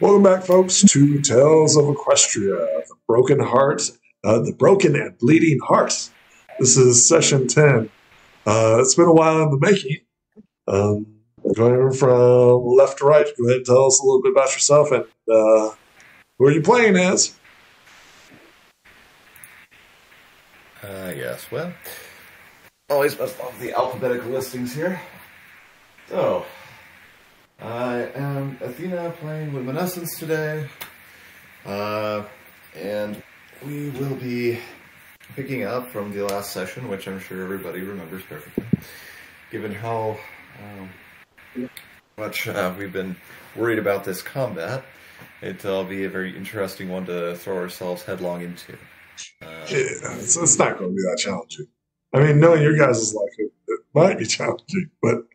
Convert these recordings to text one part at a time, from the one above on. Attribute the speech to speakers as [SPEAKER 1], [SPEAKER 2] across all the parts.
[SPEAKER 1] Welcome back, folks, to Tales of Equestria, the broken and bleeding heart. This is session 10. It's been a while in the making. Going from left to right, go ahead and tell us a little bit about yourself and who are you playing as?
[SPEAKER 2] Yes, well, always must love the alphabetical listings here. So, I am Athena playing Luminescence today, and we will be picking up from the last session, which I'm sure everybody remembers perfectly, given how much we've been worried about this combat. It'll be a very interesting one to throw ourselves headlong into.
[SPEAKER 1] It's not going to be that challenging. I mean, knowing your guys' life, it might be challenging, but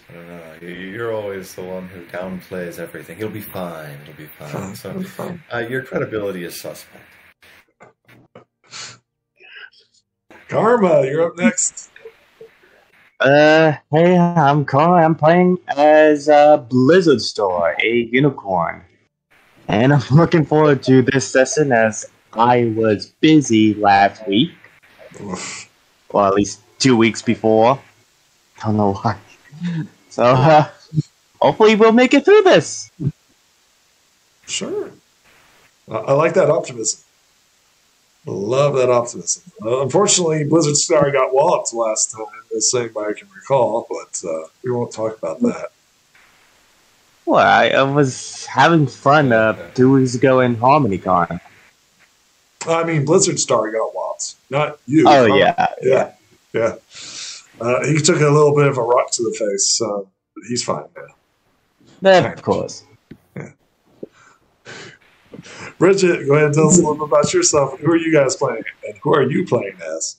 [SPEAKER 2] I don't know. You're always the one who downplays everything. It'll be fine. It'll be fine. So, your credibility is suspect.
[SPEAKER 1] Karma, you're up next.
[SPEAKER 3] Hey, I'm Carl. I'm playing as Blizzard Star, a unicorn. And I'm looking forward to this session as I was busy last week. Well, at least 2 weeks before. Don't know why. So, hopefully we'll make it through this.
[SPEAKER 1] Sure. I like that optimism. I love that optimism. Unfortunately, Blizzard Star got walloped last time, as anybody can recall, but we won't talk about that.
[SPEAKER 3] Well, I was having fun 2 weeks ago in HarmonyCon.
[SPEAKER 1] I mean, Blizzard Star got walloped, not you.
[SPEAKER 3] Oh,
[SPEAKER 1] Yeah. He took a little bit of a rock to the face, but he's fine now.
[SPEAKER 3] Of course.
[SPEAKER 1] Yeah. Bridget, go ahead and tell us a little bit about yourself. Who are you guys playing, and who are you playing as?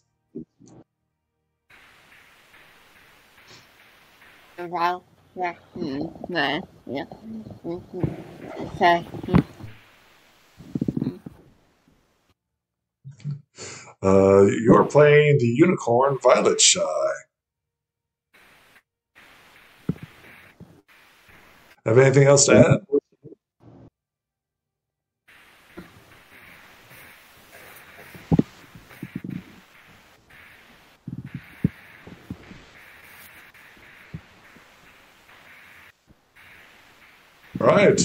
[SPEAKER 1] You're playing the unicorn Violet Shy. Have anything else to add? All right,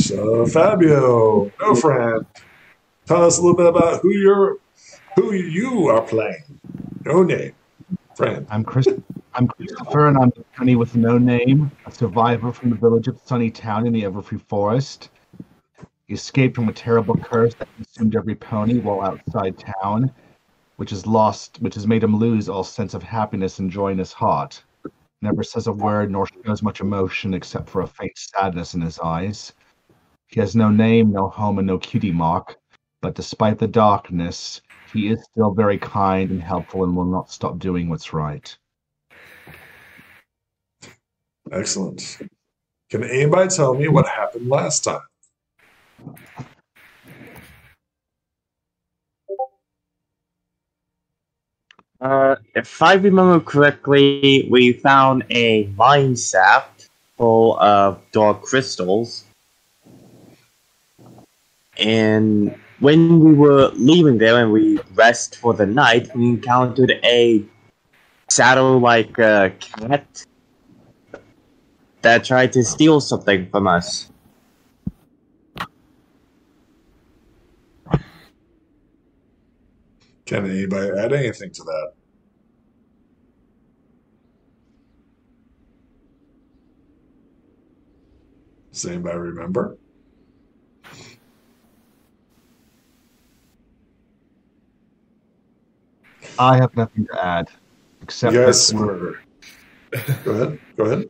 [SPEAKER 1] Fabio, no friend. Tell us a little bit about who you are playing. No name, friend.
[SPEAKER 4] I'm Christopher, and I'm a pony with no name, a survivor from the village of Sunnytown in the Everfree Forest. He escaped from a terrible curse that consumed every pony while outside town, which has made him lose all sense of happiness and joy in his heart. Never says a word nor shows much emotion except for a faint sadness in his eyes. He has no name, no home, and no cutie mark, but despite the darkness, he is still very kind and helpful and will not stop doing what's right.
[SPEAKER 1] Excellent. Can anybody tell me what happened last time?
[SPEAKER 3] If I remember correctly, we found a mine shaft full of dark crystals. And when we were leaving there and we rest for the night, we encountered a shadow-like cat that tried to steal something from us.
[SPEAKER 1] Can anybody add anything to that? Does anybody remember?
[SPEAKER 4] I have nothing to add, except
[SPEAKER 1] Yes,
[SPEAKER 4] that
[SPEAKER 1] murder. Go ahead.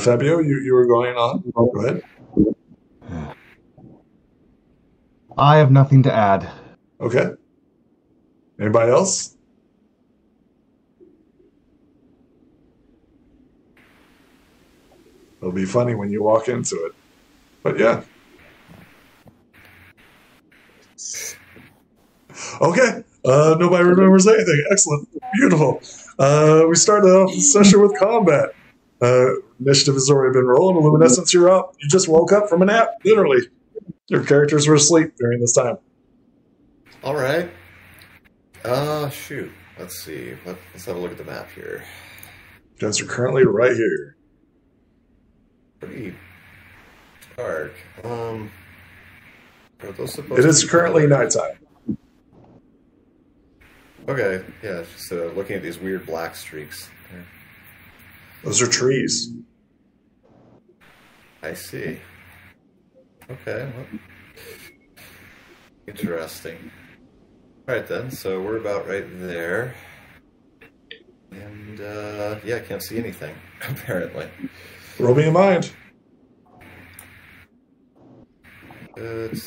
[SPEAKER 1] Fabio, you were going on. Go ahead.
[SPEAKER 4] I have nothing to add.
[SPEAKER 1] Okay. Anybody else? It'll be funny when you walk into it. But yeah. Okay. Nobody remembers anything. Excellent. Beautiful. We started off the session with combat. Initiative has already been rolling. Luminescence, you're up. You just woke up from a nap, literally. Your characters were asleep during this time.
[SPEAKER 2] All right. Shoot. Let's see. Let's have a look at the map here.
[SPEAKER 1] You guys are currently right here.
[SPEAKER 2] Pretty dark. Are those supposed
[SPEAKER 1] It
[SPEAKER 2] to
[SPEAKER 1] is
[SPEAKER 2] be
[SPEAKER 1] currently nighttime.
[SPEAKER 2] Okay, yeah, just looking at these weird black streaks.
[SPEAKER 1] Those are trees.
[SPEAKER 2] I see. Okay, well, interesting. Alright then, so we're about right there. And, yeah, I can't see anything, apparently.
[SPEAKER 1] Roll me a mind.
[SPEAKER 2] Should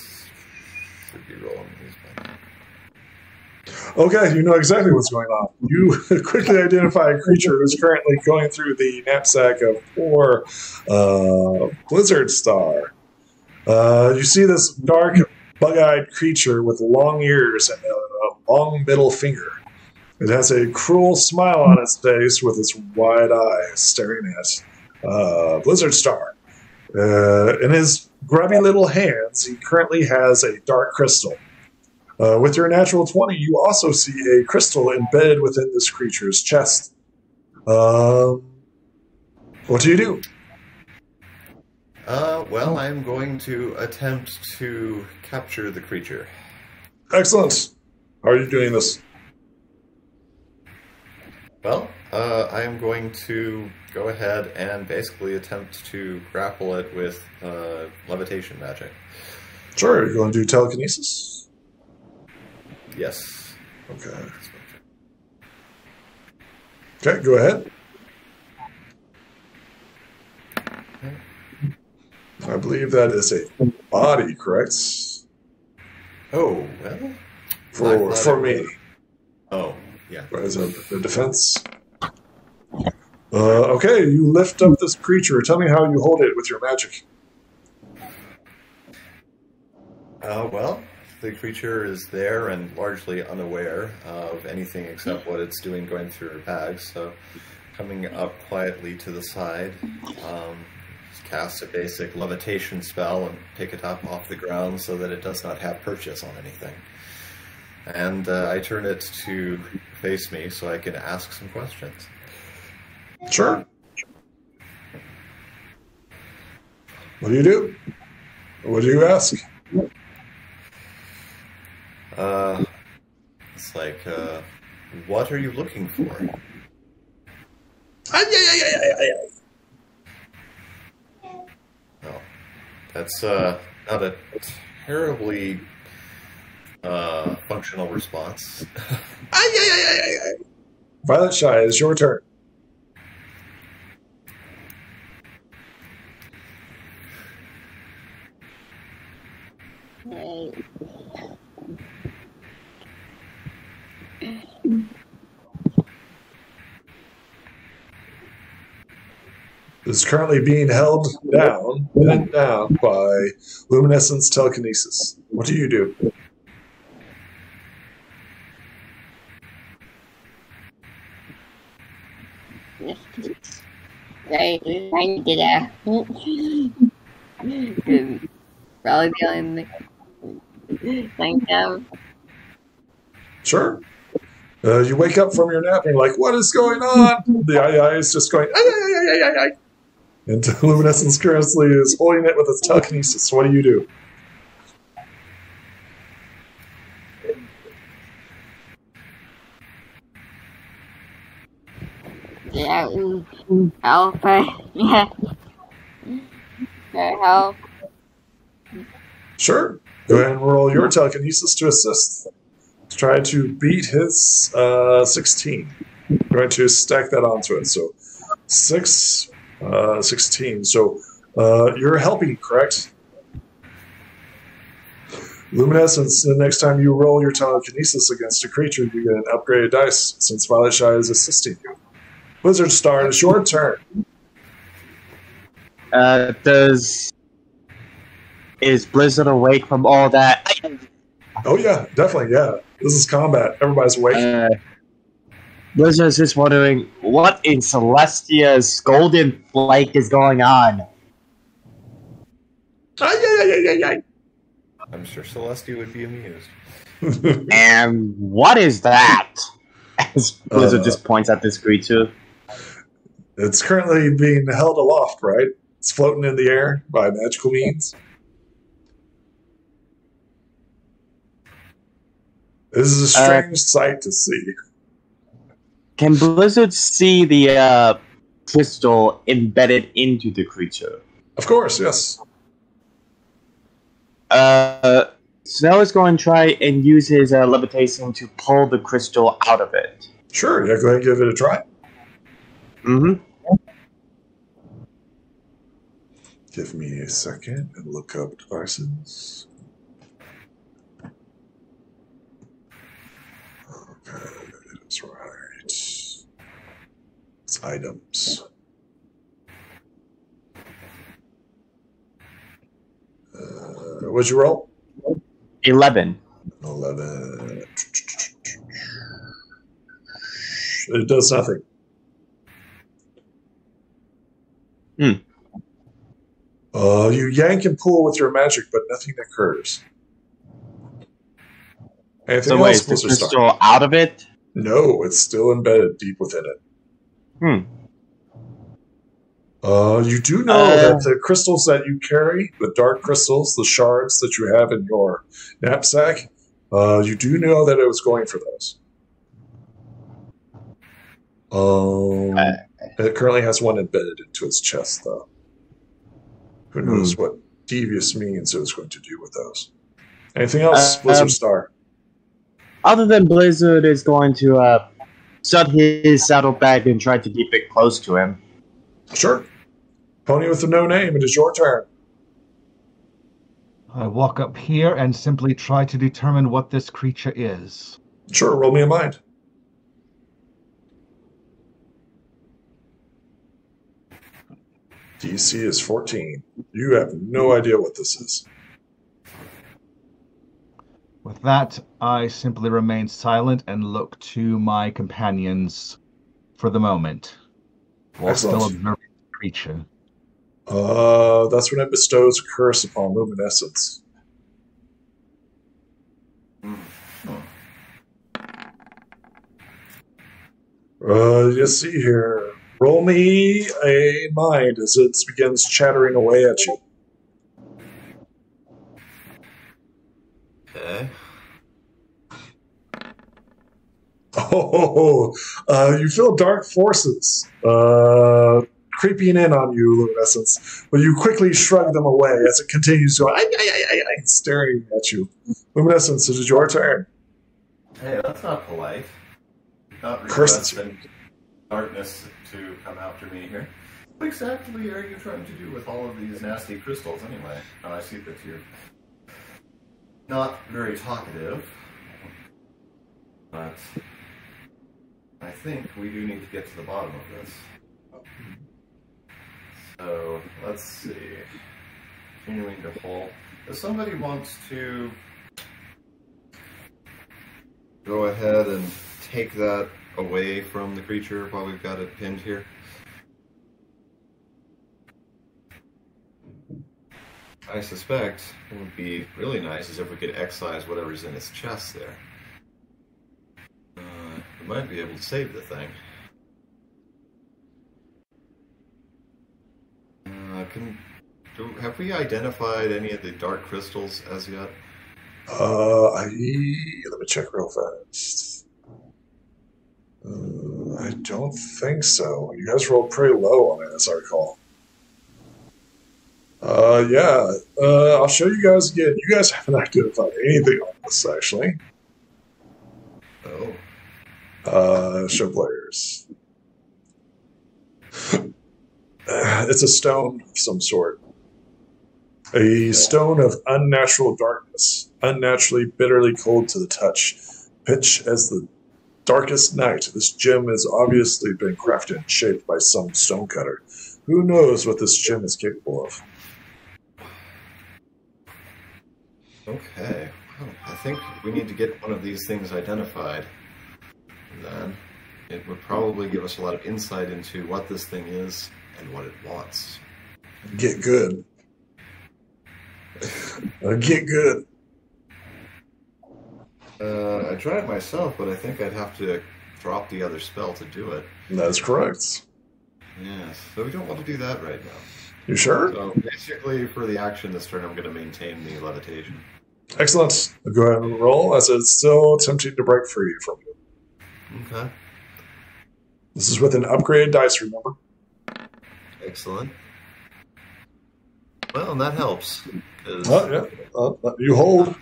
[SPEAKER 2] be rolling these ones.
[SPEAKER 1] Okay, you know exactly what's going on. You quickly identify a creature who's currently going through the knapsack of poor Blizzard Star. You see this dark, bug-eyed creature with long ears and a long middle finger. It has a cruel smile on its face with its wide eyes staring at Blizzard Star. In his grubby little hands, he currently has a dark crystal. With your natural 20, you also see a crystal embedded within this creature's chest. What do you do?
[SPEAKER 2] Well, I'm going to attempt to capture the creature.
[SPEAKER 1] Excellent. How are you doing this?
[SPEAKER 2] Well, I am going to go ahead and basically attempt to grapple it with levitation magic.
[SPEAKER 1] Sure, you're going to do telekinesis?
[SPEAKER 2] Yes.
[SPEAKER 1] Okay. Okay, go ahead. I believe that is a body, correct?
[SPEAKER 2] Oh, well.
[SPEAKER 1] For me.
[SPEAKER 2] Oh, yeah.
[SPEAKER 1] As a defense. Okay, you lift up this creature. Tell me how you hold it with your magic.
[SPEAKER 2] Well, the creature is there and largely unaware of anything except what it's doing going through her bag, so coming up quietly to the side, cast a basic levitation spell and pick it up off the ground so that it does not have purchase on anything. And I turn it to face me so I can ask some questions.
[SPEAKER 1] Sure. What do you do? What do you ask?
[SPEAKER 2] It's like, what are you looking for? Oh, that's not a terribly functional response.
[SPEAKER 1] Violet Shy, it's your turn. Is currently being held down, pinned down by luminescence telekinesis. What do you do?
[SPEAKER 5] Right, trying to get out. Probably the only thing down.
[SPEAKER 1] Sure. You wake up from your nap and you're like, what is going on? The eye is just going, ay. And luminescence currently is holding it with its telekinesis. What do you do?
[SPEAKER 5] Yeah, help. Yeah. Help.
[SPEAKER 1] Sure. Go ahead and roll your telekinesis to assist. Try to beat his 16. I'm going to stack that onto it. So 6, 16. So you're helping, correct? Luminescence, the next time you roll your telekinesis against a creature, you get an upgraded dice since Violet Shy is assisting you. Blizzard Star, it's your turn.
[SPEAKER 3] Is Blizzard awake from all that
[SPEAKER 1] Oh yeah, definitely. Yeah, this is combat. Everybody's awake.
[SPEAKER 3] Blizzard's just wondering what in Celestia's golden flake is going on.
[SPEAKER 2] I'm sure Celestia would be amused.
[SPEAKER 3] And what is that? As Blizzard just points at this creature.
[SPEAKER 1] It's currently being held aloft, right? It's floating in the air by magical means. This is a strange sight to see.
[SPEAKER 3] Can Blizzard see the crystal embedded into the creature?
[SPEAKER 1] Of course, yes.
[SPEAKER 3] Snow is going to try and use his levitation to pull the crystal out of it.
[SPEAKER 1] Sure, yeah, go ahead and give it a try.
[SPEAKER 3] Mm-hmm.
[SPEAKER 1] Give me a second and look up devices. Okay, that's right. It's items. What'd you roll?
[SPEAKER 3] 11.
[SPEAKER 1] 11. It does nothing. You yank and pull with your magic, but nothing occurs. Anything
[SPEAKER 3] So wait,
[SPEAKER 1] else,
[SPEAKER 3] is the
[SPEAKER 1] Blizzard
[SPEAKER 3] crystal
[SPEAKER 1] Star?
[SPEAKER 3] out of it?
[SPEAKER 1] No, it's still embedded deep within it. You do know that the crystals that you carry, the dark crystals, the shards that you have in your knapsack, you do know that it was going for those. It currently has one embedded into its chest, though. Who knows what devious means it was going to do with those. Anything else, Blizzard Star?
[SPEAKER 3] Other than Blizzard is going to shut his saddlebag and try to keep it close to him.
[SPEAKER 1] Sure. Pony with no name, it is your turn.
[SPEAKER 4] I walk up here and simply try to determine what this creature is.
[SPEAKER 1] Sure, roll me a mind. DC is 14. You have no idea what this is.
[SPEAKER 4] With that, I simply remain silent and look to my companions for the moment, while
[SPEAKER 1] Excellent.
[SPEAKER 4] still observing the creature.
[SPEAKER 1] That's when it bestows a curse upon luminescence. Let's see here. Roll me a mind as it begins chattering away at you.
[SPEAKER 2] Okay.
[SPEAKER 1] Oh, you feel dark forces creeping in on you, Luminescence, but you quickly shrug them away as it continues going, staring at you. Luminescence, it is your turn.
[SPEAKER 2] Hey, that's not polite. Not
[SPEAKER 1] Curses.
[SPEAKER 2] requesting darkness to come after me here. What exactly are you trying to do with all of these nasty crystals anyway? Oh, I see that you're not very talkative, but I think we do need to get to the bottom of this. So, let's see. Continuing to hold. If somebody wants to go ahead and take that away from the creature while we've got it pinned here. I suspect it would be really nice is if we could excise whatever's in its chest there. We might be able to save the thing. Have we identified any of the dark crystals as yet?
[SPEAKER 1] Let me check real fast. I don't think so. You guys rolled pretty low on it, as I recall. I'll show you guys again. You guys haven't identified anything on this, actually.
[SPEAKER 2] Oh.
[SPEAKER 1] Show players. It's a stone of some sort. A stone of unnatural darkness, unnaturally bitterly cold to the touch. Pitch as the darkest night. This gem has obviously been crafted and shaped by some stonecutter. Who knows what this gem is capable of?
[SPEAKER 2] Okay. Well, I think we need to get one of these things identified. And then it would probably give us a lot of insight into what this thing is and what it wants.
[SPEAKER 1] Get good. Get good.
[SPEAKER 2] I tried it myself, but I think I'd have to drop the other spell to do it.
[SPEAKER 1] That's correct.
[SPEAKER 2] Yes, so we don't want to do that right now.
[SPEAKER 1] You sure?
[SPEAKER 2] So basically, for the action this turn, I'm going to maintain the levitation.
[SPEAKER 1] Excellent. Go ahead and roll, as it's still attempting to break free from you.
[SPEAKER 2] Okay.
[SPEAKER 1] This is with an upgraded dice, remember?
[SPEAKER 2] Excellent. Well, and that helps.
[SPEAKER 1] Yeah. You hold.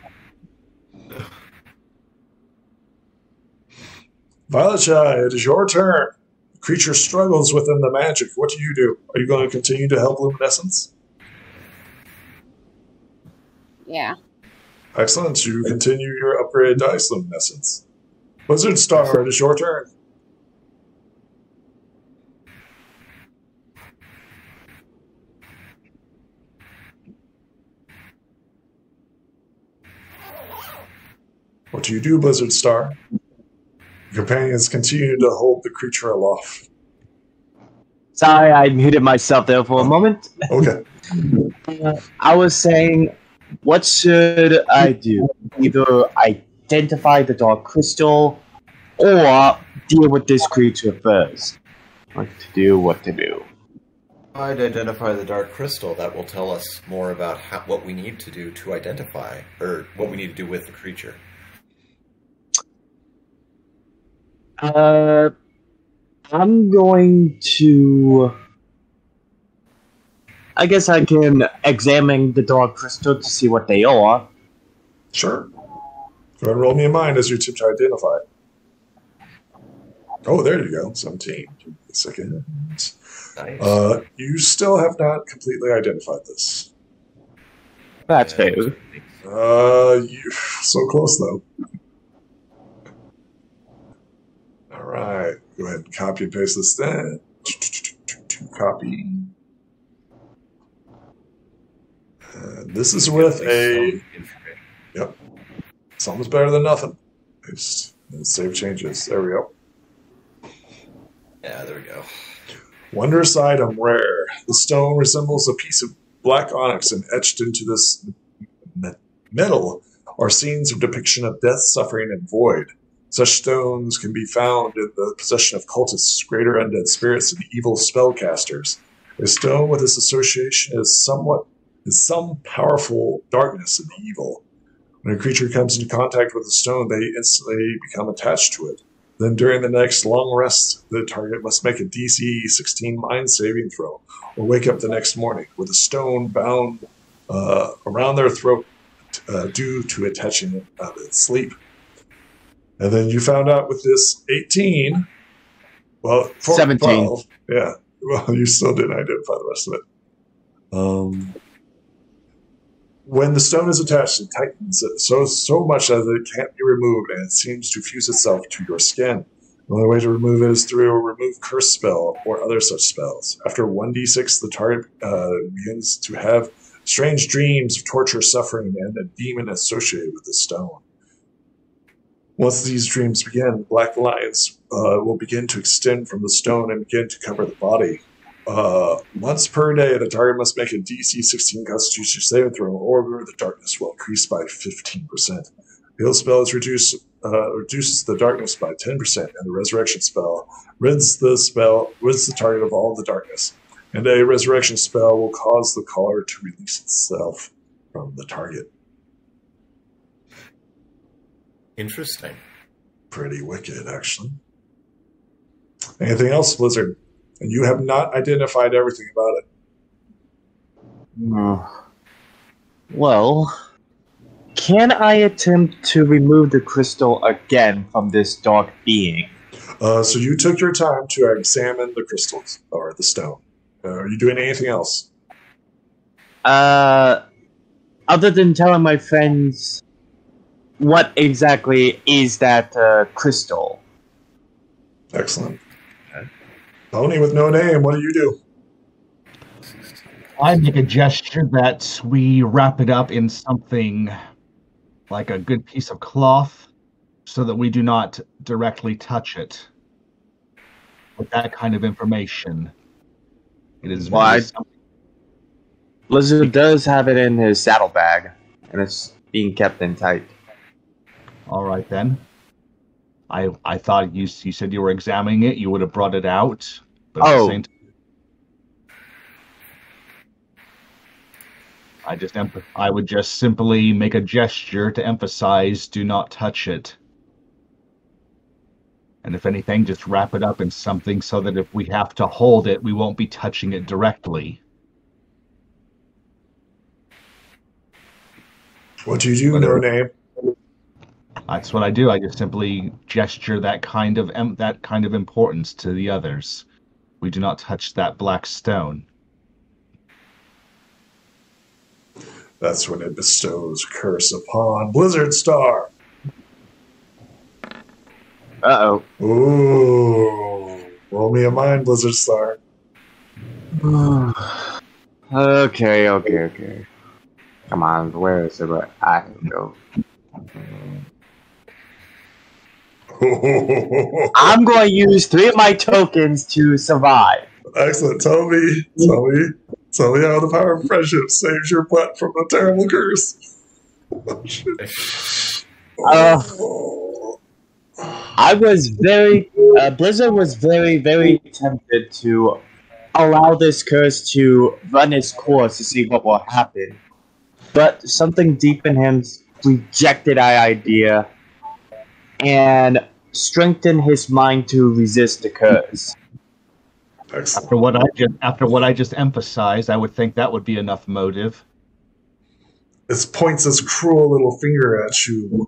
[SPEAKER 1] Violet, it is your turn. The creature struggles within the magic. What do? Are you going to continue to help Luminescence?
[SPEAKER 5] Yeah.
[SPEAKER 1] Excellent. You continue your upgraded dice, Luminescence. Blizzard Star, it is your turn. What do, Blizzard Star? Your companions continue to hold the creature aloft.
[SPEAKER 3] Sorry, I muted myself there for a moment.
[SPEAKER 1] Okay.
[SPEAKER 3] I was saying, what should I do? Either identify the dark crystal or deal with this creature first. What to do.
[SPEAKER 2] I'd identify the dark crystal. That will tell us more about what we need to do to identify, or what we need to do with the creature.
[SPEAKER 3] I'm going to... I guess I can examine the dark crystal to see what they are.
[SPEAKER 1] Sure. Go ahead and roll me a mind as you attempt to identify it. Oh, there you go. 17. Give me a second.
[SPEAKER 2] Nice.
[SPEAKER 1] You still have not completely identified this.
[SPEAKER 3] That's fair.
[SPEAKER 1] You so close, though. All right. Go ahead and copy and paste this then. Copy. This is with a... Yep. Something's better than nothing. Save changes. There we go.
[SPEAKER 2] Yeah, there we go.
[SPEAKER 1] Wondrous item, rare. The stone resembles a piece of black onyx, and etched into this metal are scenes of depiction of death, suffering, and void. Such stones can be found in the possession of cultists, greater undead spirits, and evil spellcasters. A stone with this association is some powerful darkness and evil. When a creature comes into contact with the stone, they instantly become attached to it. Then during the next long rest, the target must make a DC 16 mind saving throw, or wake up the next morning with a stone bound around their throat due to attaching in sleep. And then you found out with this 18,
[SPEAKER 3] 17.
[SPEAKER 1] 12, yeah, well, you still didn't identify the rest of it. When the stone is attached, it tightens it so much that it can't be removed, and it seems to fuse itself to your skin. The only way to remove it is through a remove curse spell or other such spells. After 1d6, the target begins to have strange dreams of torture, suffering, and a demon associated with the stone. Once these dreams begin, black lines will begin to extend from the stone and begin to cover the body. Once per day, the target must make a DC 16 Constitution saving throw, or the darkness will increase by 15%. The heal spell reduces the darkness by 10%, and the resurrection spell rids the target of all the darkness. And a resurrection spell will cause the caller to release itself from the target.
[SPEAKER 2] Interesting.
[SPEAKER 1] Pretty wicked, actually. Anything else, Blizzard? And you have not identified everything about it.
[SPEAKER 3] Well, can I attempt to remove the crystal again from this dark being?
[SPEAKER 1] So you took your time to examine the crystals, or the stone. Are you doing anything else?
[SPEAKER 3] Other than telling my friends what exactly is that crystal?
[SPEAKER 1] Excellent. Pony with no name, what do you do?
[SPEAKER 4] I make a gesture that we wrap it up in something like a good piece of cloth so that we do not directly touch it with that kind of information. It is
[SPEAKER 3] Why?
[SPEAKER 4] very
[SPEAKER 3] Blizzard does have it in his saddlebag, and it's being kept in tight.
[SPEAKER 4] all right then. I thought you said you were examining it. You would have brought it out. But at the same time, I would just simply make a gesture to emphasize, do not touch it. And if anything, just wrap it up in something so that if we have to hold it, we won't be touching it directly.
[SPEAKER 1] What do you do, no name?
[SPEAKER 4] That's what I do. I just simply gesture that kind of importance to the others. We do not touch that black stone.
[SPEAKER 1] That's when it bestows curse upon Blizzard Star.
[SPEAKER 3] Uh-oh.
[SPEAKER 1] Ooh. Roll me a mind, Blizzard Star.
[SPEAKER 3] Okay. Come on, where is it? I can go. I'm going to use 3 of my tokens to survive.
[SPEAKER 1] Excellent. Tell me how the power of friendship saves your butt from a terrible curse.
[SPEAKER 3] I was Blizzard was very, very tempted to allow this curse to run its course to see what will happen. But something deep in him rejected our idea and strengthened his mind to resist the curse.
[SPEAKER 1] Excellent.
[SPEAKER 4] After what I just emphasized, I would think that would be enough motive.
[SPEAKER 1] It points its cruel little finger at you,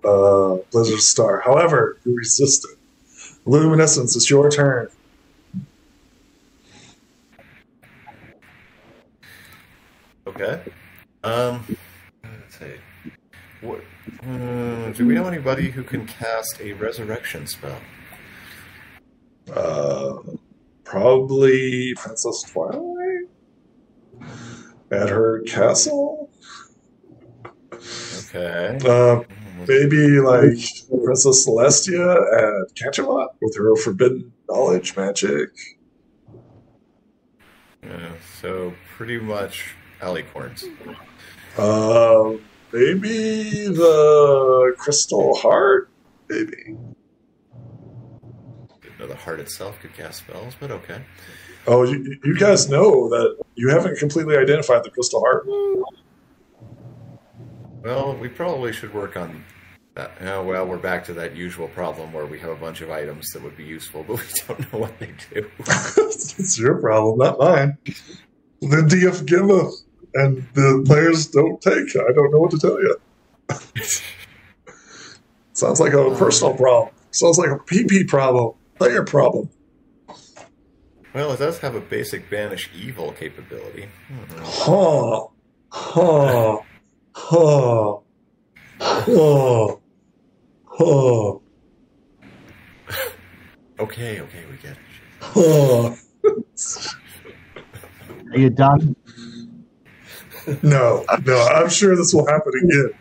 [SPEAKER 1] Blizzard Star. However, you resist it. Luminescence, it's your turn.
[SPEAKER 2] Okay. Let's see. What? Do we know anybody who can cast a resurrection spell?
[SPEAKER 1] Probably Princess Twilight at her castle.
[SPEAKER 2] Okay.
[SPEAKER 1] Maybe like Princess Celestia at Canterlot with her forbidden knowledge magic.
[SPEAKER 2] So pretty much alicorns.
[SPEAKER 1] Maybe the Crystal Heart. Maybe.
[SPEAKER 2] Didn't know the heart itself could cast spells, but okay.
[SPEAKER 1] Oh, you guys know that you haven't completely identified the Crystal Heart.
[SPEAKER 2] Well, we probably should work on that. Oh, well, we're back to that usual problem where we have a bunch of items that would be useful, but we don't know what they do.
[SPEAKER 1] It's your problem, not mine. The DF giveth, and the players don't take. I don't know what to tell you. Sounds like a personal problem. Sounds like a PP problem. Player problem.
[SPEAKER 2] Well, it does have a basic banish evil capability.
[SPEAKER 1] Huh.
[SPEAKER 2] Okay, we get it.
[SPEAKER 4] Are you done?
[SPEAKER 1] No, I'm sure this will happen again.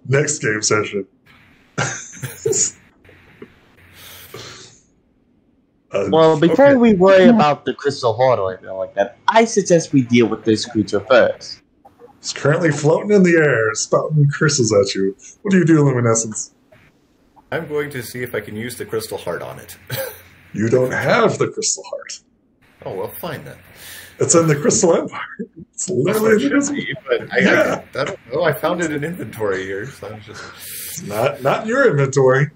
[SPEAKER 1] Next game session.
[SPEAKER 3] Well, before we worry about the Crystal Heart or anything like that, I suggest we deal with this creature first.
[SPEAKER 1] It's currently floating in the air, spouting curses at you. What do you do, Luminescence?
[SPEAKER 2] I'm going to see if I can use the crystal heart on it.
[SPEAKER 1] You don't have the Crystal Heart.
[SPEAKER 2] Oh, well, fine then.
[SPEAKER 1] It's in the Crystal Empire. It's literally in the Crystal.
[SPEAKER 2] But I don't know. I found it in inventory here, so I'm just...
[SPEAKER 1] Not in your inventory.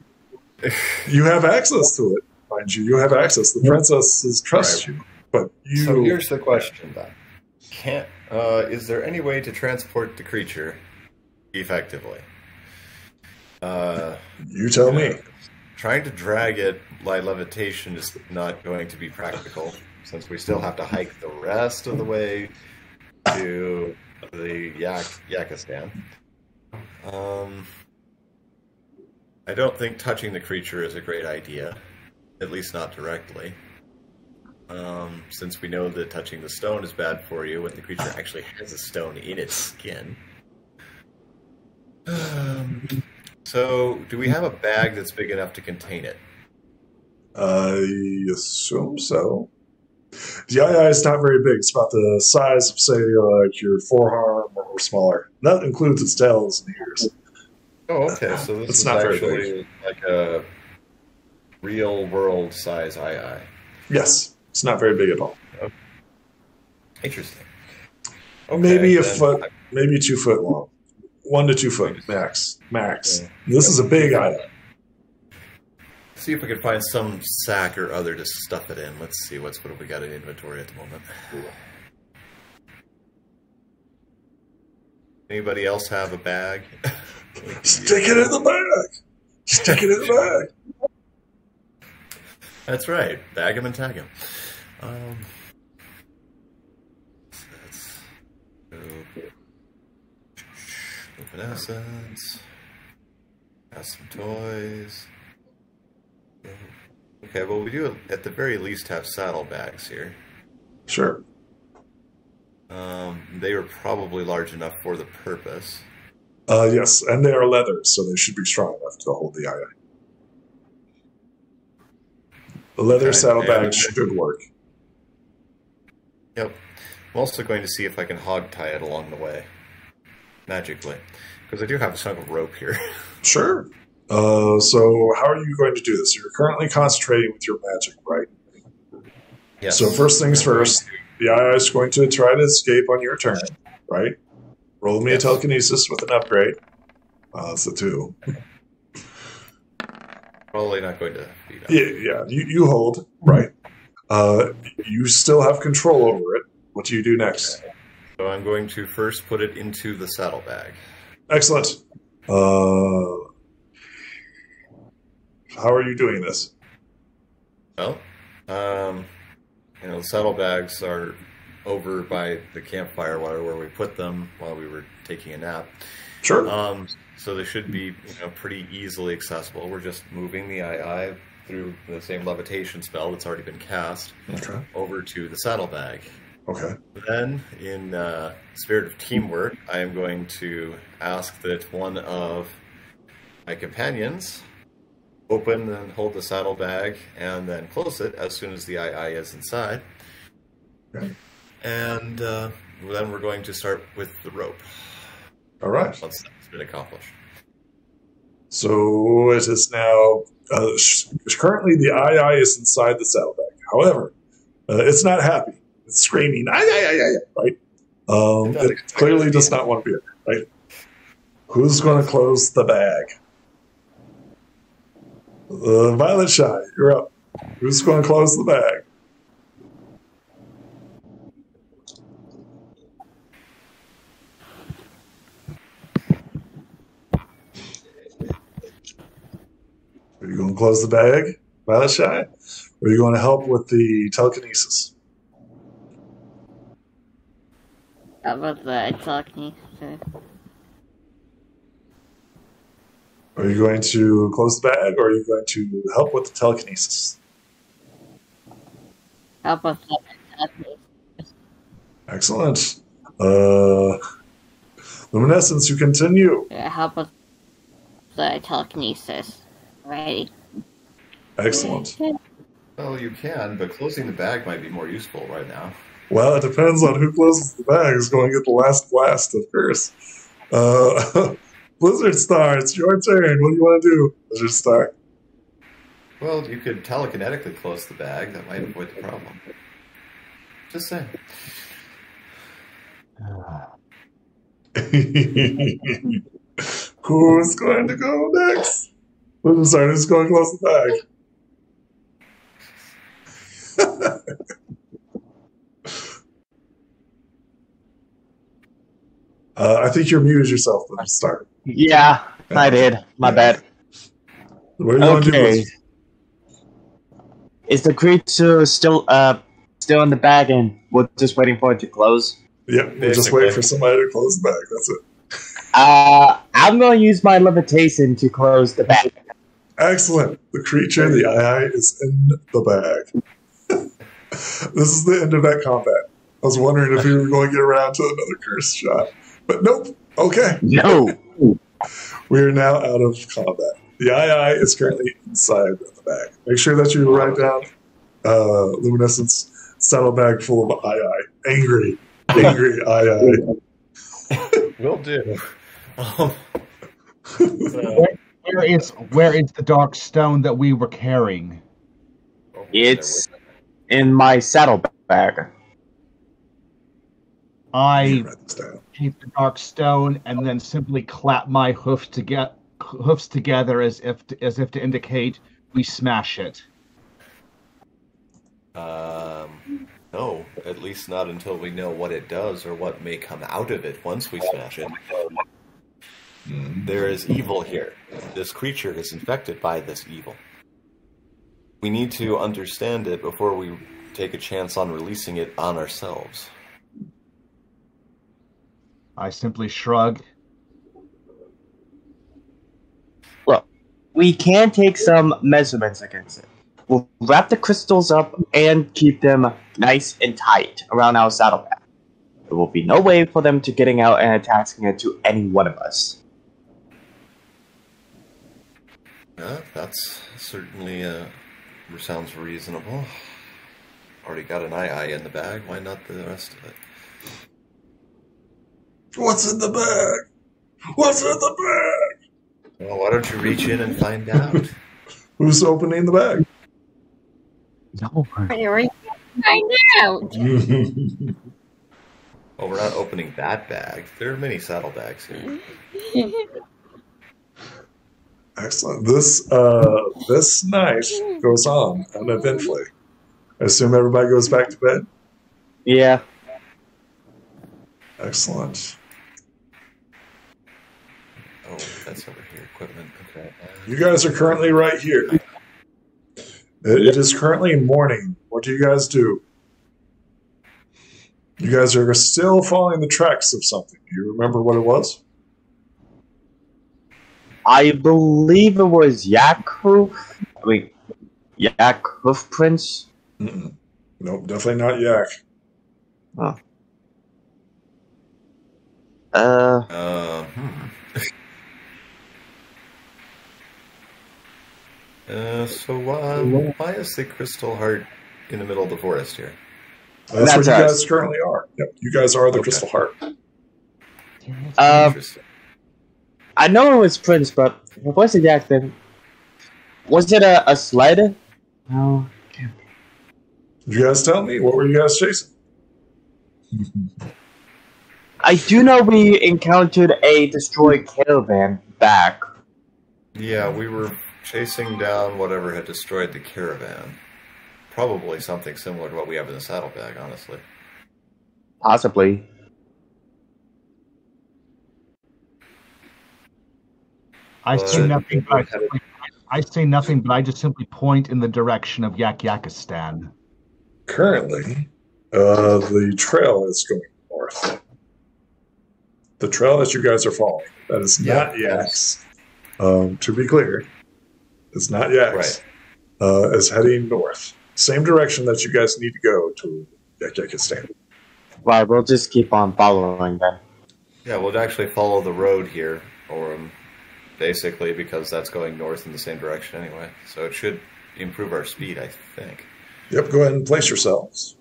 [SPEAKER 1] You have access to it, mind you. You have access. The princesses trust you, but you.
[SPEAKER 2] So here's the question then: is there any way to transport the creature effectively?
[SPEAKER 1] You tell me.
[SPEAKER 2] Trying to drag it by levitation is not going to be practical, since we still have to hike the rest of the way to the Yakistan. I don't think touching the creature is a great idea, at least not directly. Since we know that touching the stone is bad for you when the creature actually has a stone in its skin. So, do we have a bag that's big enough to contain it?
[SPEAKER 1] I assume so. The eye is not very big. It's about the size of, say, like your forearm or smaller. That includes its tails and ears.
[SPEAKER 2] Oh, okay. So this
[SPEAKER 1] It's
[SPEAKER 2] is
[SPEAKER 1] not very
[SPEAKER 2] actually like a real-world size eye.
[SPEAKER 1] Yes, it's not very big at all.
[SPEAKER 2] Interesting. Okay,
[SPEAKER 1] Maybe a
[SPEAKER 2] then
[SPEAKER 1] foot, maybe 2 foot long. 1 to 2 foot max. This is a big eye.
[SPEAKER 2] See if we can find some sack or other to stuff it in. Let's see what have we got in inventory at the moment. Anybody else have a bag?
[SPEAKER 1] Stick it in the bag. Stick it in the bag.
[SPEAKER 2] That's right. Bag him and tag him. Let's go. Open assets. Got some toys. Okay, well, we do at the very least have saddlebags here.
[SPEAKER 1] Sure.
[SPEAKER 2] They are probably large enough for the purpose.
[SPEAKER 1] Yes, and they are leather, so they should be strong enough to hold the eye. The leather saddlebags should work.
[SPEAKER 2] Yep. I'm also going to see if I can hog tie it along the way. Magically. Because I do have a chunk of rope here.
[SPEAKER 1] Sure. So how are you going to do this? You're currently concentrating with your magic, right?
[SPEAKER 2] Yes.
[SPEAKER 1] So first things first, the eye is going to try to escape on your turn, right? Roll me a telekinesis with an upgrade. That's a 2.
[SPEAKER 2] Probably not going to beat up.
[SPEAKER 1] Yeah. You hold, right? You still have control over it. What do you do next?
[SPEAKER 2] So I'm going to first put it into the saddlebag.
[SPEAKER 1] Excellent. How are you doing this?
[SPEAKER 2] Well, the saddlebags are over by the campfire where we put them while we were taking a nap.
[SPEAKER 1] Sure.
[SPEAKER 2] So they should be pretty easily accessible. We're just moving the eye through the same levitation spell that's already been cast over to the saddlebag.
[SPEAKER 1] Okay.
[SPEAKER 2] Then, in spirit of teamwork, I am going to ask that one of my companions open and hold the saddlebag and then close it as soon as the eye is inside.
[SPEAKER 1] Okay.
[SPEAKER 2] And then we're going to start with the rope.
[SPEAKER 1] All right.
[SPEAKER 2] Once that's been accomplished.
[SPEAKER 1] So it is now currently the eye is inside the saddlebag. However, it's not happy. It's screaming, right? It clearly does not want to be here, right? Who's going to close the bag? Violet Shy, you're up. Who's going to close the bag? Are you going to close the bag, Violet Shy? Or are you going to help with the telekinesis?
[SPEAKER 5] How about the telekinesis?
[SPEAKER 1] Are you going to close the bag, or are you going to help with the telekinesis?
[SPEAKER 5] Help us with the telekinesis.
[SPEAKER 1] Excellent. Luminescence, you continue.
[SPEAKER 5] Help us with the telekinesis. Right.
[SPEAKER 1] Excellent.
[SPEAKER 2] Well, you can, but closing the bag might be more useful right now.
[SPEAKER 1] Well, it depends on who closes the bag is going to get the last blast, of course. Blizzard Star, it's your turn. What do you want to do, Blizzard Star?
[SPEAKER 2] Well, you could telekinetically close the bag. That might avoid the problem. Just saying.
[SPEAKER 1] Who's going to go next? Blizzard Star, who's going to close the bag? I think you're muted yourself, Blizzard Star.
[SPEAKER 3] Yeah, I did. My bad.
[SPEAKER 1] What do you want to do?
[SPEAKER 3] Okay. Is the creature still in the bag and we're just waiting for it to close?
[SPEAKER 1] Yeah, we're just waiting for somebody to close the bag. That's it.
[SPEAKER 3] I'm going to use my levitation to close the bag.
[SPEAKER 1] Excellent. The creature, the eye, is in the bag. This is the end of that combat. I was wondering if we were going to get around to another curse shot. But nope. Okay.
[SPEAKER 3] No.
[SPEAKER 1] We are now out of combat. The eye is currently inside of the bag. Make sure that you write down Luminescence saddlebag full of eye. Angry eye.
[SPEAKER 2] Will do.
[SPEAKER 4] Where is the dark stone that we were carrying?
[SPEAKER 3] It's in my saddlebag.
[SPEAKER 4] I
[SPEAKER 1] Write this down.
[SPEAKER 4] take the dark stone and then simply clap my hoofs together as if to indicate we smash it.
[SPEAKER 2] No, at least not until we know what it does or what may come out of it once we smash it. There is evil here. This creature is infected by this evil. We need to understand it before we take a chance on releasing it on ourselves.
[SPEAKER 4] I simply shrug.
[SPEAKER 3] Well, we can take some measurements against it. We'll wrap the crystals up and keep them nice and tight around our saddlebag. There will be no way for them to getting out and attaching it to any one of us.
[SPEAKER 2] That's certainly sounds reasonable. Already got an eye in the bag. Why not the rest of it?
[SPEAKER 1] What's in the bag? What's in the bag?
[SPEAKER 2] Well, why don't you reach in and find out?
[SPEAKER 1] Who's opening the bag?
[SPEAKER 3] No.
[SPEAKER 5] Find out.
[SPEAKER 2] Oh, we're not opening that bag. There are many saddlebags here.
[SPEAKER 1] Excellent. This night goes on uneventfully. I assume everybody goes back to bed.
[SPEAKER 3] Yeah.
[SPEAKER 1] Excellent.
[SPEAKER 2] Oh, that's over here. Equipment. Okay.
[SPEAKER 1] You guys are currently right here. It is currently morning. What do you guys do? You guys are still following the tracks of something. Do you remember what it was?
[SPEAKER 3] I believe it was yak hoof prints.
[SPEAKER 1] Mm-mm. Nope, definitely not yak.
[SPEAKER 3] Oh.
[SPEAKER 2] So why is the crystal heart in the middle of the forest here?
[SPEAKER 1] That's where you
[SPEAKER 3] us.
[SPEAKER 1] guys currently are. Yep, you guys are the Crystal Heart.
[SPEAKER 2] Interesting.
[SPEAKER 3] I know it was Prince, but what was it yak then? Was it a sled? No.
[SPEAKER 1] You guys tell me, what were you guys chasing?
[SPEAKER 3] I do know we encountered a destroyed caravan back.
[SPEAKER 2] Yeah, we were chasing down whatever had destroyed the caravan. Probably something similar to what we have in the saddlebag, honestly.
[SPEAKER 3] Possibly.
[SPEAKER 4] I say nothing, but I just simply point in the direction of Yakistan.
[SPEAKER 1] Currently, the trail is going north. The trail that you guys are following, that is not Yaks. To be clear, it's not Yaks.
[SPEAKER 2] Right.
[SPEAKER 1] Is heading north. Same direction that you guys need to go to Yakistan.
[SPEAKER 3] Right, we'll just keep on following then.
[SPEAKER 2] Yeah, we'll actually follow the road here, or basically because that's going north in the same direction anyway. So it should improve our speed, I think.
[SPEAKER 1] Yep, go ahead and place yourselves.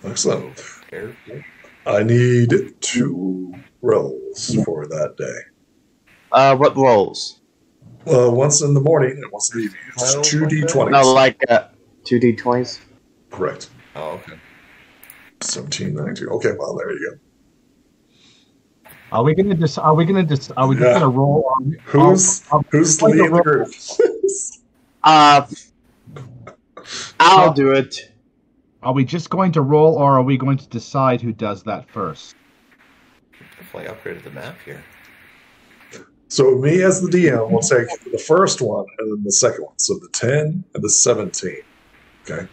[SPEAKER 1] Excellent. I need 2 rolls for that day.
[SPEAKER 3] What rolls?
[SPEAKER 1] Once in the morning and once in the evening. It's 2 d20s.
[SPEAKER 3] No, like 2 d20s.
[SPEAKER 1] Correct.
[SPEAKER 2] Oh, okay.
[SPEAKER 1] 17, 19. Okay, well, there you go.
[SPEAKER 4] Are we gonna just gonna roll on
[SPEAKER 1] Who's leading the group?
[SPEAKER 3] I'll do it.
[SPEAKER 4] Are we just going to roll, or are we going to decide who does that first?
[SPEAKER 2] Definitely upgraded the map here.
[SPEAKER 1] So me as the DM will take the first one and then the second one. So the 10 and the 17. Okay.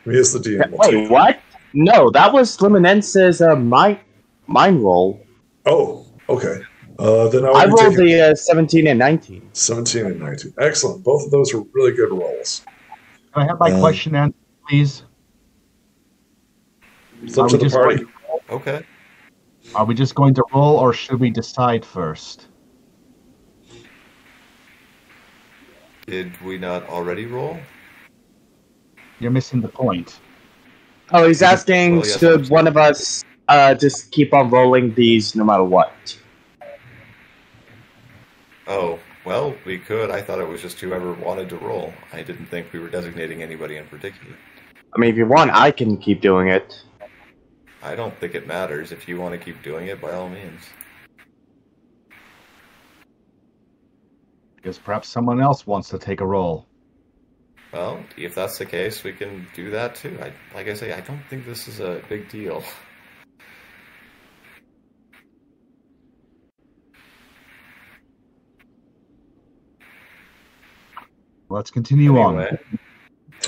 [SPEAKER 1] Me as the DM will
[SPEAKER 3] Wait,
[SPEAKER 1] take
[SPEAKER 3] what? No, that was Limonense's mine roll.
[SPEAKER 1] Oh, okay. Then
[SPEAKER 3] I rolled the 17 and 19.
[SPEAKER 1] 17 and 19. Excellent. Both of those are really good rolls.
[SPEAKER 4] Can I have my question answered, please?
[SPEAKER 1] It's up to the party.
[SPEAKER 2] Okay.
[SPEAKER 4] Are we just going to roll, or should we decide first?
[SPEAKER 2] Did we not already roll?
[SPEAKER 4] You're missing the point.
[SPEAKER 3] Oh, he's asking,
[SPEAKER 2] Well, yes,
[SPEAKER 3] should one of us just keep on rolling these no matter what?
[SPEAKER 2] Oh, well, we could. I thought it was just whoever wanted to roll. I didn't think we were designating anybody in particular.
[SPEAKER 3] I mean, if you want, I can keep doing it.
[SPEAKER 2] I don't think it matters. If you want to keep doing it, by all means.
[SPEAKER 4] Because perhaps someone else wants to take a roll.
[SPEAKER 2] Well, if that's the case, we can do that too. Like I say, I don't think this is a big deal.
[SPEAKER 4] Let's continue
[SPEAKER 2] Anyway,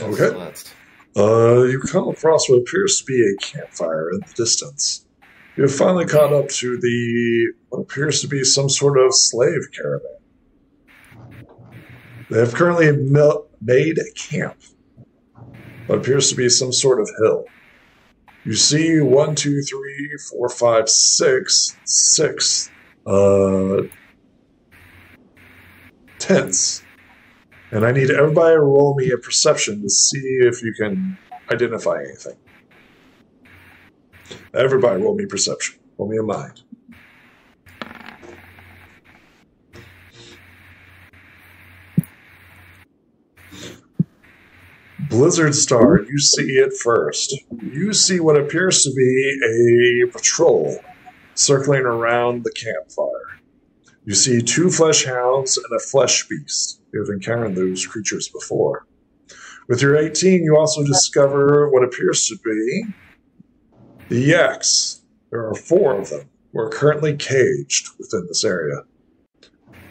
[SPEAKER 4] on.
[SPEAKER 1] Okay.
[SPEAKER 2] Let's...
[SPEAKER 1] You come across what appears to be a campfire in the distance. You have finally caught up to what appears to be some sort of slave caravan. They have currently made a camp. What appears to be some sort of hill. You see 1, 2, 3, 4, 5, 6 tents. And I need everybody to roll me a perception to see if you can identify anything. Everybody roll me perception. Roll me a mind. Blizzard Star, you see it first. You see what appears to be a patrol circling around the campfire. You see 2 flesh hounds and a flesh beast. You have encountered those creatures before. With your 18, you also discover what appears to be the yaks. There are 4 of them who are currently caged within this area.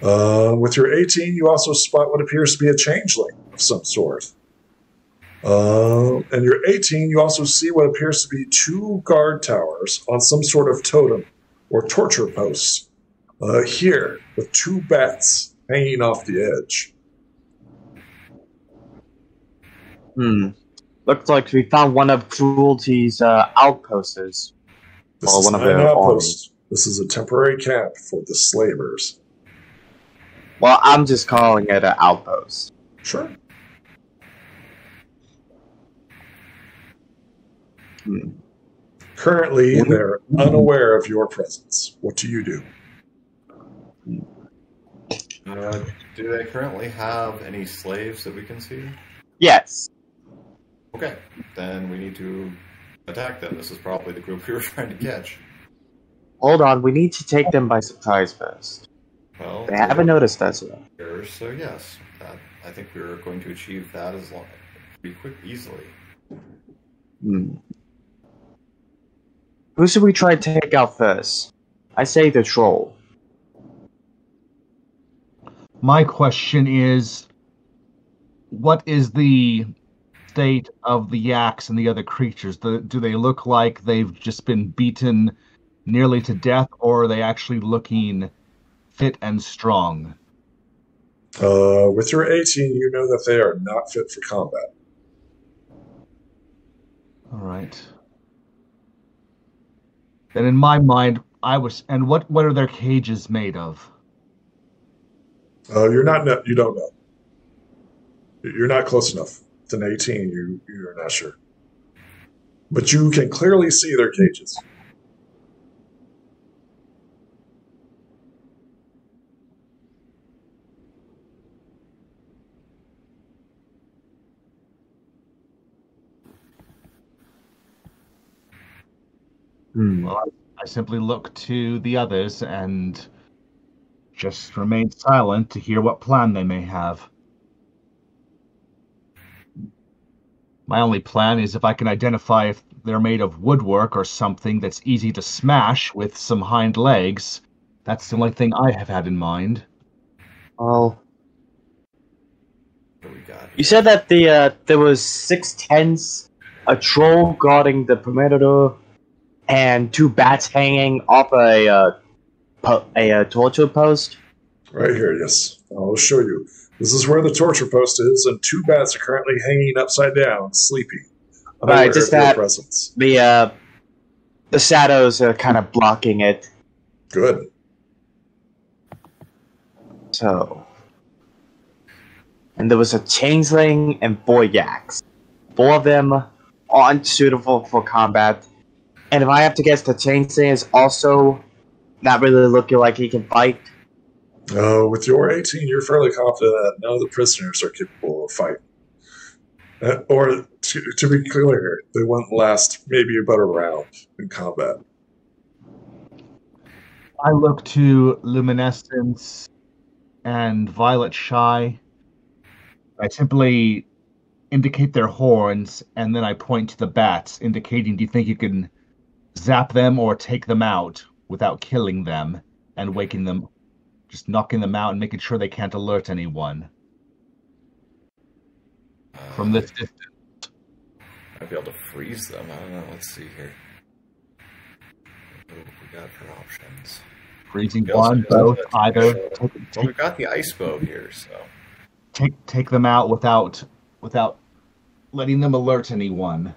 [SPEAKER 1] With your 18, you also spot what appears to be a changeling of some sort. And your 18, you also see what appears to be 2 guard towers on some sort of totem or torture post. Here, with 2 bats hanging off the edge.
[SPEAKER 3] Looks like we found one of Cruelty's outposts.
[SPEAKER 1] This
[SPEAKER 3] Or
[SPEAKER 1] is
[SPEAKER 3] one of
[SPEAKER 1] not an
[SPEAKER 3] their
[SPEAKER 1] outpost. This is a temporary camp for the slavers.
[SPEAKER 3] Well, I'm just calling it an outpost.
[SPEAKER 1] Sure. Currently, they're unaware of your presence. What do you do?
[SPEAKER 2] Do they currently have any slaves that we can see?
[SPEAKER 3] Yes.
[SPEAKER 2] Okay, then we need to attack them. This is probably the group we were trying to catch.
[SPEAKER 3] Hold on, we need to take them by surprise first.
[SPEAKER 2] Well,
[SPEAKER 3] They haven't noticed us yet.
[SPEAKER 2] So yes, I think we're going to achieve that pretty easily.
[SPEAKER 3] Who should we try to take out first? I say the troll.
[SPEAKER 4] My question is, what is the state of the yaks and the other creatures? Do they look like they've just been beaten nearly to death, or are they actually looking fit and strong?
[SPEAKER 1] With your 18, you know that they are not fit for combat.
[SPEAKER 4] All right. Then in my mind, and what are their cages made of?
[SPEAKER 1] You don't know. You're not close enough. With an 18, you're not sure. But you can clearly see their cages.
[SPEAKER 4] Well, I simply look to the others and just remain silent to hear what plan they may have. My only plan is if I can identify if they're made of woodwork or something that's easy to smash with some hind legs. That's the only thing I have had in mind.
[SPEAKER 3] Well,
[SPEAKER 2] What do we got?
[SPEAKER 3] you said that there was 6 tents, a troll guarding the perimeter, and 2 bats hanging off a torture post.
[SPEAKER 1] Right here, yes. I'll show you. This is where the torture post is, and 2 bats are currently hanging upside down, sleeping.
[SPEAKER 3] Right, just
[SPEAKER 1] of your
[SPEAKER 3] that
[SPEAKER 1] presence.
[SPEAKER 3] the The shadows are kind of blocking it.
[SPEAKER 1] Good.
[SPEAKER 3] So, and there was a changeling and 4 yaks. 4 of them aren't suitable for combat. And if I have to guess, the changeling is also not really looking like he can fight.
[SPEAKER 1] With your 18, you're fairly confident that none of the prisoners are capable of fighting. Or, to be clear, they wouldn't last maybe about a round in combat.
[SPEAKER 4] I look to Luminescence and Violet Shy. I simply indicate their horns, and then I point to the bats, indicating, do you think you can zap them or take them out without killing them and waking them, just knocking them out and making sure they can't alert anyone from this distance?
[SPEAKER 2] I'd be able to freeze them. I don't know. Let's see here. What we got for options?
[SPEAKER 4] Freezing one, both, either.
[SPEAKER 2] Well, we've got the ice bow here, so
[SPEAKER 4] Take them out without letting them alert anyone.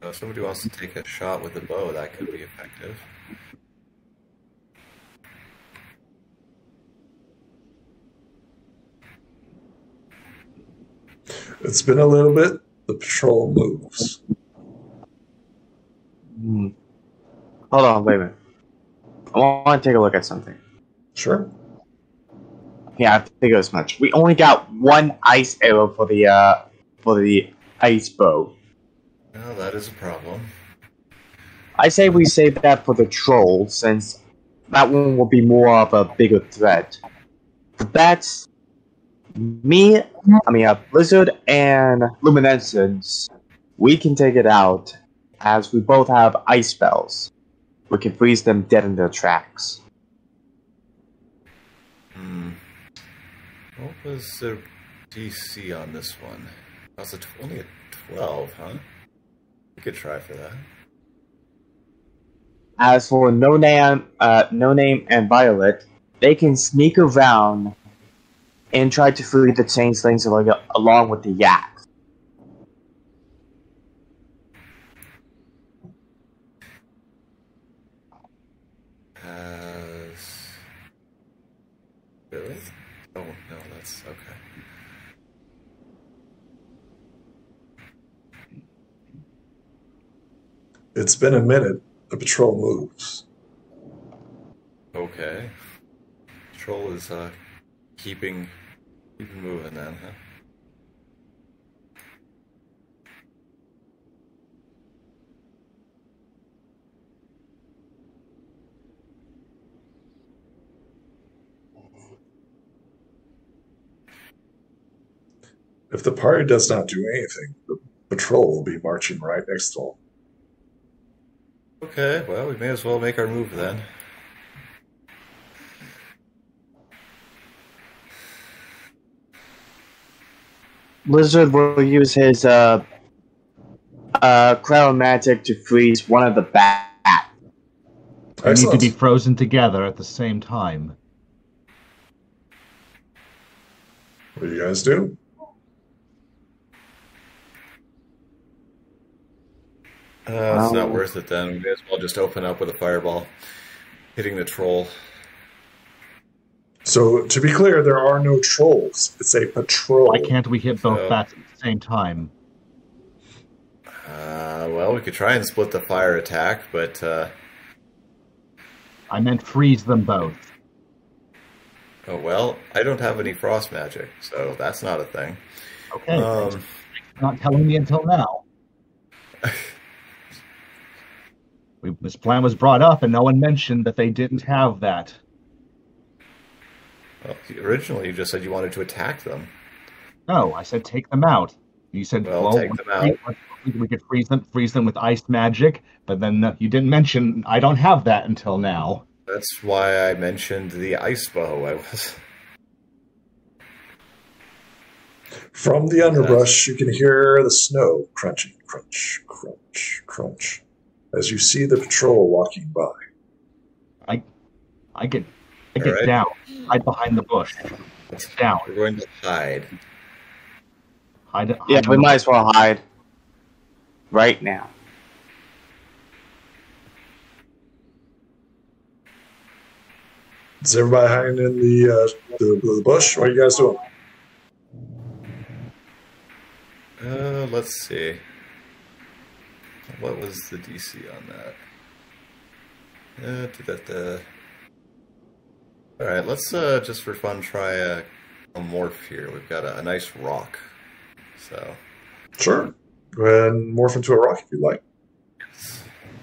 [SPEAKER 2] if somebody wants to take a shot with a bow, that could be effective.
[SPEAKER 1] It's been a little bit. The patrol moves.
[SPEAKER 3] Hold on, wait a minute. I want to take a look at something.
[SPEAKER 1] Sure.
[SPEAKER 3] Yeah, I think it was much. We only got 1 ice arrow for the ice bow.
[SPEAKER 2] Well, that is a problem.
[SPEAKER 3] I say we save that for the troll, since that one will be more of a bigger threat. The bats, Blizzard and Luminescence, we can take it out, as we both have ice spells. We can freeze them dead in their tracks.
[SPEAKER 2] What was the DC on this one? That was only a 12, huh? We could try for that.
[SPEAKER 3] As for No Name and Violet, they can sneak around and try to free the changelings along with the yaks.
[SPEAKER 2] Really? Oh, no, that's okay.
[SPEAKER 1] It's been a minute. The patrol moves.
[SPEAKER 2] Okay. Troll is keeping moving then, huh?
[SPEAKER 1] If the party does not do anything, the patrol will be marching right next to them.
[SPEAKER 2] Okay, well, we may as well make our move then.
[SPEAKER 3] Blizzard will use his crown magic to freeze one of the bats.
[SPEAKER 4] They need to be frozen together at the same time.
[SPEAKER 1] What do you guys do?
[SPEAKER 2] It's not worth it then. We may as well just open up with a fireball, hitting the troll.
[SPEAKER 1] So, to be clear, there are no trolls. It's a patrol.
[SPEAKER 4] Why can't we hit both bats at the same time?
[SPEAKER 2] Well, we could try and split the fire attack, but...
[SPEAKER 4] I meant freeze them both.
[SPEAKER 2] Oh, well, I don't have any frost magic, so that's not a thing.
[SPEAKER 4] Okay, not telling me until now. This plan was brought up, and no one mentioned that they didn't have that.
[SPEAKER 2] Well, originally you just said you wanted to attack them.
[SPEAKER 4] No, I said take them out. You said,
[SPEAKER 2] well take them out.
[SPEAKER 4] We could freeze them with ice magic, but then you didn't mention I don't have that until now.
[SPEAKER 2] That's why I mentioned the ice bow.
[SPEAKER 1] From the underbrush, you can hear the snow crunching, crunch, crunch, crunch, as you see the patrol walking by.
[SPEAKER 4] I get down, hide behind the bush. It's down.
[SPEAKER 2] We're going to hide.
[SPEAKER 3] Yeah, we might as well hide. right now.
[SPEAKER 1] Is everybody hiding in the bush? What are you guys doing?
[SPEAKER 2] Let's see. What was the DC on that? Alright, let's just for fun try a morph here. We've got a nice rock. So.
[SPEAKER 1] Sure. Go ahead and morph into a rock if you like.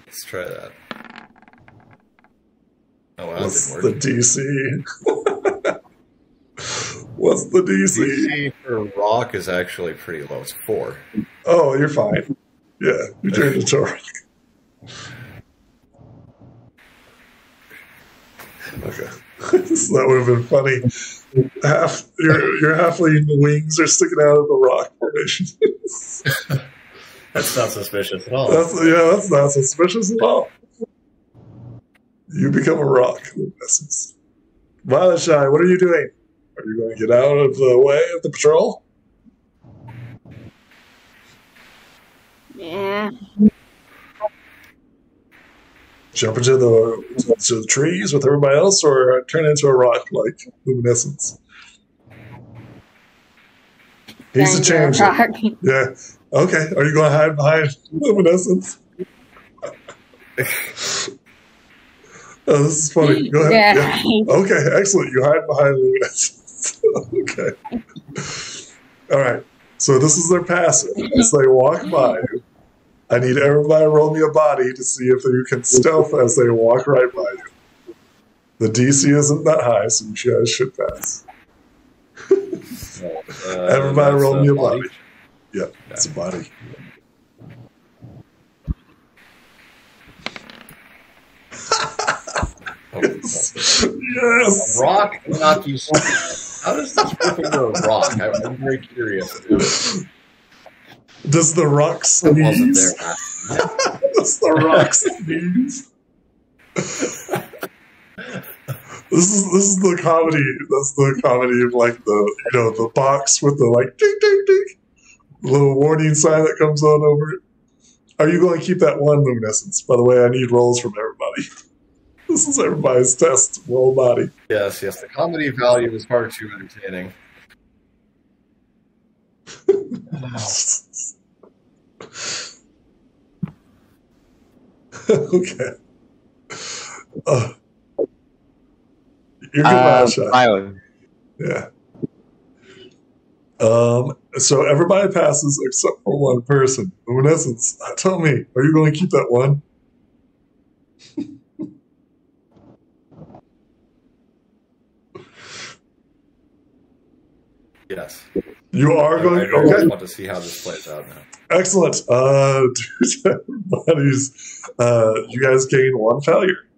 [SPEAKER 2] Let's try that. Oh, wow,
[SPEAKER 1] What's
[SPEAKER 2] that
[SPEAKER 1] the
[SPEAKER 2] didn't work.
[SPEAKER 1] DC? What's the DC?
[SPEAKER 2] DC for rock is actually pretty low. It's 4.
[SPEAKER 1] Oh, you're fine. Yeah, you turned into a rock. Okay. So that would have been funny. Your halfling wings are sticking out of the rock formation.
[SPEAKER 2] That's not suspicious at all.
[SPEAKER 1] That's not suspicious at all. You become a rock, in essence. Violet Shy, what are you doing? Are you going to get out of the way of the patrol?
[SPEAKER 5] Yeah.
[SPEAKER 1] Jump into the trees with everybody else, or turn into a rock like luminescence? He's a change. Yeah. Okay. Are you going to hide behind luminescence? Oh, this is funny. Go ahead. Yeah. Okay, excellent. You hide behind luminescence. Okay. All right. So this is their passive. As they walk by you, I need everybody to roll me a body to see if you can stealth as they walk right by you. The DC isn't that high, so you guys should pass. Everybody roll me a body. Yeah, it's a body. Yes. Yes.
[SPEAKER 2] A rock knock you. How does this rip into a rock? I'm very curious.
[SPEAKER 1] Does the rock sneeze?
[SPEAKER 2] I wasn't there.
[SPEAKER 1] Does the rock sneeze? This is the comedy. That's the comedy of like the box with the like ding ding ding little warning sign that comes on over it. Are you going to keep that one luminescence? By the way, I need rolls from everybody. This is everybody's test. Roll body.
[SPEAKER 2] Yes. The comedy value is far too entertaining.
[SPEAKER 1] Okay. You're good, shot. Yeah. So everybody passes except for one person. Luminescence, tell me, are you going to keep that one?
[SPEAKER 2] Yes.
[SPEAKER 1] You are going to...
[SPEAKER 2] Okay. I want to see how this plays out now.
[SPEAKER 1] Excellent. Everybody's... you guys gain one failure.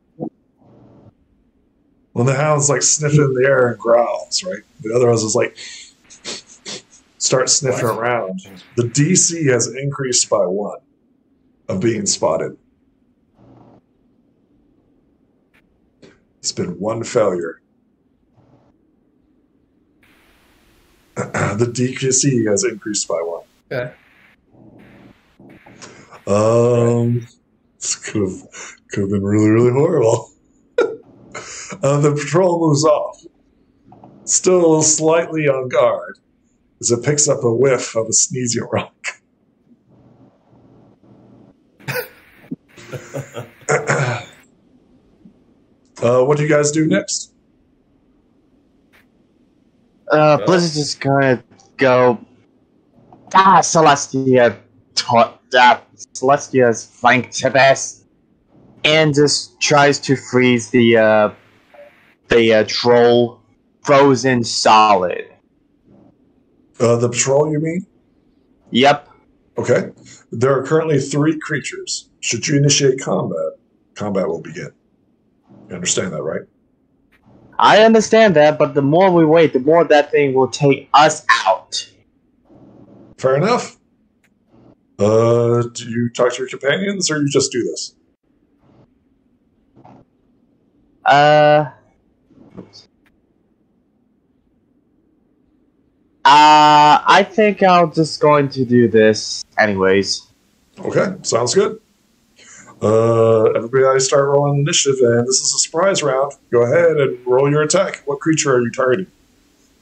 [SPEAKER 1] When the hound's like sniffing in the air and growls, right? The other one's is like... start sniffing around. The DC has increased by 1 of being spotted. It's been 1 failure. The DC has increased by 1.
[SPEAKER 2] Okay.
[SPEAKER 1] This could have been really, really horrible. The patrol moves off, still slightly on guard, as it picks up a whiff of a sneezing rock. What do you guys do next?
[SPEAKER 3] Blizzard's just gonna go. Celestia's flanked Tibes, and just tries to freeze the troll frozen solid.
[SPEAKER 1] The patrol, you mean?
[SPEAKER 3] Yep.
[SPEAKER 1] Okay. There are currently 3 creatures. Should you initiate combat, combat will begin. You understand that, right?
[SPEAKER 3] I understand that, but the more we wait, the more that thing will take us out.
[SPEAKER 1] Fair enough. Do you talk to your companions, or you just do this?
[SPEAKER 3] I think I'm just going to do this anyways.
[SPEAKER 1] Okay, sounds good. Everybody start rolling initiative, and this is a surprise round. Go ahead and roll your attack. What creature are you targeting?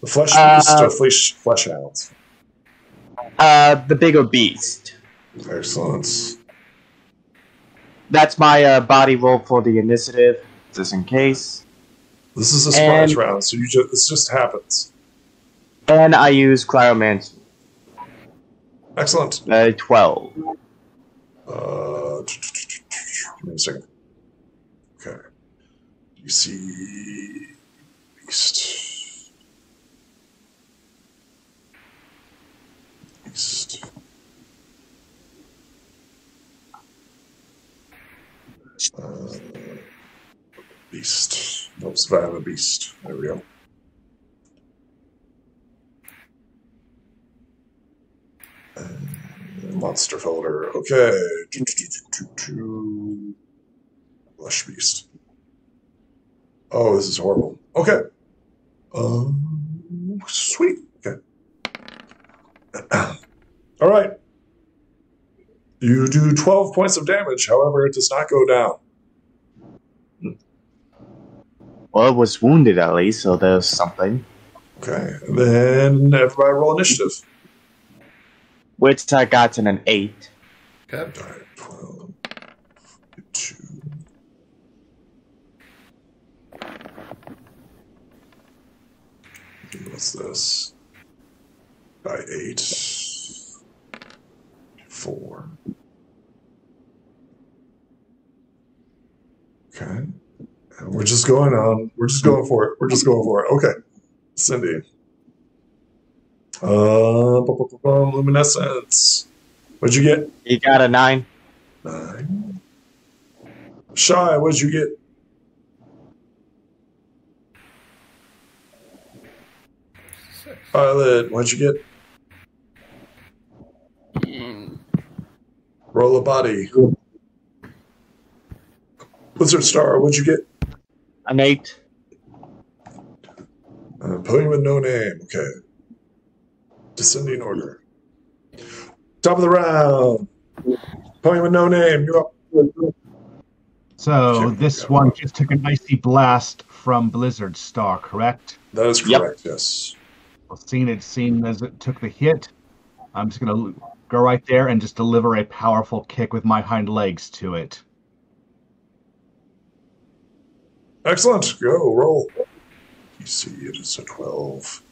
[SPEAKER 1] The flesh beast or flesh hounds?
[SPEAKER 3] The bigger beast.
[SPEAKER 1] Excellent.
[SPEAKER 3] That's my body roll for the initiative, just in case.
[SPEAKER 1] This is a surprise round, so this just happens.
[SPEAKER 3] And I use Cryomancy.
[SPEAKER 1] Excellent.
[SPEAKER 3] 12.
[SPEAKER 1] Give me a second. Okay. You see beast. Beast. Beast. Nope, survive a beast. There we go. Monster folder. Okay. Flesh beast. Oh, this is horrible. Okay. Sweet. Okay. All right. You do 12 points of damage. However, it does not go down.
[SPEAKER 3] Well, it was wounded at least, so there's something.
[SPEAKER 1] Okay. And then everybody roll initiative.
[SPEAKER 3] Which I got in an 8.
[SPEAKER 2] Okay.
[SPEAKER 1] All right. 12. 2. What's this? By 8. 4. Okay. And we're just going on. We're just going for it. We're just going for it. Okay. Cindy. Luminescence. What'd you get?
[SPEAKER 3] You got a 9.
[SPEAKER 1] 9. Shy, what'd you get?
[SPEAKER 2] 6.
[SPEAKER 1] Violet, what'd you get? Roll a body. Blizzard Star, what'd you get?
[SPEAKER 3] An 8.
[SPEAKER 1] Poem with no name. Okay. Descending order. Top of the round. Poem with no name. You're up.
[SPEAKER 4] So this one just took an icy blast from Blizzard Star, correct?
[SPEAKER 1] That is correct, yes.
[SPEAKER 4] Well, seeing as it took the hit, I'm just going to go right there and just deliver a powerful kick with my hind legs to it.
[SPEAKER 1] Excellent. Go, roll. You see, it is a 12.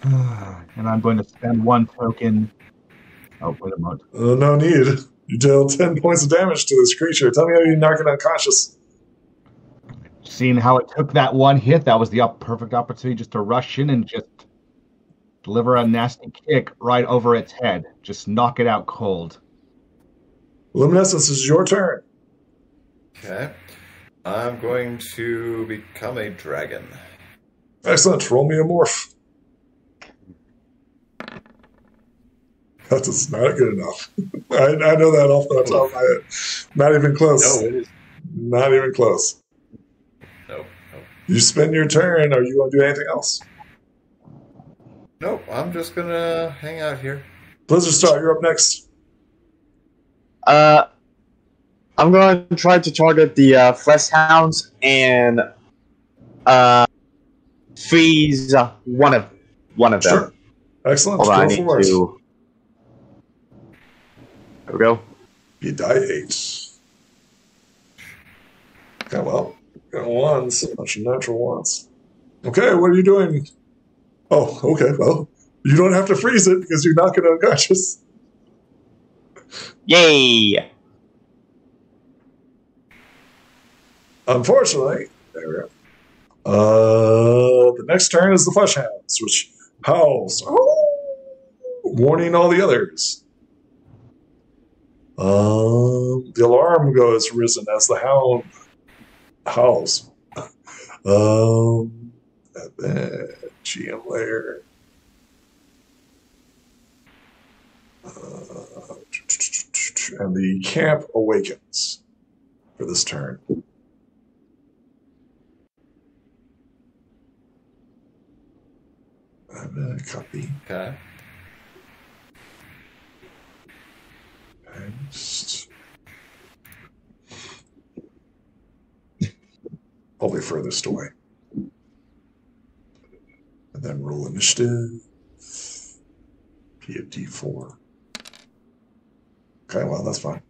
[SPEAKER 4] And I'm going to spend 1 token. Oh, wait a moment.
[SPEAKER 1] No need. You deal 10 points of damage to this creature. Tell me how you knock it unconscious.
[SPEAKER 4] Seeing how it took that one hit, that was the perfect opportunity just to rush in and just deliver a nasty kick right over its head. Just knock it out cold.
[SPEAKER 1] Luminescence, is your turn.
[SPEAKER 2] Okay. I'm going to become a dragon.
[SPEAKER 1] Excellent. Roll me a morph. That is not good enough. I know that off the top of my head. Not even close.
[SPEAKER 2] No, it is.
[SPEAKER 1] Not even close.
[SPEAKER 2] No.
[SPEAKER 1] You spend your turn. Are you going to do anything else?
[SPEAKER 2] Nope. I'm just going to hang out here.
[SPEAKER 1] Blizzard Star, you're up next.
[SPEAKER 3] I'm going to try to target the flesh hounds and freeze one of them.
[SPEAKER 1] Sure. Excellent.
[SPEAKER 3] Hold on, I
[SPEAKER 1] Go
[SPEAKER 3] need
[SPEAKER 1] for it.
[SPEAKER 3] to. There we go.
[SPEAKER 1] You die 8. Okay, well, got ones. A bunch of natural ones. Okay, what are you doing? Oh, okay, well, you don't have to freeze it because you're not going to unconscious.
[SPEAKER 3] Yay!
[SPEAKER 1] Unfortunately, there we go. The next turn is the Flesh Hounds, which howls, warning all the others. The alarm goes risen as the hound howls. And then GM layer. And the camp awakens for this turn. I'm going to copy.
[SPEAKER 2] Okay.
[SPEAKER 1] Probably furthest away. And then roll initiative. Be a D4. Okay, well, that's fine.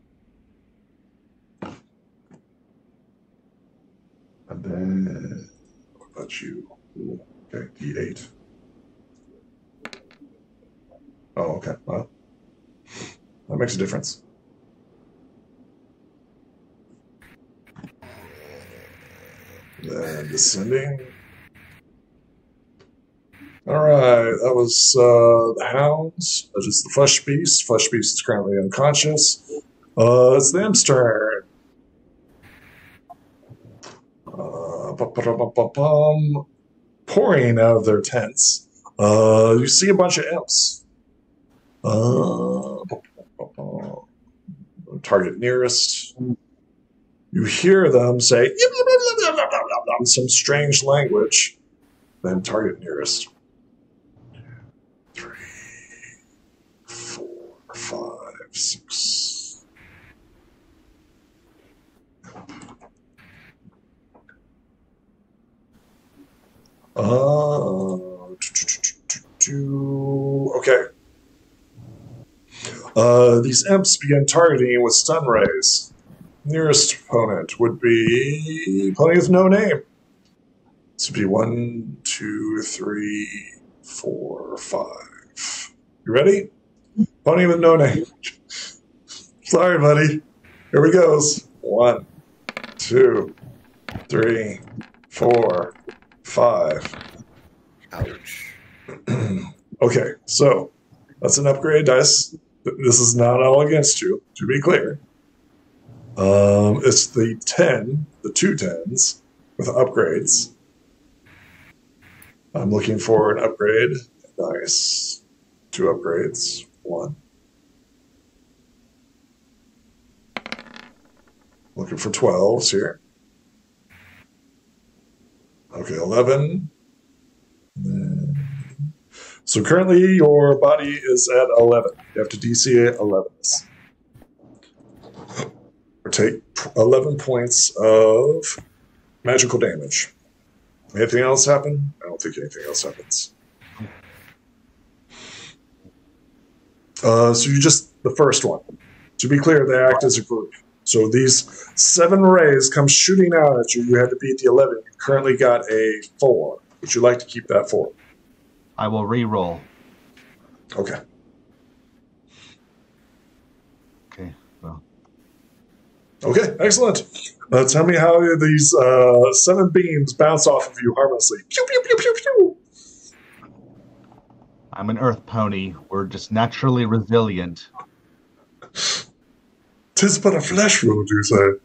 [SPEAKER 1] And then, what about you? Okay, D8. Oh, okay. Well, that makes a difference. Then descending. All right, that was the hounds. That is the flesh beast. Flesh beast is currently unconscious. It's the imp's turn. Pouring out of their tents. You see a bunch of imps. Target nearest. You hear them say some strange language. Then target nearest. 3, 4, 5, 6. Okay. These imps begin targeting with stun rays. Nearest opponent would be pony with no name. This would be 1, 2, 3, 4, 5. You ready? Pony with no name. Sorry, buddy. Here we goes. 1, 2, 3, 4, 5.
[SPEAKER 2] Ouch.
[SPEAKER 1] Okay, so that's an upgrade dice. This is not all against you, to be clear. It's the 10, the 2 10s with upgrades. I'm looking for an upgrade. Nice. 2 upgrades. 1. Looking for 12s here. Okay, 11. So currently your body is at 11. You have to DC 11s. Or take 11 points of magical damage. Anything else happen? I don't think anything else happens. So you just, the first one. To be clear, they act as a group. So these 7 rays come shooting out at you. You had to beat the 11. You currently got a 4. Would you like to keep that 4?
[SPEAKER 4] I will re-roll.
[SPEAKER 1] Okay.
[SPEAKER 4] Okay, well.
[SPEAKER 1] Okay, excellent. Tell me how these 7 beams bounce off of you harmlessly. Pew, pew, pew, pew, pew.
[SPEAKER 4] I'm an earth pony. We're just naturally resilient.
[SPEAKER 1] 'Tis but a flesh wound, you say.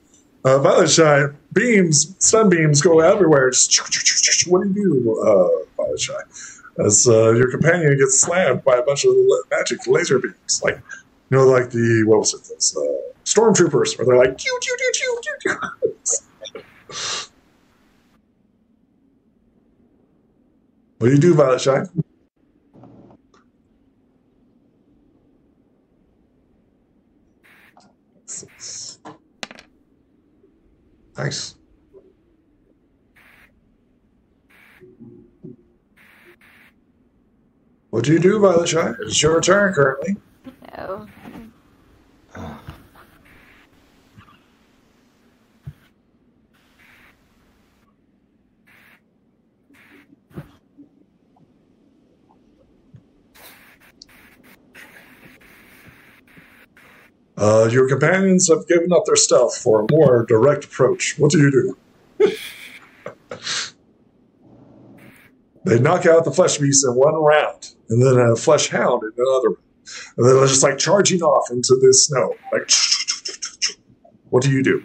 [SPEAKER 1] Violet Shy, beams, stun beams go everywhere. Just, what do you do, Violet Shy? As your companion gets slammed by a bunch of magic laser beams. Like, you know, like the, what was it? Those, stormtroopers, where they're like, choo, choo, choo, choo, choo, choo. What do you do, Violet Shy? Nice. What do you do, Violet Shy? It's your turn currently.
[SPEAKER 5] No.
[SPEAKER 1] Your companions have given up their stealth for a more direct approach. What do you do? They knock out the flesh beast in one round, and then a flesh hound in another round. And then they're just like charging off into the snow. Like, what do you do?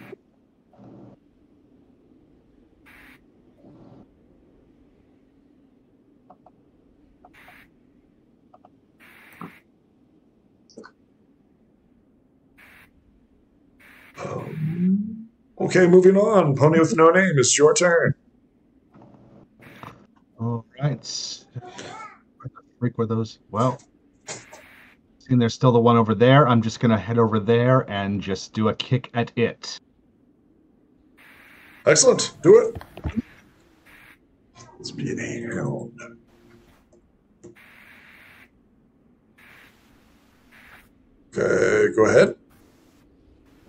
[SPEAKER 1] Okay, moving on. Pony with no name, it's your turn.
[SPEAKER 4] All right. Freak were those? Well, seeing there's still the one over there, I'm just going to head over there and just do a kick at it.
[SPEAKER 1] Excellent. Do it. Being a hound. Okay, go ahead.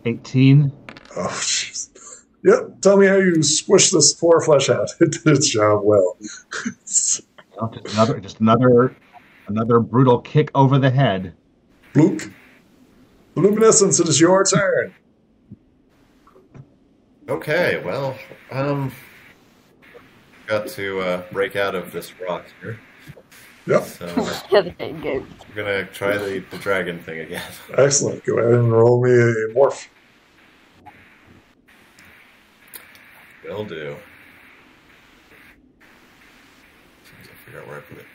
[SPEAKER 4] 18.
[SPEAKER 1] Oh, jeez. Yep, tell me how you squish this poor flesh out. It did its job well.
[SPEAKER 4] Oh, just another brutal kick over the head.
[SPEAKER 1] Luke, Luminescence, it is your turn.
[SPEAKER 2] Okay, well, got to break out of this rock here.
[SPEAKER 1] Yep,
[SPEAKER 2] So
[SPEAKER 5] Okay, good.
[SPEAKER 2] we're gonna try the dragon thing again.
[SPEAKER 1] excellent. Go ahead and roll me a morph.
[SPEAKER 2] Will do. As I figure out where I put it.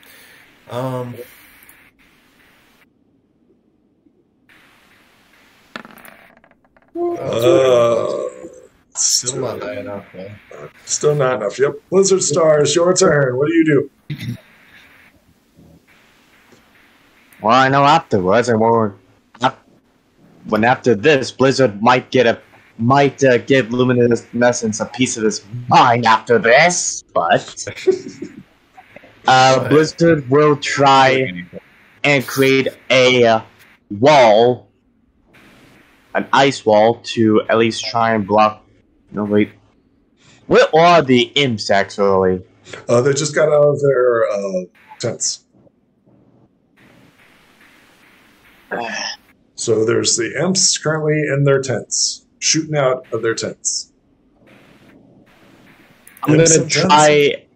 [SPEAKER 2] Still not high enough, huh?
[SPEAKER 1] Still not enough. Yep. Blizzard Stars, your turn. What do you do?
[SPEAKER 3] Well, I know afterwards, when after this, Blizzard might give Luminescence a piece of his mind after this, but Blizzard will try and create a wall, an ice wall, to at least try and block. No, wait. Where are the imps, actually?
[SPEAKER 1] They just got out of their tents. So there's the imps currently in their tents, shooting out of their tents.
[SPEAKER 3] I'm gonna try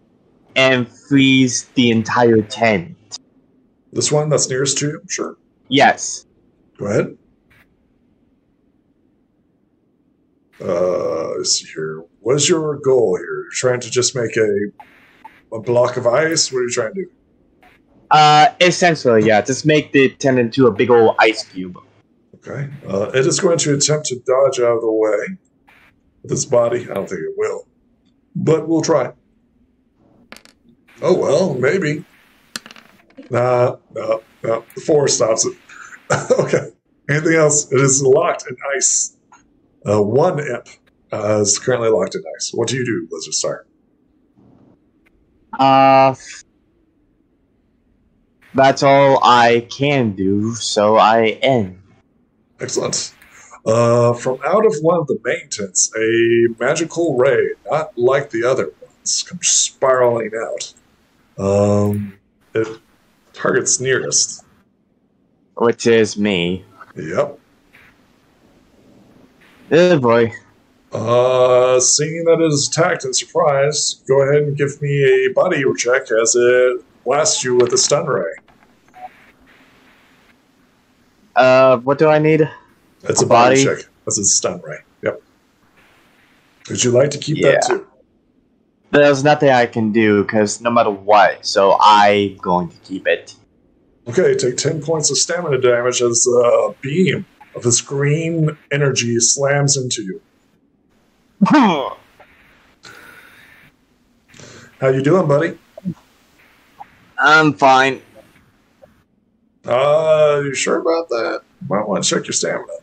[SPEAKER 3] and freeze the entire tent.
[SPEAKER 1] This one that's nearest to you? Sure.
[SPEAKER 3] Yes.
[SPEAKER 1] Go ahead. Let's see here. What is your goal here? You're trying to just make a block of ice? What are you trying to do?
[SPEAKER 3] Essentially, yeah. Just make the tent into a big old ice cube.
[SPEAKER 1] Okay. It is going to attempt to dodge out of the way with its body. I don't think it will. But we'll try. Oh, well, maybe. No. The 4 stops it. Okay. Anything else? It is locked in ice. One imp is currently locked in ice. What do you do, Blizzard Star?
[SPEAKER 3] That's all I can do, so I end.
[SPEAKER 1] Excellent. From out of one of the main tents, a magical ray, not like the other ones, comes spiraling out. It targets nearest.
[SPEAKER 3] Which is me.
[SPEAKER 1] Yep.
[SPEAKER 3] Oh boy.
[SPEAKER 1] Seeing that it is attacked and surprised, go ahead and give me a body check as it blasts you with a stun ray.
[SPEAKER 3] What do I need?
[SPEAKER 1] It's a body check. That's a stun ray. Yep. Would you like to keep that too?
[SPEAKER 3] There's nothing I can do, because no matter what, so I'm going to keep it.
[SPEAKER 1] Okay, take 10 points of stamina damage as a beam of this green energy slams into you. How you doing, buddy?
[SPEAKER 3] I'm fine.
[SPEAKER 1] You sure about that? Might want to check your stamina.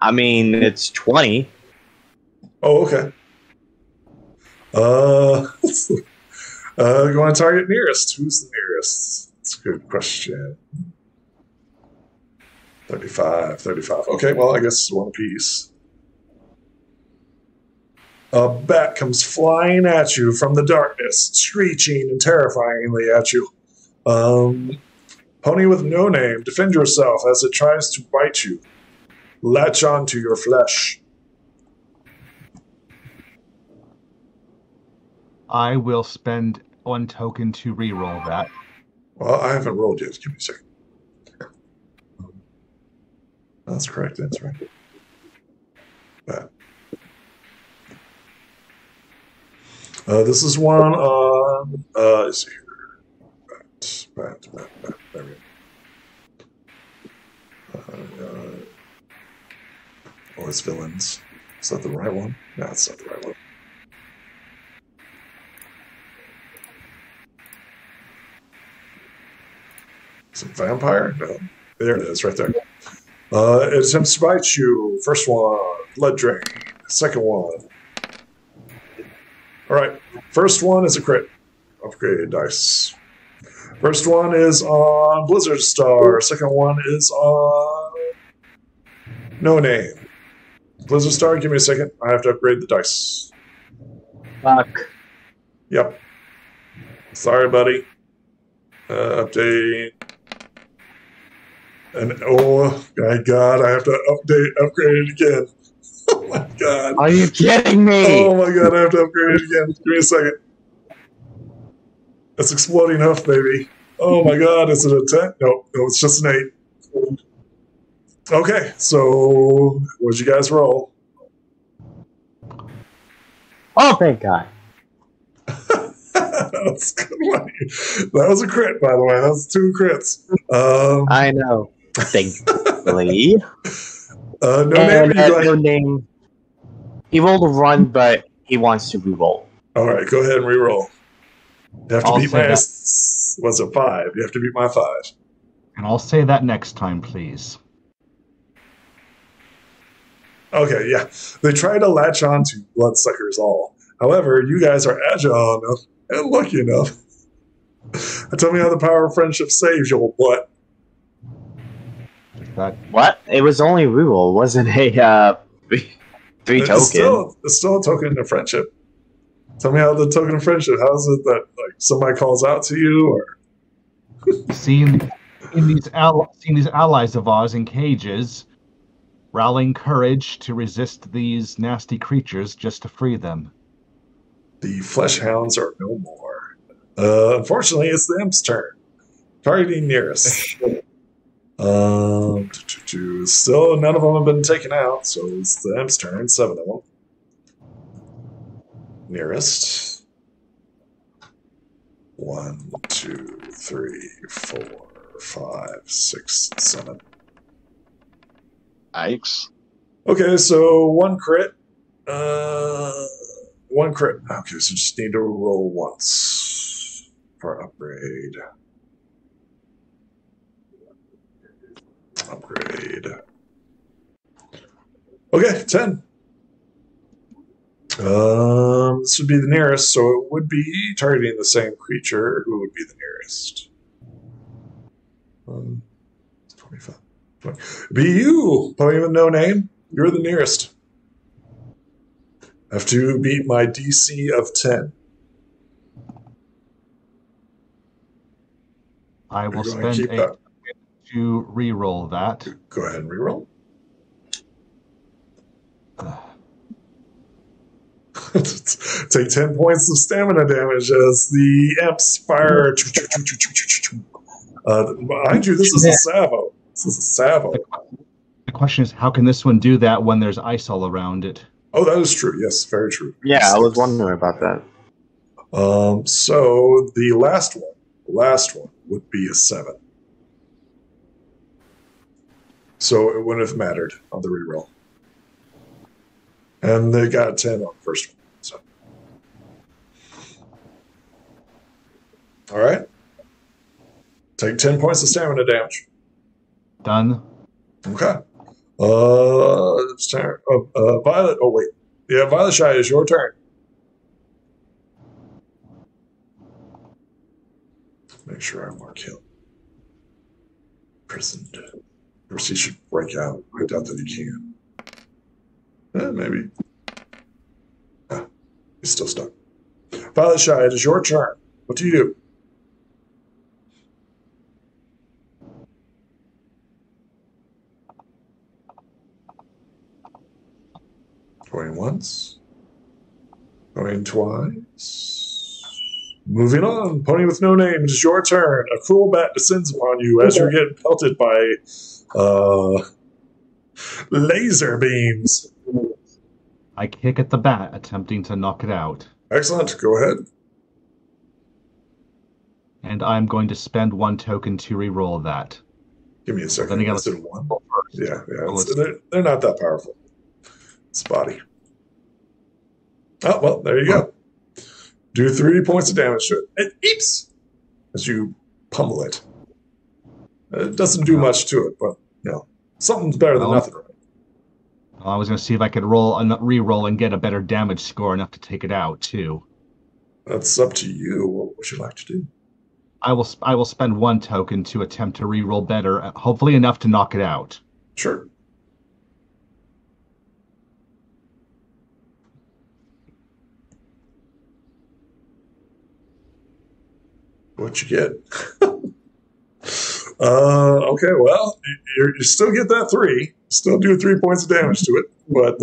[SPEAKER 3] I mean, it's 20.
[SPEAKER 1] Oh, okay. Going to target nearest. Who's the nearest? That's a good question. 35. Okay, well, I guess it's one apiece. A bat comes flying at you from the darkness, screeching and terrifyingly at you. Pony with no name, defend yourself as it tries to bite you. Latch onto your flesh.
[SPEAKER 4] I will spend 1 token to re-roll that.
[SPEAKER 1] Well, I haven't rolled yet. Give me a second. That's correct. That's right. Bat. This is one on. Let's see here. Bat. There we go. Oh, it's villains. Is that the right one? No, it's not the right one. Is it vampire? No. There it is, right there. It attempts to bite you. First one, blood drain. Second one, All right. First one is a crit. Upgraded dice. First one is on Blizzard Star. Second one is on No Name. Blizzard Star, give me a second. I have to upgrade the dice.
[SPEAKER 3] Fuck.
[SPEAKER 1] Yep. Sorry, buddy. Update. And oh my god, I have to upgrade it again. Oh my god.
[SPEAKER 3] Are you kidding me?
[SPEAKER 1] Oh my god, I have to upgrade it again. Give me a second. It's exploding huff, baby. Oh my god, is it a 10? No, it's just an 8. Okay, so what'd you guys roll?
[SPEAKER 3] Oh, thank God.
[SPEAKER 1] That's good money. That was a crit, by the way. That was 2 crits.
[SPEAKER 3] I know. Thankfully.
[SPEAKER 1] No name.
[SPEAKER 3] No name. He rolled a run, but he wants to re-roll.
[SPEAKER 1] All right, go ahead and re-roll. You have to
[SPEAKER 4] I'll
[SPEAKER 1] beat
[SPEAKER 4] say
[SPEAKER 1] my...
[SPEAKER 4] that.
[SPEAKER 1] Was it 5? You have to beat my 5.
[SPEAKER 4] And I'll say that next time, please.
[SPEAKER 1] Okay, yeah. They try to latch on to Bloodsuckers all. However, you guys are agile enough and lucky enough. Tell me how the power of friendship saves you, old butt.
[SPEAKER 4] That
[SPEAKER 3] What? It was only re-roll. It wasn't a 3 token.
[SPEAKER 1] It's still a token of friendship. Tell me how the token of friendship, how is it that like somebody calls out to you or
[SPEAKER 4] seeing these allies of ours in cages, rallying courage to resist these nasty creatures just to free them.
[SPEAKER 1] the flesh hounds are no more. Unfortunately, it's the imp's turn. Targeting nearest. Still, none of them have been taken out, so it's the imp's turn. 7 of them. Nearest. 1, 2, 3, 4, 5, 6, 7.
[SPEAKER 6] Yikes.
[SPEAKER 1] Okay, so 1 crit. 1 crit. Okay, so just need to roll once for upgrade. Upgrade. Okay, 10. This would be the nearest, so it would be targeting the same creature. Who would be the nearest? 25. 20. Be you, Poem with no name. You're the nearest. Have to beat my DC of 10.
[SPEAKER 4] I will
[SPEAKER 1] You're gonna
[SPEAKER 4] spend
[SPEAKER 1] keep
[SPEAKER 4] a
[SPEAKER 1] that.
[SPEAKER 4] to re-roll that.
[SPEAKER 1] Go ahead and reroll. Take 10 points of stamina damage as the imps fire. Behind you, this is a salvo. This is a salvo.
[SPEAKER 4] The question is, how can this one do that when there's ice all around it?
[SPEAKER 1] Oh, that is true. Yes, very true.
[SPEAKER 3] Yeah, I was wondering about that.
[SPEAKER 1] So the last one would be a 7. So it wouldn't have mattered on the reroll. And they got a 10 on the first one. So. All right. Take 10 points of stamina damage.
[SPEAKER 4] Done.
[SPEAKER 1] Okay. It's turn. Violet. Oh, wait. Yeah, Violet Shy, is your turn. Make sure I mark him. Imprisoned. Or he should break out. I doubt that he can. Maybe. He's still stuck. Violet Shy, it is your turn. What do you do? Going once. Going twice. Moving on. Pony with no name. It is your turn. A cruel bat descends upon you as you're getting pelted by laser beams.
[SPEAKER 4] I kick at the bat, attempting to knock it out.
[SPEAKER 1] Excellent. Go ahead.
[SPEAKER 4] And I'm going to spend 1 token to re-roll that.
[SPEAKER 1] Give me a second.
[SPEAKER 4] Then again,
[SPEAKER 1] Let's do 1.
[SPEAKER 4] first.
[SPEAKER 1] Yeah. They're not that powerful. Spotty. Oh, well, there you go. Do 3 points of damage to it. It eeps as you pummel it. It doesn't do much to it, but, something's better than nothing.
[SPEAKER 4] I was going to see if I could re-roll and get a better damage score enough to take it out, too.
[SPEAKER 1] That's up to you. What would you like to do?
[SPEAKER 4] I will spend 1 token to attempt to reroll better, hopefully enough to knock it out.
[SPEAKER 1] Sure. What you get? Okay, well, you still get that 3. Still do 3 points of damage to it, but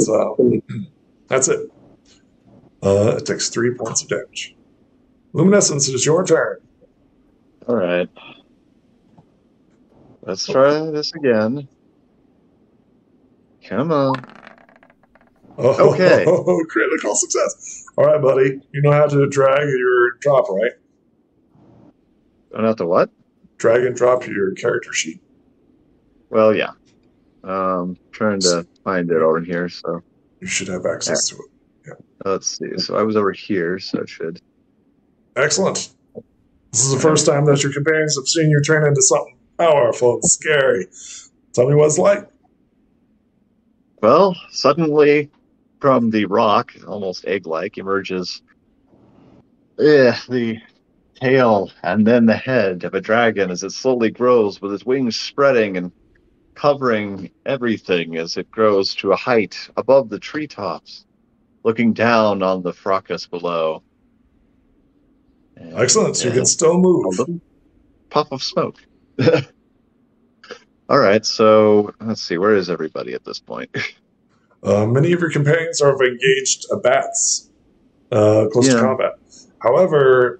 [SPEAKER 1] that's it. It takes 3 points of damage. Luminescence, it is your turn.
[SPEAKER 6] All right. Let's try this again. Come on.
[SPEAKER 1] Oh,
[SPEAKER 6] Okay.
[SPEAKER 1] Critical success. All right, buddy. You know how to drag your drop, right?
[SPEAKER 6] Don't have to what?
[SPEAKER 1] Drag and drop your character sheet.
[SPEAKER 6] Well, yeah. Trying to find it over here, so
[SPEAKER 1] You should have access to it.
[SPEAKER 6] let's see. So I was over here, so it should.
[SPEAKER 1] Excellent. This is the first time that your companions have seen you turn into something powerful and scary. Tell me what it's like.
[SPEAKER 6] Well, suddenly from the rock, almost egg-like, emerges the tail and then the head of a dragon as it slowly grows with its wings spreading and covering everything as it grows to a height above the treetops, looking down on the fracas below. And,
[SPEAKER 1] Excellent. So you can still
[SPEAKER 6] a
[SPEAKER 1] move.
[SPEAKER 6] little puff of smoke. All right, so let's see. Where is everybody at this point?
[SPEAKER 1] Many of your companions are engaged bats close to combat. However,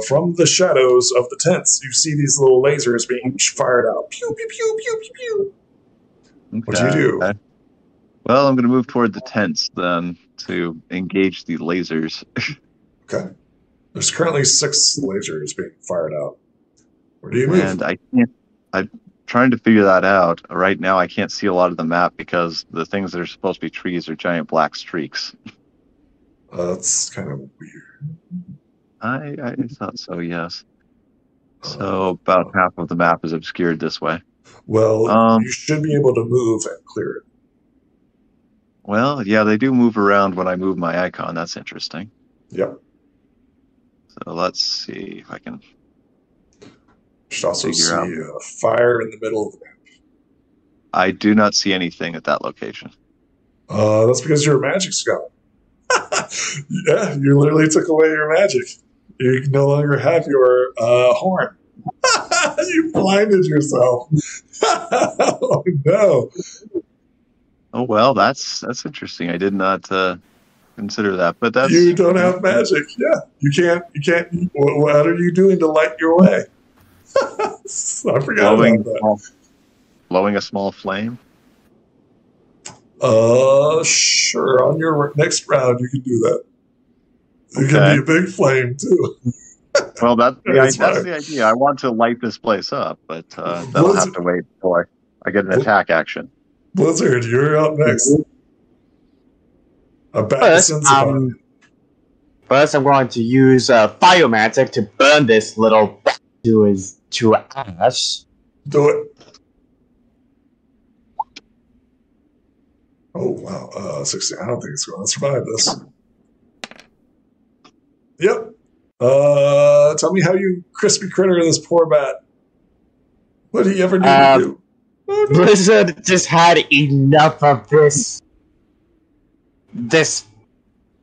[SPEAKER 1] from the shadows of the tents, you see these little lasers being fired out. Pew, pew, pew, pew, pew, pew.
[SPEAKER 6] Okay.
[SPEAKER 1] What do you do?
[SPEAKER 6] Okay. Well, I'm going to move toward the tents then to engage the lasers.
[SPEAKER 1] Okay. There's currently 6 lasers being fired out. Where do you move?
[SPEAKER 6] And I'm trying to figure that out. Right now, I can't see a lot of the map because the things that are supposed to be trees are giant black streaks.
[SPEAKER 1] That's kind of weird.
[SPEAKER 6] I thought so, yes. So about half of the map is obscured this way.
[SPEAKER 1] Well, you should be able to move and clear it.
[SPEAKER 6] Well, yeah, they do move around when I move my icon. That's interesting.
[SPEAKER 1] Yep.
[SPEAKER 6] So let's see if I can.
[SPEAKER 1] You should also
[SPEAKER 6] Figure
[SPEAKER 1] see
[SPEAKER 6] out.
[SPEAKER 1] a fire in the middle of the map.
[SPEAKER 6] I do not see anything at that location.
[SPEAKER 1] That's because you're a magic scholar. Yeah, you literally took away your magic. You no longer have your horn. You blinded yourself. Oh no!
[SPEAKER 6] Oh well, that's interesting. I did not consider that, but that's
[SPEAKER 1] You don't have magic. Yeah, you can't. What are you doing to light your way? I forgot about that.
[SPEAKER 6] Blowing a small flame.
[SPEAKER 1] Sure. On your next round, you can do that. It
[SPEAKER 6] Okay.
[SPEAKER 1] can be a big flame too.
[SPEAKER 6] Well, that's
[SPEAKER 1] That's
[SPEAKER 6] the idea. I want to light this place up, but that'll have to wait until I get an attack action.
[SPEAKER 1] Blizzard, you're up next. A bat
[SPEAKER 3] First,
[SPEAKER 1] descends upon you.
[SPEAKER 3] First, I'm going to use fire magic to burn this little bat to ash.
[SPEAKER 1] Do it. Oh, wow. 16. I don't think it's going to survive this. Yep. Tell me how you crispy critter this poor bat. What did he ever do to you? Oh, no.
[SPEAKER 3] Blizzard just had enough of this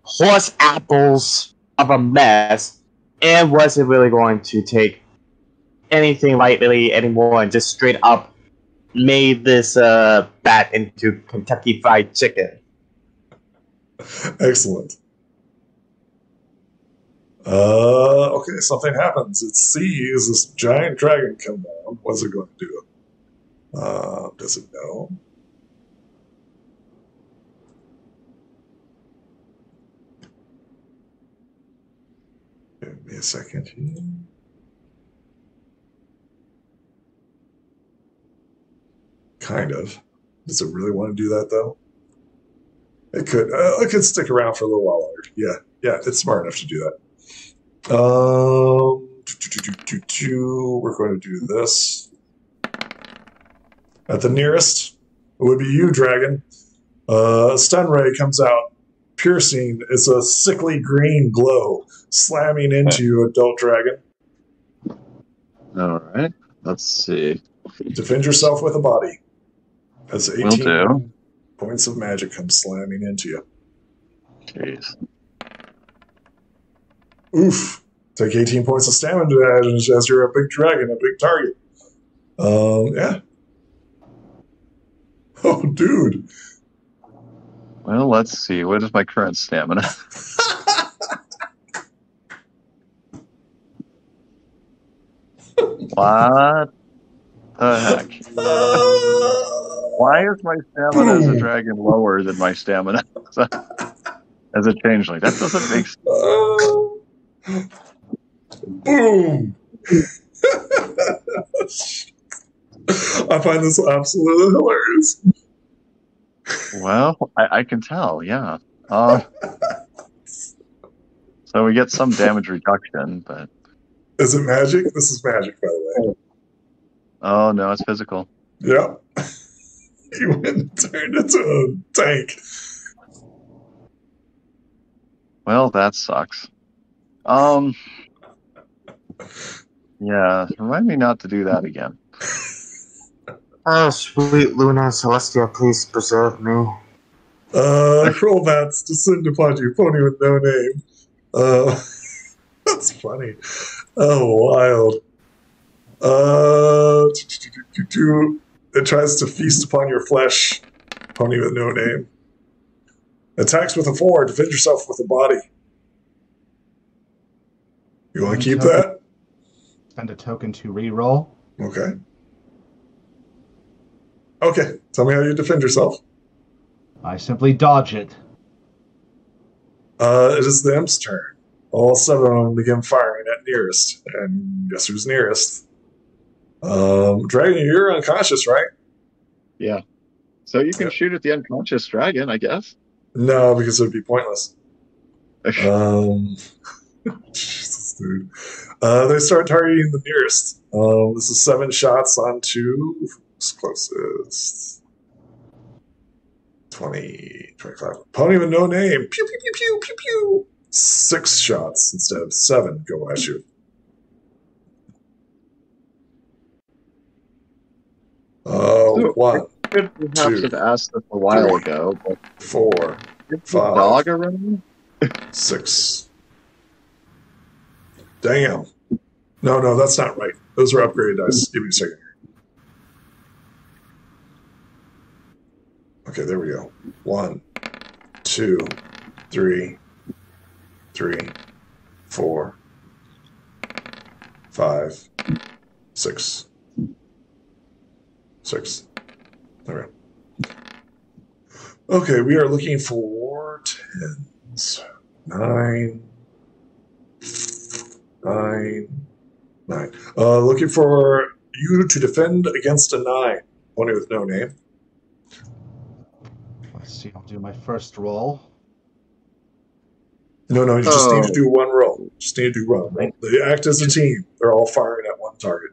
[SPEAKER 3] horse apples of a mess, and wasn't really going to take anything lightly anymore, and just straight up made this bat into Kentucky Fried Chicken.
[SPEAKER 1] Excellent. Okay, something happens. It sees this giant dragon come down. What's it going to do? Does it know? Give me a second here. Kind of. Does it really want to do that, though? It could. It could stick around for a little while longer. Yeah, it's smart enough to do that. We're going to do this. At the nearest, it would be you, dragon. A stun ray comes out, piercing. It's a sickly green glow slamming into you, adult dragon.
[SPEAKER 6] All right. Let's see.
[SPEAKER 1] Defend yourself with a body. As
[SPEAKER 6] Will
[SPEAKER 1] 18
[SPEAKER 6] do.
[SPEAKER 1] points of magic come slamming into you.
[SPEAKER 6] Jeez.
[SPEAKER 1] Oof. Take 18 points of stamina damage as you're a big dragon, a big target. Yeah. Oh, dude.
[SPEAKER 6] Well, let's see. What is my current stamina? What the heck? Why is my stamina as a dragon lower than my stamina as a changeling? That doesn't make sense.
[SPEAKER 1] Boom. I find this absolutely hilarious.
[SPEAKER 6] Well, I can tell, yeah. So we get some damage reduction, but...
[SPEAKER 1] Is it magic? This is magic, by the way.
[SPEAKER 6] Oh, no, it's physical.
[SPEAKER 1] Yep. You went and turned into a tank.
[SPEAKER 6] Well, that sucks. Yeah, remind me not to do that again.
[SPEAKER 3] Oh, sweet Luna Celestia, please preserve me.
[SPEAKER 1] Cruel bats descend upon you, pony with no name. That's funny. Oh, wild. It tries to feast upon your flesh, pony with no name. Attacks with a 4. Defend yourself with a body. You want to keep that?
[SPEAKER 4] Spend a token to reroll.
[SPEAKER 1] Okay. Okay, tell me how you defend yourself.
[SPEAKER 4] I simply dodge it.
[SPEAKER 1] It is the imp's turn. All 7 of them begin firing at nearest. And guess who's nearest? Dragon, you're unconscious, right?
[SPEAKER 6] Yeah. So you can shoot at the unconscious dragon, I guess.
[SPEAKER 1] No, because it would be pointless. Jesus, dude. They start targeting the nearest. This is 7 shots onto who's closest. 20, 25. Pony with no name. Pew, pew, pew, pew, pew, pew. 6 shots instead of 7 go at you. One,
[SPEAKER 6] I could perhaps have asked this a while ago, but
[SPEAKER 1] 4,
[SPEAKER 6] is the
[SPEAKER 1] 5,
[SPEAKER 6] dog around?
[SPEAKER 1] 6. Damn. No, that's not right. Those are upgraded dice. Give me a second here. Okay, there we go. 1, 2, 3, 4, 5, 6. 6. There we go. Okay, we are looking for 10s. 9. Looking for you to defend against a 9. Pony with no name.
[SPEAKER 4] Let's see, I'll do my first roll.
[SPEAKER 1] No, you just need to do one roll. Just need to do one roll. They act as a team. They're all firing at one target.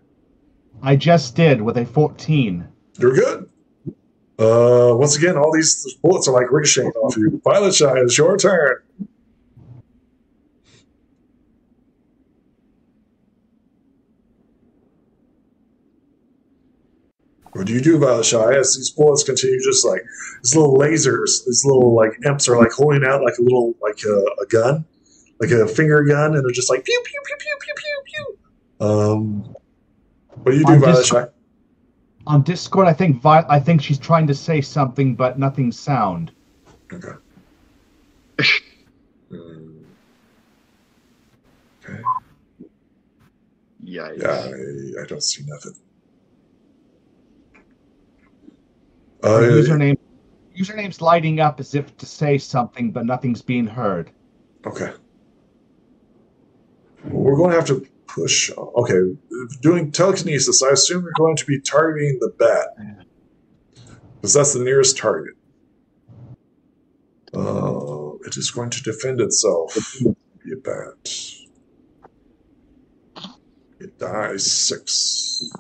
[SPEAKER 4] I just did with a 14.
[SPEAKER 1] You're good. Once again, all these bullets are like ricocheting off you. Violet Shy, it's your turn. What do you do, Violet Shy, as these bullets continue just like these little lasers, these little like imps are like holding out like a little like a gun, like a finger gun, and they're just like pew pew pew pew pew pew pew. What do you do, Violet Shy?
[SPEAKER 4] On Discord, I think she's trying to say something, but nothing sound.
[SPEAKER 1] Okay. Okay.
[SPEAKER 6] Yikes.
[SPEAKER 1] Yeah, I don't see nothing.
[SPEAKER 4] Username's lighting up as if to say something, but nothing's being heard.
[SPEAKER 1] Okay. Well, we're going to have to push. Okay, doing telekinesis, I assume you're going to be targeting the bat. Because that's the nearest target. It is going to defend itself. Be a bat. It dies 6.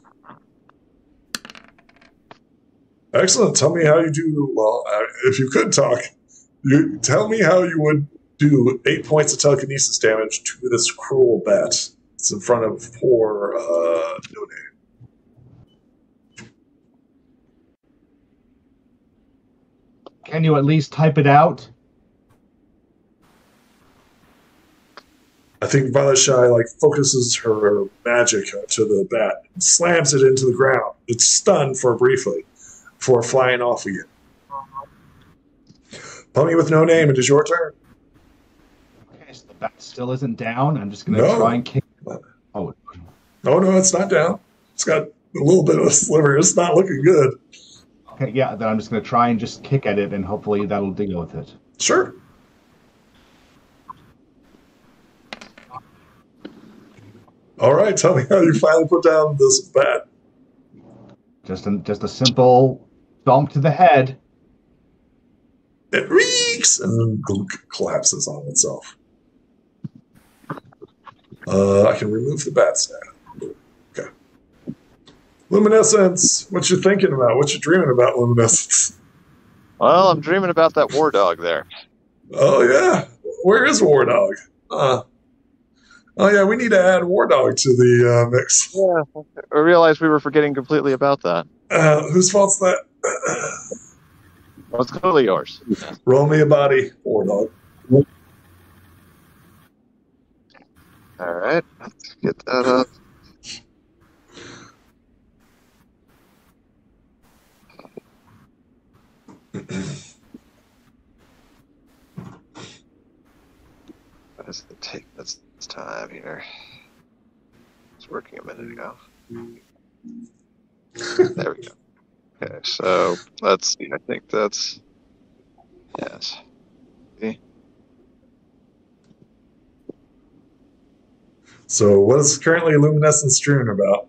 [SPEAKER 1] Excellent. Tell me how you do. Well, if you could talk, You tell me how you would do 8 points of telekinesis damage to this cruel bat. It's in front of poor No Name.
[SPEAKER 4] Can you at least type it out?
[SPEAKER 1] I think Violet Shy focuses her magic to the bat and slams it into the ground. It's stunned for briefly before flying off again. Pummy with No Name, it is your turn.
[SPEAKER 4] Okay, so the bat still isn't down. I'm just going to try and kick it. Oh,
[SPEAKER 1] no, it's not down. It's got a little bit of a sliver. It's not looking good.
[SPEAKER 4] okay, yeah, then I'm just going to try and just kick at it, and hopefully that'll deal with it.
[SPEAKER 1] Sure. All right, tell me how you finally put down this bat.
[SPEAKER 4] Just a simple thump to the head.
[SPEAKER 1] It reeks and then collapses on itself. I can remove the bat stat. Okay. Luminescence, what you thinking about? What you dreaming about, Luminescence?
[SPEAKER 6] Well, I'm dreaming about that war dog there.
[SPEAKER 1] Oh, yeah. Where is War Dog? Oh, yeah, we need to add War Dog to the mix.
[SPEAKER 6] Yeah, I realized we were forgetting completely about that.
[SPEAKER 1] Whose fault's that?
[SPEAKER 6] Well, it's clearly yours.
[SPEAKER 1] Roll me a body, War Dog.
[SPEAKER 6] All right, let's get that up. What does it take this time here? It's working a minute ago. There we go. Okay, so let's see. I think that's yes. See?
[SPEAKER 1] So, what is currently Luminescence strewn about?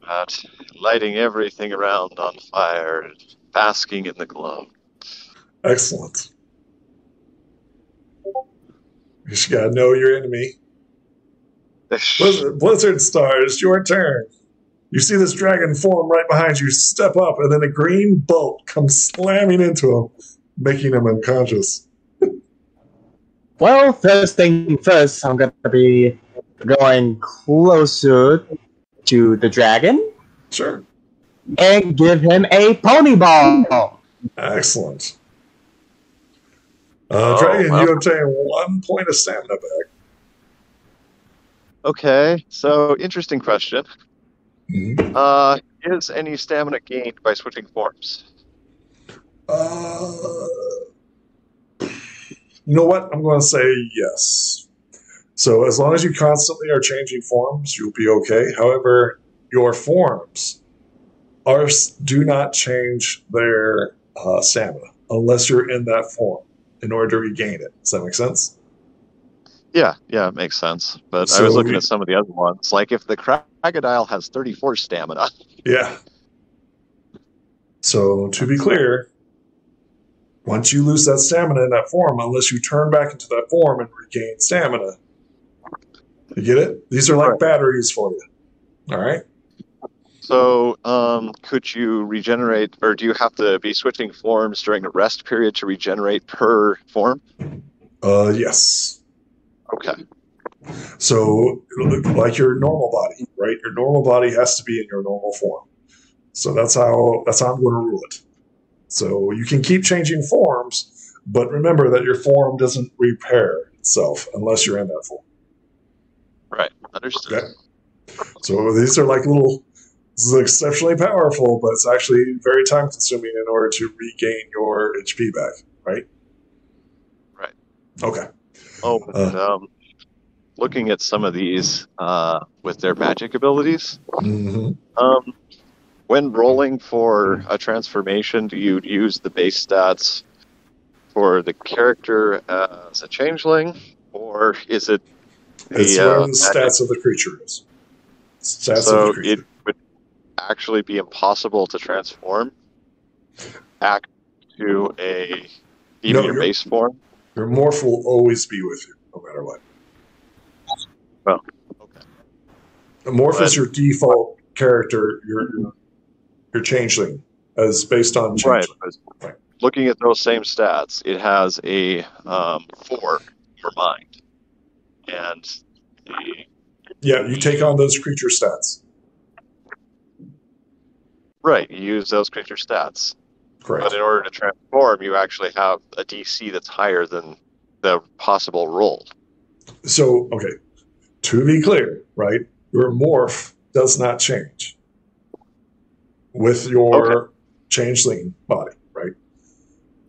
[SPEAKER 6] About lighting everything around on fire, basking in the glow.
[SPEAKER 1] Excellent. You just gotta know your enemy. Blizzard Star, it's your turn. You see this dragon form right behind you, step up, and then a green bolt comes slamming into him, making him unconscious.
[SPEAKER 3] Well, first thing first, I'm going to be going closer to the dragon
[SPEAKER 1] Sure.
[SPEAKER 3] and give him a pony ball.
[SPEAKER 1] Excellent. Dragon,
[SPEAKER 6] well.
[SPEAKER 1] you obtain 1 point of stamina back.
[SPEAKER 6] Okay, so interesting question.
[SPEAKER 1] Mm-hmm.
[SPEAKER 6] Is any stamina gained by switching forms?
[SPEAKER 1] You know what? I'm going to say yes. So as long as you constantly are changing forms, you'll be okay. However, your forms do not change their stamina unless you're in that form in order to regain it. Does that make sense?
[SPEAKER 6] Yeah, it makes sense. But I
[SPEAKER 1] So
[SPEAKER 6] was looking at some of the other ones. Like if the crocodile has 34 stamina.
[SPEAKER 1] Yeah. So to be clear, once you lose that stamina in that form, unless you turn back into that form and regain stamina, you get it? These are like batteries for you. All right?
[SPEAKER 6] So could you regenerate, or do you have to be switching forms during a rest period to regenerate per form?
[SPEAKER 1] Yes.
[SPEAKER 6] Okay.
[SPEAKER 1] So like your normal body, right? Your normal body has to be in your normal form. So that's how I'm going to rule it. So you can keep changing forms, but remember that your form doesn't repair itself unless you're in that form.
[SPEAKER 6] Right. Understood.
[SPEAKER 1] Okay? So these are like this is exceptionally powerful, but it's actually very time consuming in order to regain your HP back, right?
[SPEAKER 6] Right.
[SPEAKER 1] Okay.
[SPEAKER 6] Oh, and, looking at some of these with their magic abilities,
[SPEAKER 1] Mm-hmm.
[SPEAKER 6] when rolling for a transformation, do you use the base stats for the character as a changeling, or is it
[SPEAKER 1] It's whatever the stats of the creature is. Stats of the creature.
[SPEAKER 6] It would actually be impossible to transform back to your base form?
[SPEAKER 1] Your morph will always be with you, no matter what.
[SPEAKER 6] Well, okay.
[SPEAKER 1] The morph is your default character, your changeling, as based on
[SPEAKER 6] Right.
[SPEAKER 1] changeling. Right.
[SPEAKER 6] Looking at those same stats, it has a 4 for mind, and the
[SPEAKER 1] Yeah, you take on those creature stats.
[SPEAKER 6] right. You use those creature stats,
[SPEAKER 1] Correct.
[SPEAKER 6] but in order to transform, you actually have a DC that's higher than the possible roll.
[SPEAKER 1] So, okay, to be clear, right, your morph does not change with your changeling body, right?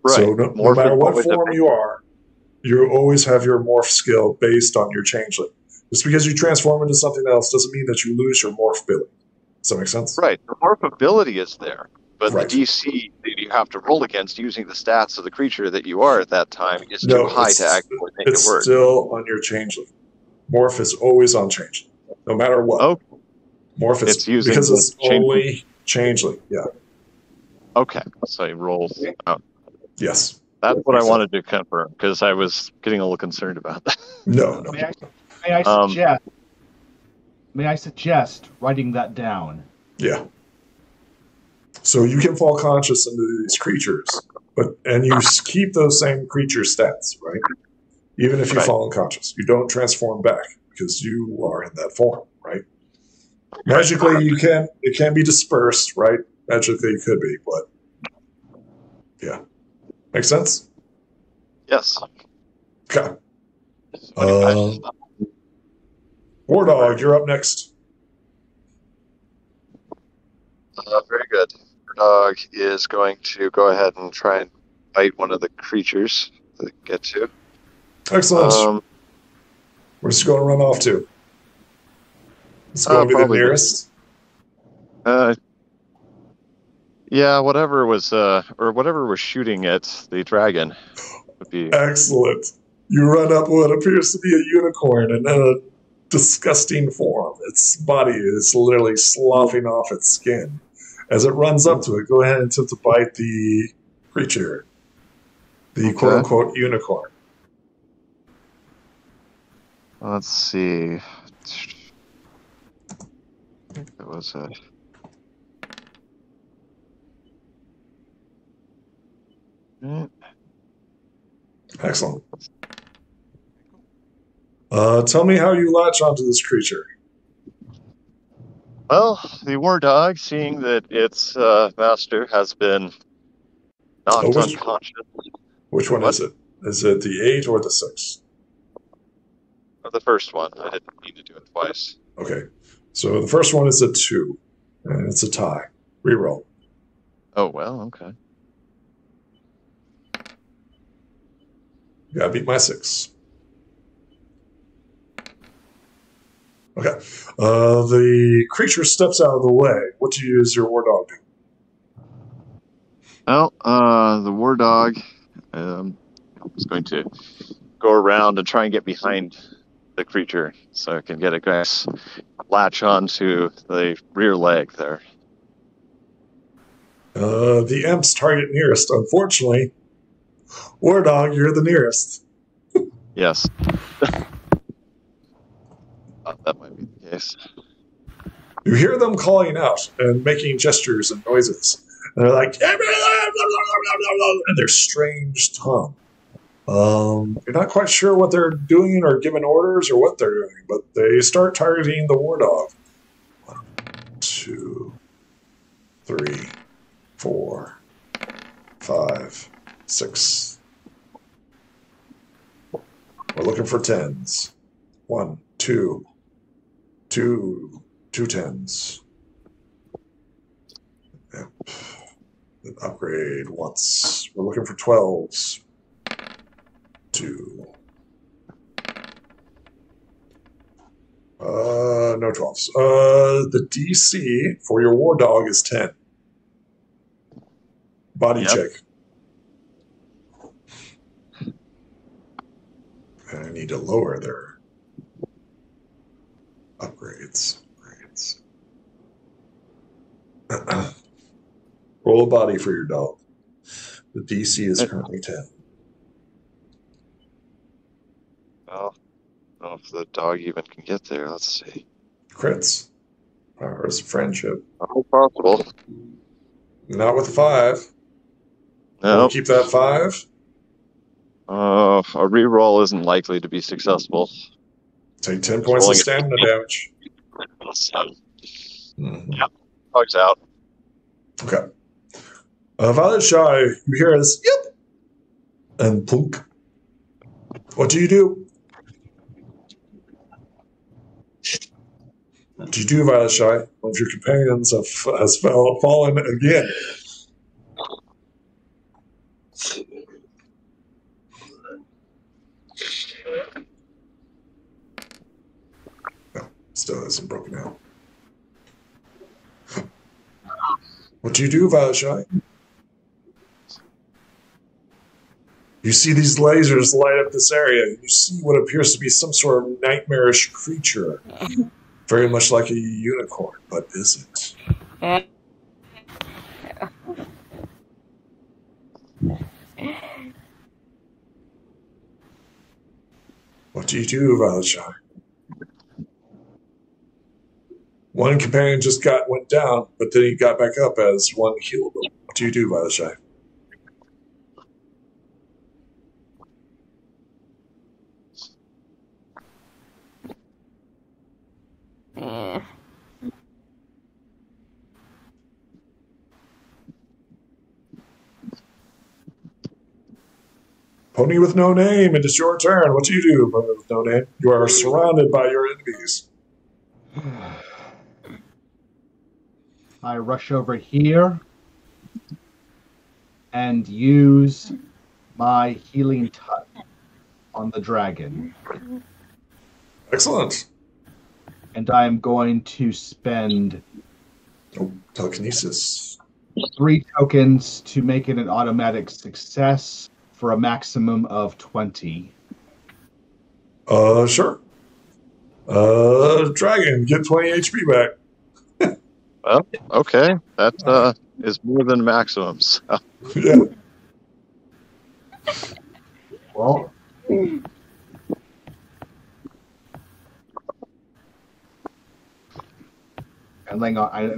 [SPEAKER 6] Right.
[SPEAKER 1] So no
[SPEAKER 6] Morph
[SPEAKER 1] matter
[SPEAKER 6] is
[SPEAKER 1] what
[SPEAKER 6] always
[SPEAKER 1] form you are, you always have your morph skill based on your changeling. Just because you transform into something else doesn't mean that you lose your morph ability. Does that make sense?
[SPEAKER 6] right. The morph ability is there, but
[SPEAKER 1] Right.
[SPEAKER 6] the DC that you have to roll against using the stats of the creature that you are at that time is too
[SPEAKER 1] No,
[SPEAKER 6] high to actually make it
[SPEAKER 1] it's
[SPEAKER 6] work.
[SPEAKER 1] still on your changeling. Morph is always on changeling, no matter what.
[SPEAKER 6] Oh,
[SPEAKER 1] Morph is
[SPEAKER 6] it's using
[SPEAKER 1] because
[SPEAKER 6] the
[SPEAKER 1] it's only changeling. Yeah.
[SPEAKER 6] okay. So he rolls out.
[SPEAKER 1] Yes.
[SPEAKER 6] That's what I wanted to confirm because I was getting a little concerned about that.
[SPEAKER 1] No.
[SPEAKER 4] May I suggest writing that down?
[SPEAKER 1] Yeah. So you can fall conscious into these creatures, and you keep those same creature stats, right? Even if you
[SPEAKER 6] Right.
[SPEAKER 1] fall unconscious, you don't transform back because you are in that form, right? Magically, it can be dispersed, right? Magically, it could be, but yeah, makes sense.
[SPEAKER 6] Yes.
[SPEAKER 1] Okay. War Dog, you're up next.
[SPEAKER 6] Very good. Dog is going to go ahead and try and bite one of the creatures that it get to.
[SPEAKER 1] Excellent. Where's it going to run off to? It's going to be the nearest.
[SPEAKER 6] Yeah, whatever was shooting at the dragon would be
[SPEAKER 1] Excellent. You run up what appears to be a unicorn in a disgusting form. Its body is literally sloughing off its skin. As it runs up to it, go ahead and attempt to bite the creature. The quote-unquote unicorn.
[SPEAKER 6] Let's see. I think that was a...
[SPEAKER 1] Excellent. Tell me how you latch onto this creature.
[SPEAKER 6] Well, the war dog, seeing that its master has been knocked unconscious.
[SPEAKER 1] Which one is it? Is it the 8 or the 6?
[SPEAKER 6] The first one. I didn't need to do it twice.
[SPEAKER 1] Okay. So the first one is a 2, and it's a tie. Reroll.
[SPEAKER 6] Oh, well, okay.
[SPEAKER 1] You gotta beat my 6. Okay. The creature steps out of the way. What do you use your war dog do?
[SPEAKER 6] Well, the war dog is going to go around and try and get behind the creature so it can get a nice latch onto the rear leg there.
[SPEAKER 1] The imp's target nearest. Unfortunately, war dog, you're the nearest.
[SPEAKER 6] Yes. That might be the case.
[SPEAKER 1] You hear them calling out and making gestures and noises. And they're like, and their strange tongue. You're not quite sure what they're doing or giving orders or what they're doing, but they start targeting the war dog. 1, 2, 3, 4, 5, 6. We're looking for 10s. 1, 2, 2 10s. Yep. Then upgrade once. We're looking for 12s. 2. No 12s. The DC for your war dog is 10. Body check. And I need to lower their upgrades. Roll a body for your dog. The DC is currently 10.
[SPEAKER 6] Well, I don't know if the dog even can get there. Let's see.
[SPEAKER 1] Crits. Or is it friendship?
[SPEAKER 6] All possible.
[SPEAKER 1] Not with 5.
[SPEAKER 6] No.
[SPEAKER 1] We'll keep that 5.
[SPEAKER 6] A reroll isn't likely to be successful.
[SPEAKER 1] Take 10 points of stamina damage.
[SPEAKER 6] So,
[SPEAKER 1] Mm-hmm.
[SPEAKER 6] yeah, dog's out.
[SPEAKER 1] Okay. Violet Shy, you hear this, yep, and plunk. What do you do? What do you do, Violet Shy? One of your companions has fallen again. No, still hasn't broken out. What do you do, Violet Shy? You see these lasers light up this area. You see what appears to be some sort of nightmarish creature. Very much like a unicorn, but isn't. What do you do, Violet Shy? One companion just went down, but then he got back up as one healed him. What do you do, Violet Shy? Pony with no name, it is your turn. What do you do, Pony with no name? You are surrounded by your enemies.
[SPEAKER 4] I rush over here and use my healing touch on the dragon.
[SPEAKER 1] Excellent.
[SPEAKER 4] And I am going to spend
[SPEAKER 1] telekinesis.
[SPEAKER 4] 3 tokens to make it an automatic success for a maximum of 20.
[SPEAKER 1] Sure. Dragon, get 20 HP back.
[SPEAKER 6] Well, okay. That is more than maximum. So.
[SPEAKER 1] Yeah.
[SPEAKER 4] Well, and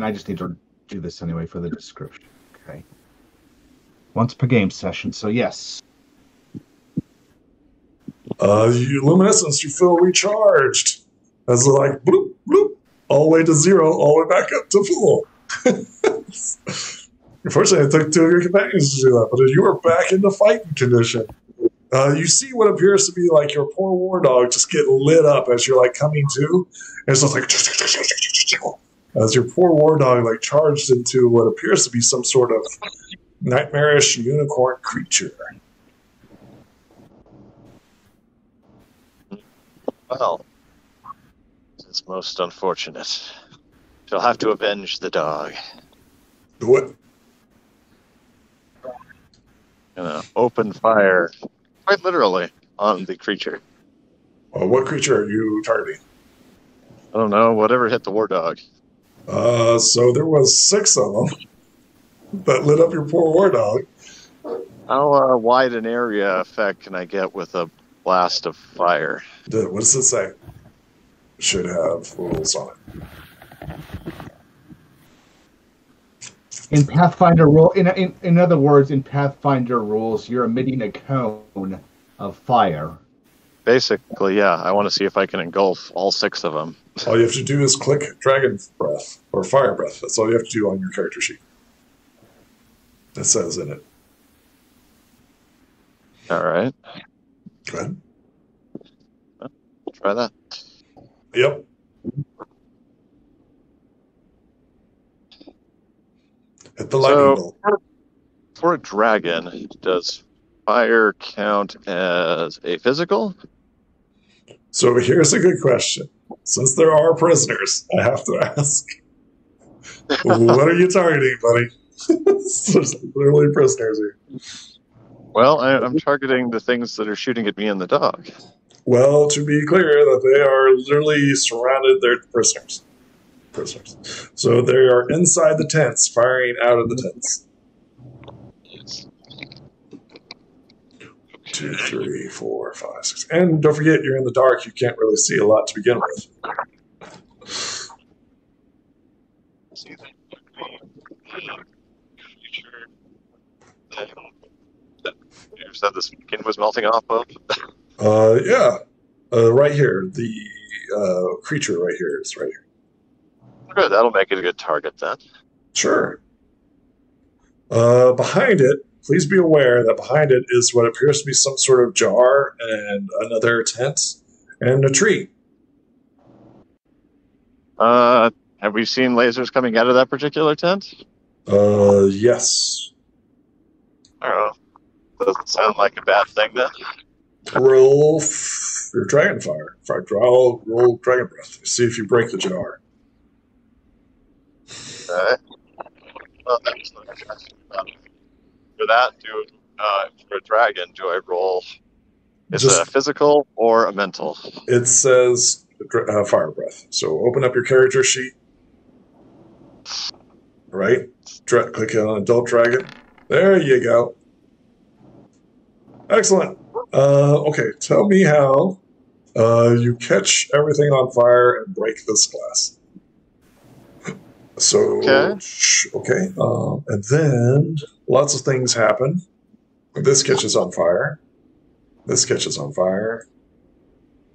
[SPEAKER 4] I just need to do this anyway for the description. Okay. Once per game session, so yes.
[SPEAKER 1] Luminescence, you feel recharged. As like bloop, bloop, all the way to 0, all the way back up to full. Unfortunately, it took 2 of your companions to do that, but you are back in the fighting condition. You see what appears to be like your poor war dog just get lit up as you're like coming to, and it's just like as your poor war dog like charged into what appears to be some sort of nightmarish unicorn creature.
[SPEAKER 6] Well, it's most unfortunate. She'll have to avenge the dog.
[SPEAKER 1] Do it.
[SPEAKER 6] Open fire, quite literally, on the creature.
[SPEAKER 1] What creature are you targeting?
[SPEAKER 6] I don't know, whatever hit the war dog.
[SPEAKER 1] So there was 6 of them that lit up your poor war dog.
[SPEAKER 6] How wide an area effect can I get with a blast of fire?
[SPEAKER 1] What does it say? Should have rules on it.
[SPEAKER 4] In Pathfinder rule, in other words, in Pathfinder rules, you're emitting a cone of fire.
[SPEAKER 6] Basically, yeah. I want to see if I can engulf all 6 of them.
[SPEAKER 1] All you have to do is click Dragon Breath or Fire Breath. That's all you have to do on your character sheet. It says in it.
[SPEAKER 6] All right.
[SPEAKER 1] Go ahead.
[SPEAKER 6] Try that.
[SPEAKER 1] Yep. Hit the lightning bolt.
[SPEAKER 6] For a dragon, does fire count as a physical?
[SPEAKER 1] So here's a good question. Since there are prisoners, I have to ask. What are you targeting, buddy? There's literally prisoners here.
[SPEAKER 6] Well, I'm targeting the things that are shooting at me and the dog.
[SPEAKER 1] Well, to be clear, that they are literally surrounded, they're prisoners. So they are inside the tents, firing out of the tents.
[SPEAKER 6] Yes.
[SPEAKER 1] 2, 3, 4, 5, 6. And don't forget, you're in the dark. You can't really see a lot to begin with.
[SPEAKER 6] See that creature that you said the skin was melting off of?
[SPEAKER 1] Yeah. Right here. The creature right here is right here.
[SPEAKER 6] Good, that'll make it a good target then.
[SPEAKER 1] Sure. Behind it, please be aware that behind it is what appears to be some sort of jar and another tent and a tree.
[SPEAKER 6] Have we seen lasers coming out of that particular tent?
[SPEAKER 1] Yes.
[SPEAKER 6] I don't know. Doesn't sound like a bad thing then.
[SPEAKER 1] Roll your dragon fire. In fact, roll dragon breath. See if you break the jar.
[SPEAKER 6] Okay. Well, that's not interesting. For that, for a dragon, do I roll? Is it a physical or a mental?
[SPEAKER 1] It says fire breath. So open up your character sheet. Right? Click on adult dragon. There you go. Excellent. Okay, tell me how you catch everything on fire and break this glass. So, okay. And then lots of things happen. This catches on fire. This catches on fire.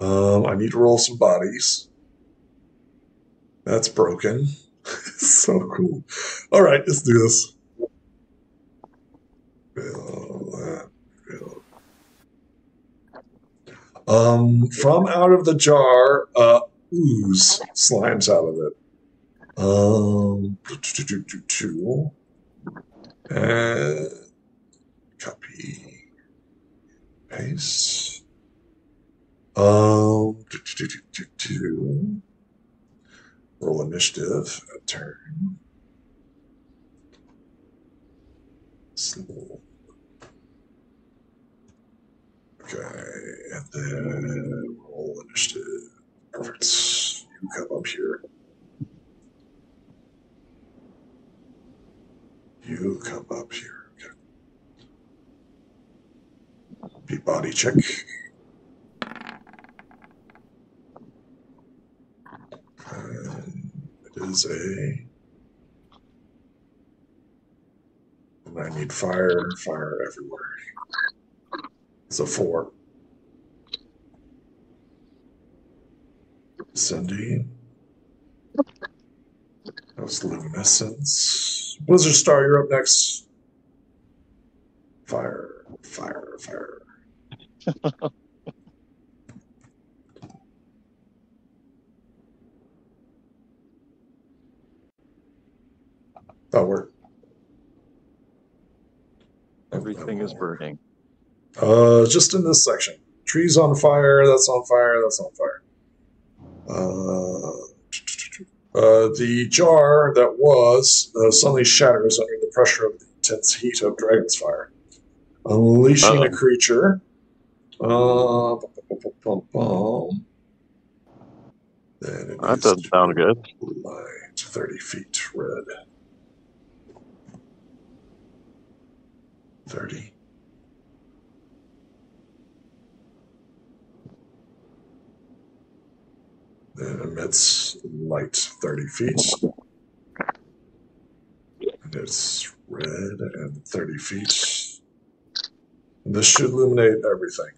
[SPEAKER 1] I need to roll some bodies. That's broken. So cool. All right, let's do this. From out of the jar, ooze slimes out of it. And copy, paste. Roll initiative, a turn. Slow. Okay, and then roll initiative. Perfect. You come up here. You come up here. Okay. Be body check. And it is a. And I need fire everywhere. It's a 4. Sending. That was luminescence. Blizzard Star, you're up next. Fire. That worked.
[SPEAKER 6] Everything is burning.
[SPEAKER 1] Just in this section. Trees on fire, that's on fire, that's on fire. The jar that was suddenly shatters under the pressure of the intense heat of dragon's fire, unleashing a creature.
[SPEAKER 6] That doesn't sound good.
[SPEAKER 1] Light, 30 feet, red. 30. Then emits light 30 feet. And it's red and 30 feet. And this should illuminate everything.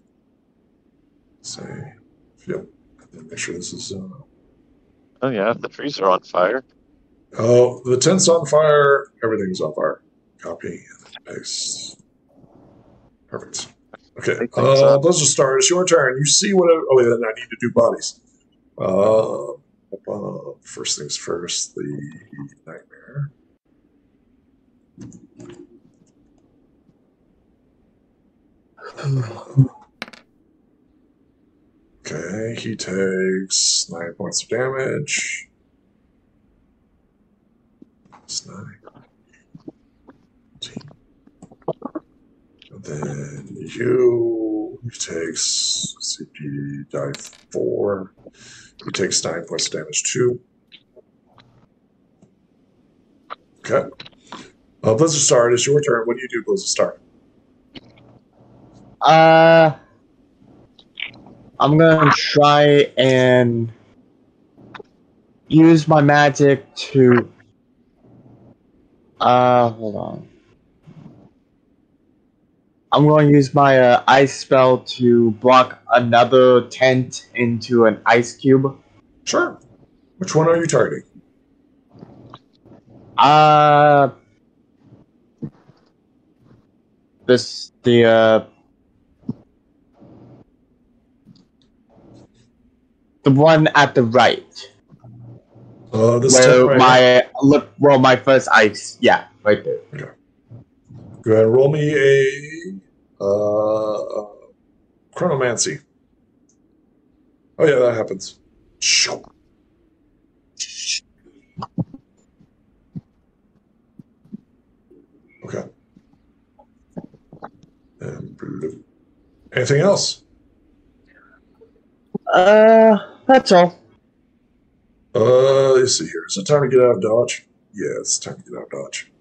[SPEAKER 1] Say, yep. Make sure this is.
[SPEAKER 6] Oh, yeah, the trees are on fire.
[SPEAKER 1] Oh, the tent's on fire. Everything's on fire. Copy and paste. Perfect. Okay. Those are stars. Your turn. You see what. Then I need to do bodies. First things first, the nightmare. Okay, he takes 9 points of damage. That's 9. 18. And then he takes, CP die 4. He takes 9 points of damage too. Okay. Blizzard Star, it is your turn. What do you do, Blizzard Star?
[SPEAKER 3] I'm gonna try and use my magic to Hold on. I'm going to use my ice spell to block another tent into an ice cube.
[SPEAKER 1] Sure. Which one are you targeting?
[SPEAKER 3] The one at the right.
[SPEAKER 1] This tent right here?
[SPEAKER 3] My first ice. Yeah, right there.
[SPEAKER 1] Okay. Go ahead and roll me a chronomancy. Oh yeah, that happens. Okay. And blue. Anything else?
[SPEAKER 3] That's all.
[SPEAKER 1] Let's see here. Is it time to get out of Dodge? Yeah, it's time to get out of Dodge.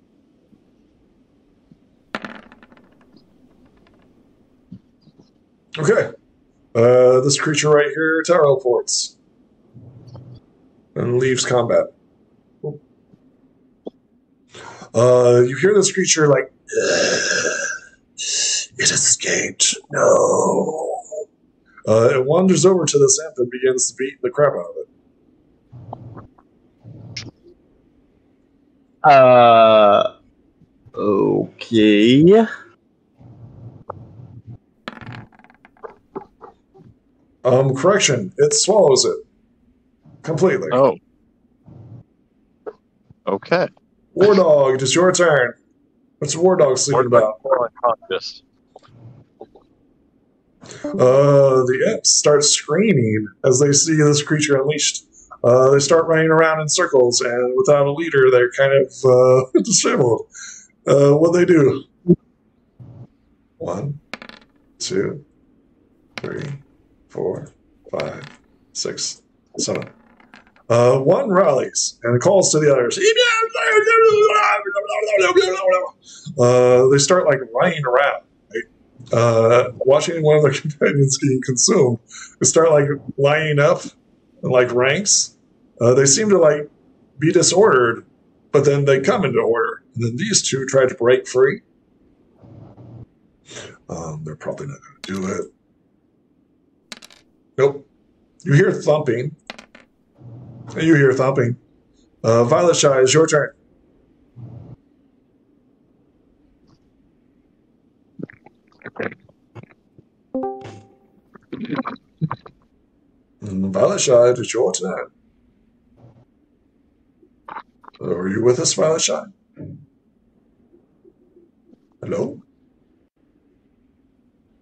[SPEAKER 1] Okay. This creature right here teleports and leaves combat. You hear this creature like, it escaped. No. It wanders over to this imp and begins to beat the crap out of it.
[SPEAKER 3] Okay.
[SPEAKER 1] Correction. It swallows it completely.
[SPEAKER 6] Oh. Okay.
[SPEAKER 1] War Dog, it is your turn. What's War Dog sleeping about?
[SPEAKER 6] Unconscious.
[SPEAKER 1] The imps start screaming as they see this creature unleashed. They start running around in circles, and without a leader, they're kind of disabled. What they do? 1, 2, 3, 4, 5, 6, 7. One rallies and calls to the others. They start like running around, right? Watching one of their companions getting consumed. They start like lining up in like ranks. They seem to like be disordered, but then they come into order. And then these two try to break free. They're probably not going to do it. Nope. You hear thumping. You hear thumping. Violet Shy, it's your turn. Violet Shy, it's your turn. Are you with us, Violet Shy? Hello?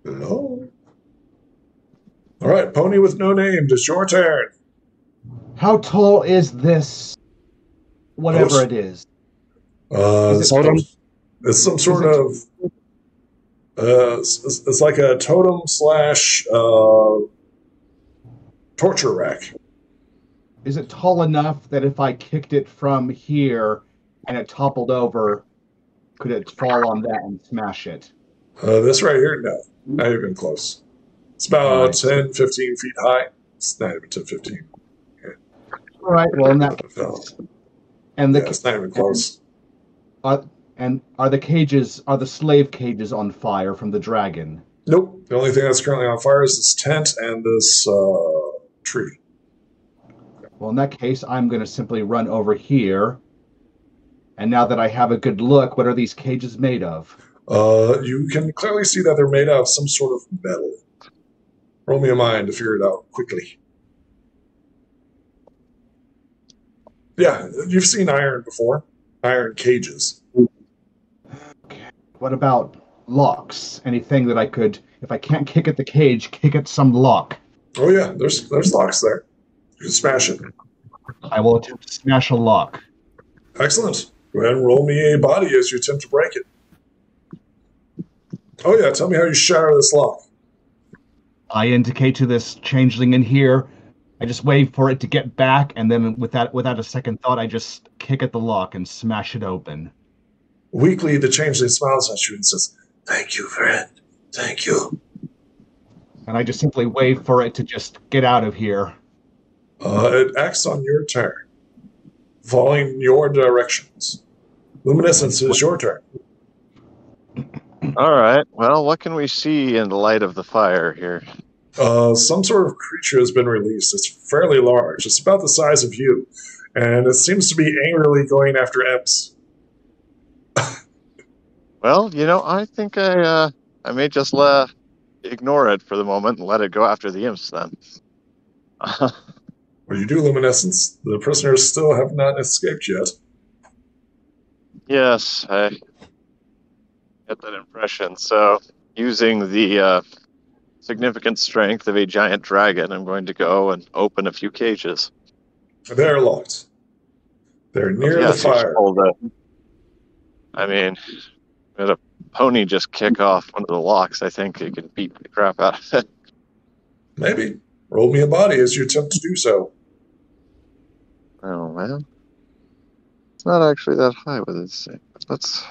[SPEAKER 1] Hello? All right, Pony with no name, it's your turn.
[SPEAKER 4] How tall is this? Whatever it is.
[SPEAKER 1] It's some sort of. It's like a totem / torture rack.
[SPEAKER 4] Is it tall enough that if I kicked it from here and it toppled over, could it fall on that and smash it?
[SPEAKER 1] This right here, no. Not even close. It's about 10, 15 feet high. It's not even 10, 15.
[SPEAKER 4] All right, well, in that case. And
[SPEAKER 1] it's not even close.
[SPEAKER 4] And are the slave cages on fire from the dragon?
[SPEAKER 1] Nope. The only thing that's currently on fire is this tent and this tree.
[SPEAKER 4] Well, in that case, I'm going to simply run over here. And now that I have a good look, what are these cages made of?
[SPEAKER 1] You can clearly see that they're made out of some sort of metal. Roll me a mind to figure it out quickly. Yeah, you've seen iron before. Iron cages.
[SPEAKER 4] Okay. What about locks? Anything that I could, if I can't kick at the cage, kick at some lock?
[SPEAKER 1] Oh yeah, there's locks there. You can smash it.
[SPEAKER 4] I will attempt to smash a lock.
[SPEAKER 1] Excellent. Go ahead and roll me a body as you attempt to break it. Oh yeah, tell me how you shatter this lock.
[SPEAKER 4] I indicate to this changeling in here. I just wait for it to get back, and then without a second thought, I just kick at the lock and smash it open.
[SPEAKER 1] Weakly, the changeling smiles at you and says, "Thank you, friend. Thank you."
[SPEAKER 4] And I just simply wait for it to just get out of here.
[SPEAKER 1] It acts on your turn, following your directions. Luminescence, it's your turn.
[SPEAKER 6] All right. Well, what can we see in the light of the fire here?
[SPEAKER 1] Some sort of creature has been released. It's fairly large. It's about the size of you, and it seems to be angrily going after imps.
[SPEAKER 6] Well, I think I may just ignore it for the moment and let it go after the imps then.
[SPEAKER 1] Well, you do, Luminescence. The prisoners still have not escaped yet.
[SPEAKER 6] Yes, I get that impression. So, using the significant strength of a giant dragon, I'm going to go and open a few cages.
[SPEAKER 1] They're locked. They're near the fire.
[SPEAKER 6] I mean, let a pony just kick off one of the locks. I think it can beat the crap out of it.
[SPEAKER 1] Maybe. Roll me a body as you attempt to do so.
[SPEAKER 6] Oh, man. It's not actually that high with this thing. Let's...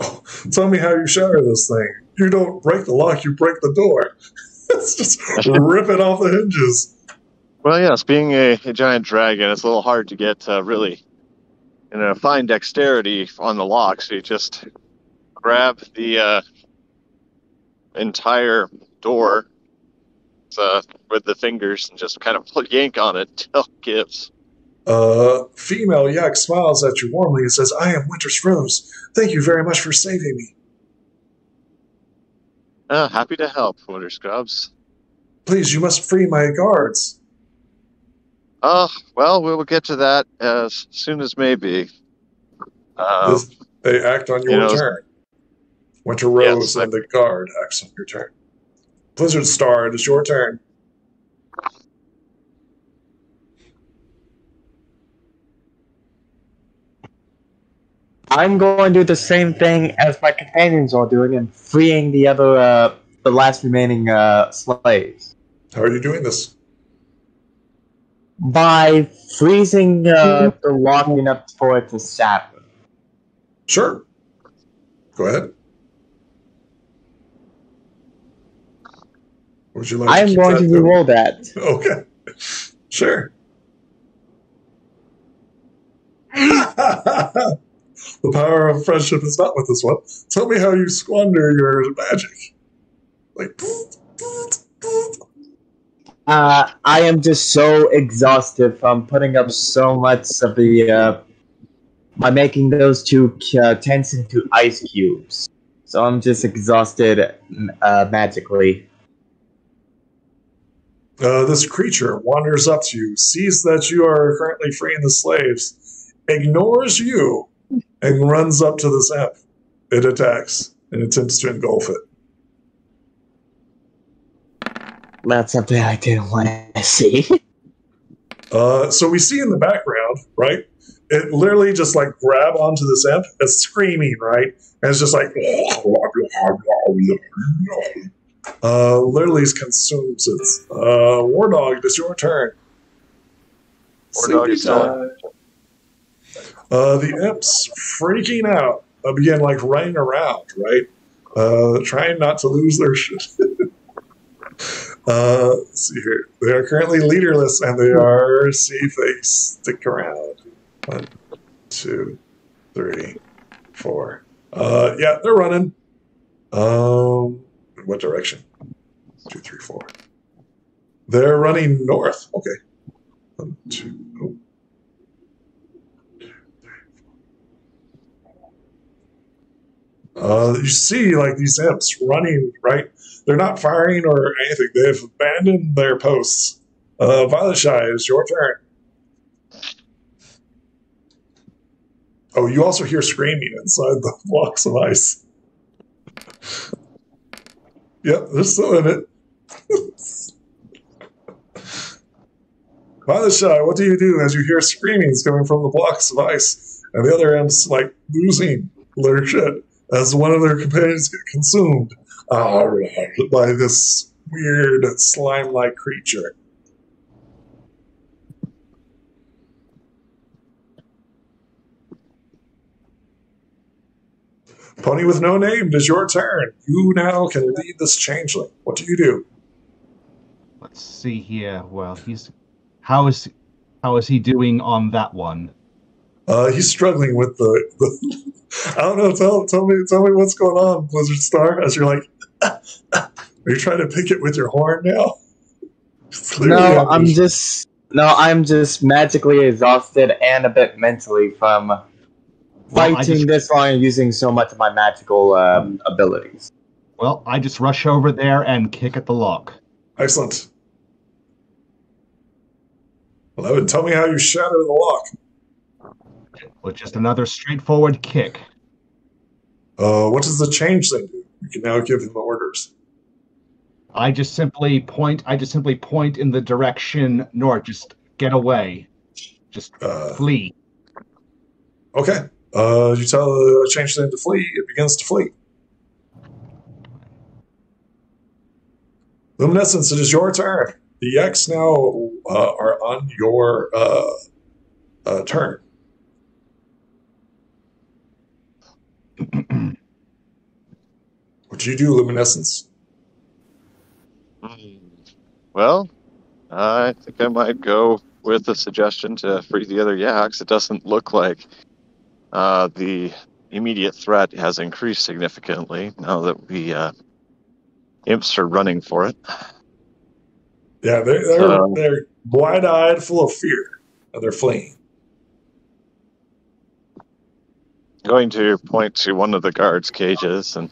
[SPEAKER 1] Oh, tell me how you shatter this thing. You don't break the lock, you break the door. It's just rip it off the hinges.
[SPEAKER 6] Well, yes, being a giant dragon, it's a little hard to get really fine dexterity on the lock, so you just grab the entire door with the fingers and just kind of yank on it till it gives.
[SPEAKER 1] Female yak smiles at you warmly and says, I am Winter's Rose. Thank you very much for saving me.
[SPEAKER 6] Happy to help, Winter Scrubs.
[SPEAKER 1] Please, you must free my guards.
[SPEAKER 6] Well, we will get to that as soon as may be.
[SPEAKER 1] They act on your turn. Winter Rose and the guard acts on your turn. Blizzard Star, it is your turn.
[SPEAKER 3] I'm going to do the same thing as my companions are doing and freeing the last remaining slaves.
[SPEAKER 1] How are you doing this?
[SPEAKER 3] By freezing the lock enough for it to shatter.
[SPEAKER 1] Sure. Go ahead. Would you like
[SPEAKER 3] I'm going to re-roll that.
[SPEAKER 1] Okay. Sure. The power of friendship is not with this one. Tell me how you squander your magic. Like...
[SPEAKER 3] I am just so exhausted from putting up so much of the by making those two tents into ice cubes. So I'm just exhausted magically.
[SPEAKER 1] This creature wanders up to you, sees that you are currently freeing the slaves, ignores you, and runs up to this imp. It attacks and attempts to engulf it.
[SPEAKER 3] That's something I didn't want to see.
[SPEAKER 1] So we see in the background, right? It literally just like grab onto this imp. It's screaming, right? And it's just like literally consumes it. War Dog, it's your turn.
[SPEAKER 6] War Dog is
[SPEAKER 1] the imps freaking out begin like running around, right? Trying not to lose their shit. Let's see here. They are currently leaderless and they are, see if they stick around. 1, 2, 3, 4. Yeah, they're running. In what direction? 2, 3, 4. They're running north. Okay. 1, 2. Oh. You see, like, these imps running, right? They're not firing or anything. They've abandoned their posts. Violet Shy, it's your turn. Oh, you also hear screaming inside the blocks of ice. Yep, they're still in it. Violet Shy, what do you do as you hear screamings coming from the blocks of ice and the other imps, like, losing their shit as one of their companions get consumed by this weird slime-like creature? Pony with no name, it is your turn. You now can lead this changeling. What do you do?
[SPEAKER 4] Let's see here. Well, he's How is he doing on that one?
[SPEAKER 1] He's struggling with the I don't know. Tell me what's going on, Blizzard Star. As you're like, are you trying to pick it with your horn now?
[SPEAKER 3] No, I'm just magically exhausted and a bit mentally from fighting this long and using so much of my magical abilities.
[SPEAKER 4] Well, I just rush over there and kick at the lock.
[SPEAKER 1] Excellent. Well, Evan, tell me how you shatter the lock.
[SPEAKER 4] With just another straightforward kick.
[SPEAKER 1] What does the change thing do? You can now give him orders.
[SPEAKER 4] I just simply point in the direction north. Just get away. Just flee.
[SPEAKER 1] Okay. You tell the change thing to flee. It begins to flee. Luminescence, it is your turn. The Yaks now are on your turn. What do you do, Luminescence?
[SPEAKER 6] Well, I think I might go with the suggestion to free the other yaks. It doesn't look like the immediate threat has increased significantly now that the imps are running for it.
[SPEAKER 1] Yeah, they're wide-eyed, full of fear, and they're fleeing.
[SPEAKER 6] Going to point to one of the guards' cages and,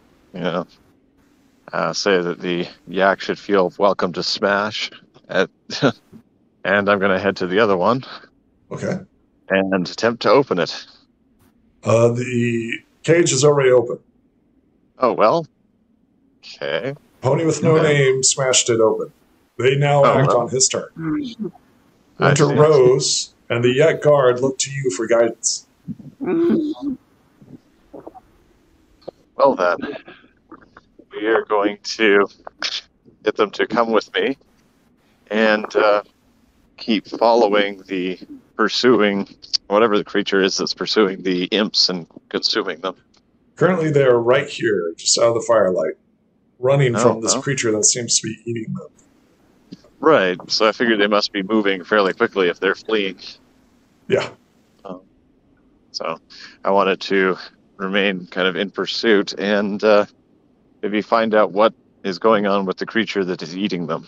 [SPEAKER 6] say that the yak should feel welcome to smash. And I'm going to head to the other one.
[SPEAKER 1] Okay.
[SPEAKER 6] And attempt to open it.
[SPEAKER 1] The cage is already open.
[SPEAKER 6] Oh, well. Okay.
[SPEAKER 1] Pony with no name smashed it open. They now act on his turn. Winter Rose and the Yak guard look to you for guidance.
[SPEAKER 6] Well then, we are going to get them to come with me and keep following the pursuing, whatever the creature is that's pursuing the imps and consuming them.
[SPEAKER 1] Currently they are right here, just out of the firelight, running from this creature that seems to be eating them.
[SPEAKER 6] Right, so I figured they must be moving fairly quickly if they're fleeing.
[SPEAKER 1] Yeah.
[SPEAKER 6] So I wanted to remain kind of in pursuit and maybe find out what is going on with the creature that is eating them.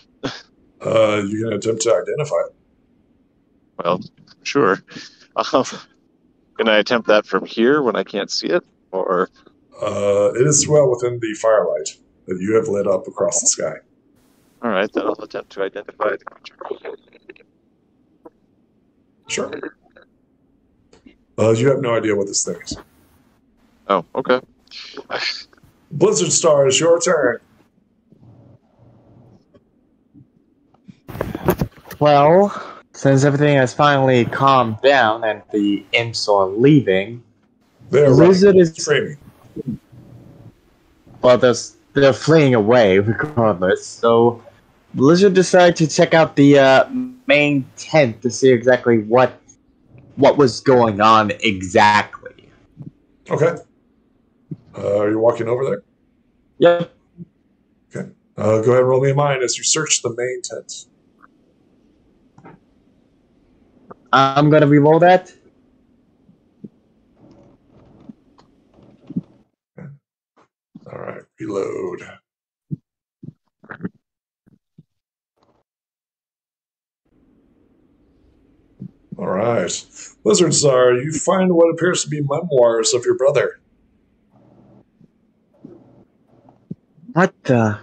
[SPEAKER 1] You can attempt to identify it.
[SPEAKER 6] Well, sure. Can I attempt that from here when I can't see it? Or
[SPEAKER 1] it is well within the firelight that you have lit up across the sky.
[SPEAKER 6] All right, then I'll attempt to identify the creature.
[SPEAKER 1] Sure. You have no idea what this thing is.
[SPEAKER 6] Oh, okay.
[SPEAKER 1] Blizzard Star, it's your turn.
[SPEAKER 3] Well, since everything has finally calmed down and the imps are leaving,
[SPEAKER 1] Blizzard is training.
[SPEAKER 3] Well, they're fleeing away regardless, so Blizzard decided to check out the main tent to see exactly what was going on exactly.
[SPEAKER 1] Okay. Are you walking over there?
[SPEAKER 3] Yep.
[SPEAKER 1] Okay. Go ahead and roll me a mind as you search the main tent.
[SPEAKER 3] I'm gonna reroll that.
[SPEAKER 1] Okay. All right. Reload. All right. Blizzard Star, you find what appears to be memoirs of your brother.
[SPEAKER 3] What the?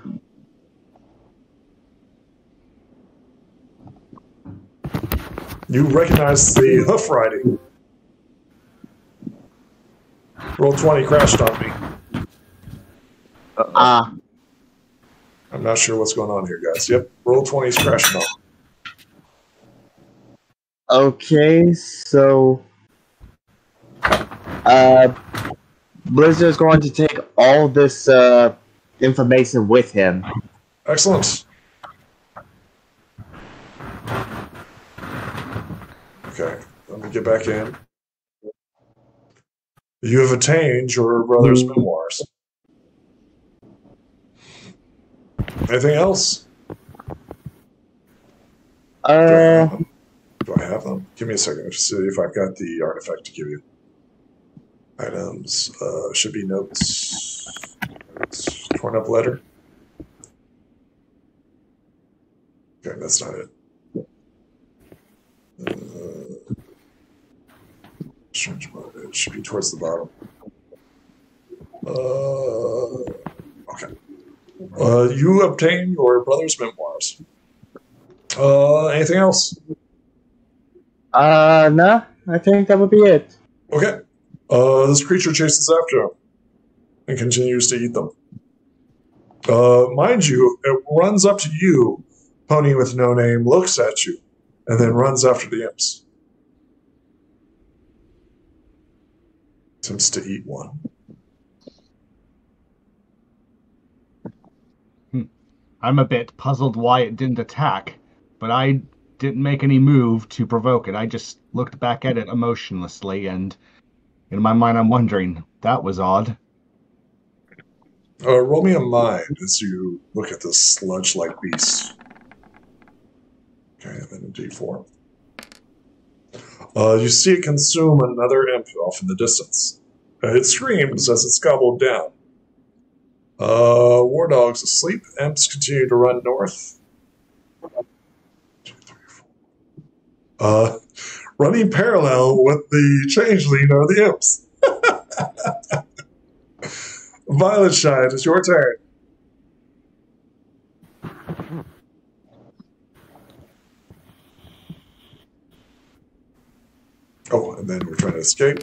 [SPEAKER 1] You recognize the hoof riding. Roll 20 crashed on me. I'm not sure what's going on here, guys. Yep, roll 20's crashing on.
[SPEAKER 3] Okay, so Blizzard's going to take all this information with him.
[SPEAKER 1] Excellent. Okay, let me get back in. You have attained your brother's memoirs. Anything else? Do I have them? Give me a second to see if I've got the artifact to give you. Items should be notes. Torn up letter. Okay, that's not it. Strange mode. It should be towards the bottom. Okay. You obtain your brother's memoirs. Anything else?
[SPEAKER 3] No, I think that would be it.
[SPEAKER 1] Okay. This creature chases after him and continues to eat them. Mind you, it runs up to you, Pony with no name, looks at you, and then runs after the imps. Attempts to eat one.
[SPEAKER 4] I'm a bit puzzled why it didn't attack, but I didn't make any move to provoke it. I just looked back at it emotionlessly, and in my mind I'm wondering, that was odd.
[SPEAKER 1] Roll me a mind as you look at this sludge-like beast. Okay, then a D4. You see it consume another imp off in the distance. It screams as it's gobbled down. War Dog's asleep. Imps continue to run north. 2, 3, 4. Running parallel with the changeling are the imps. Violet Shine, it's your turn. Oh, and then we're trying to escape.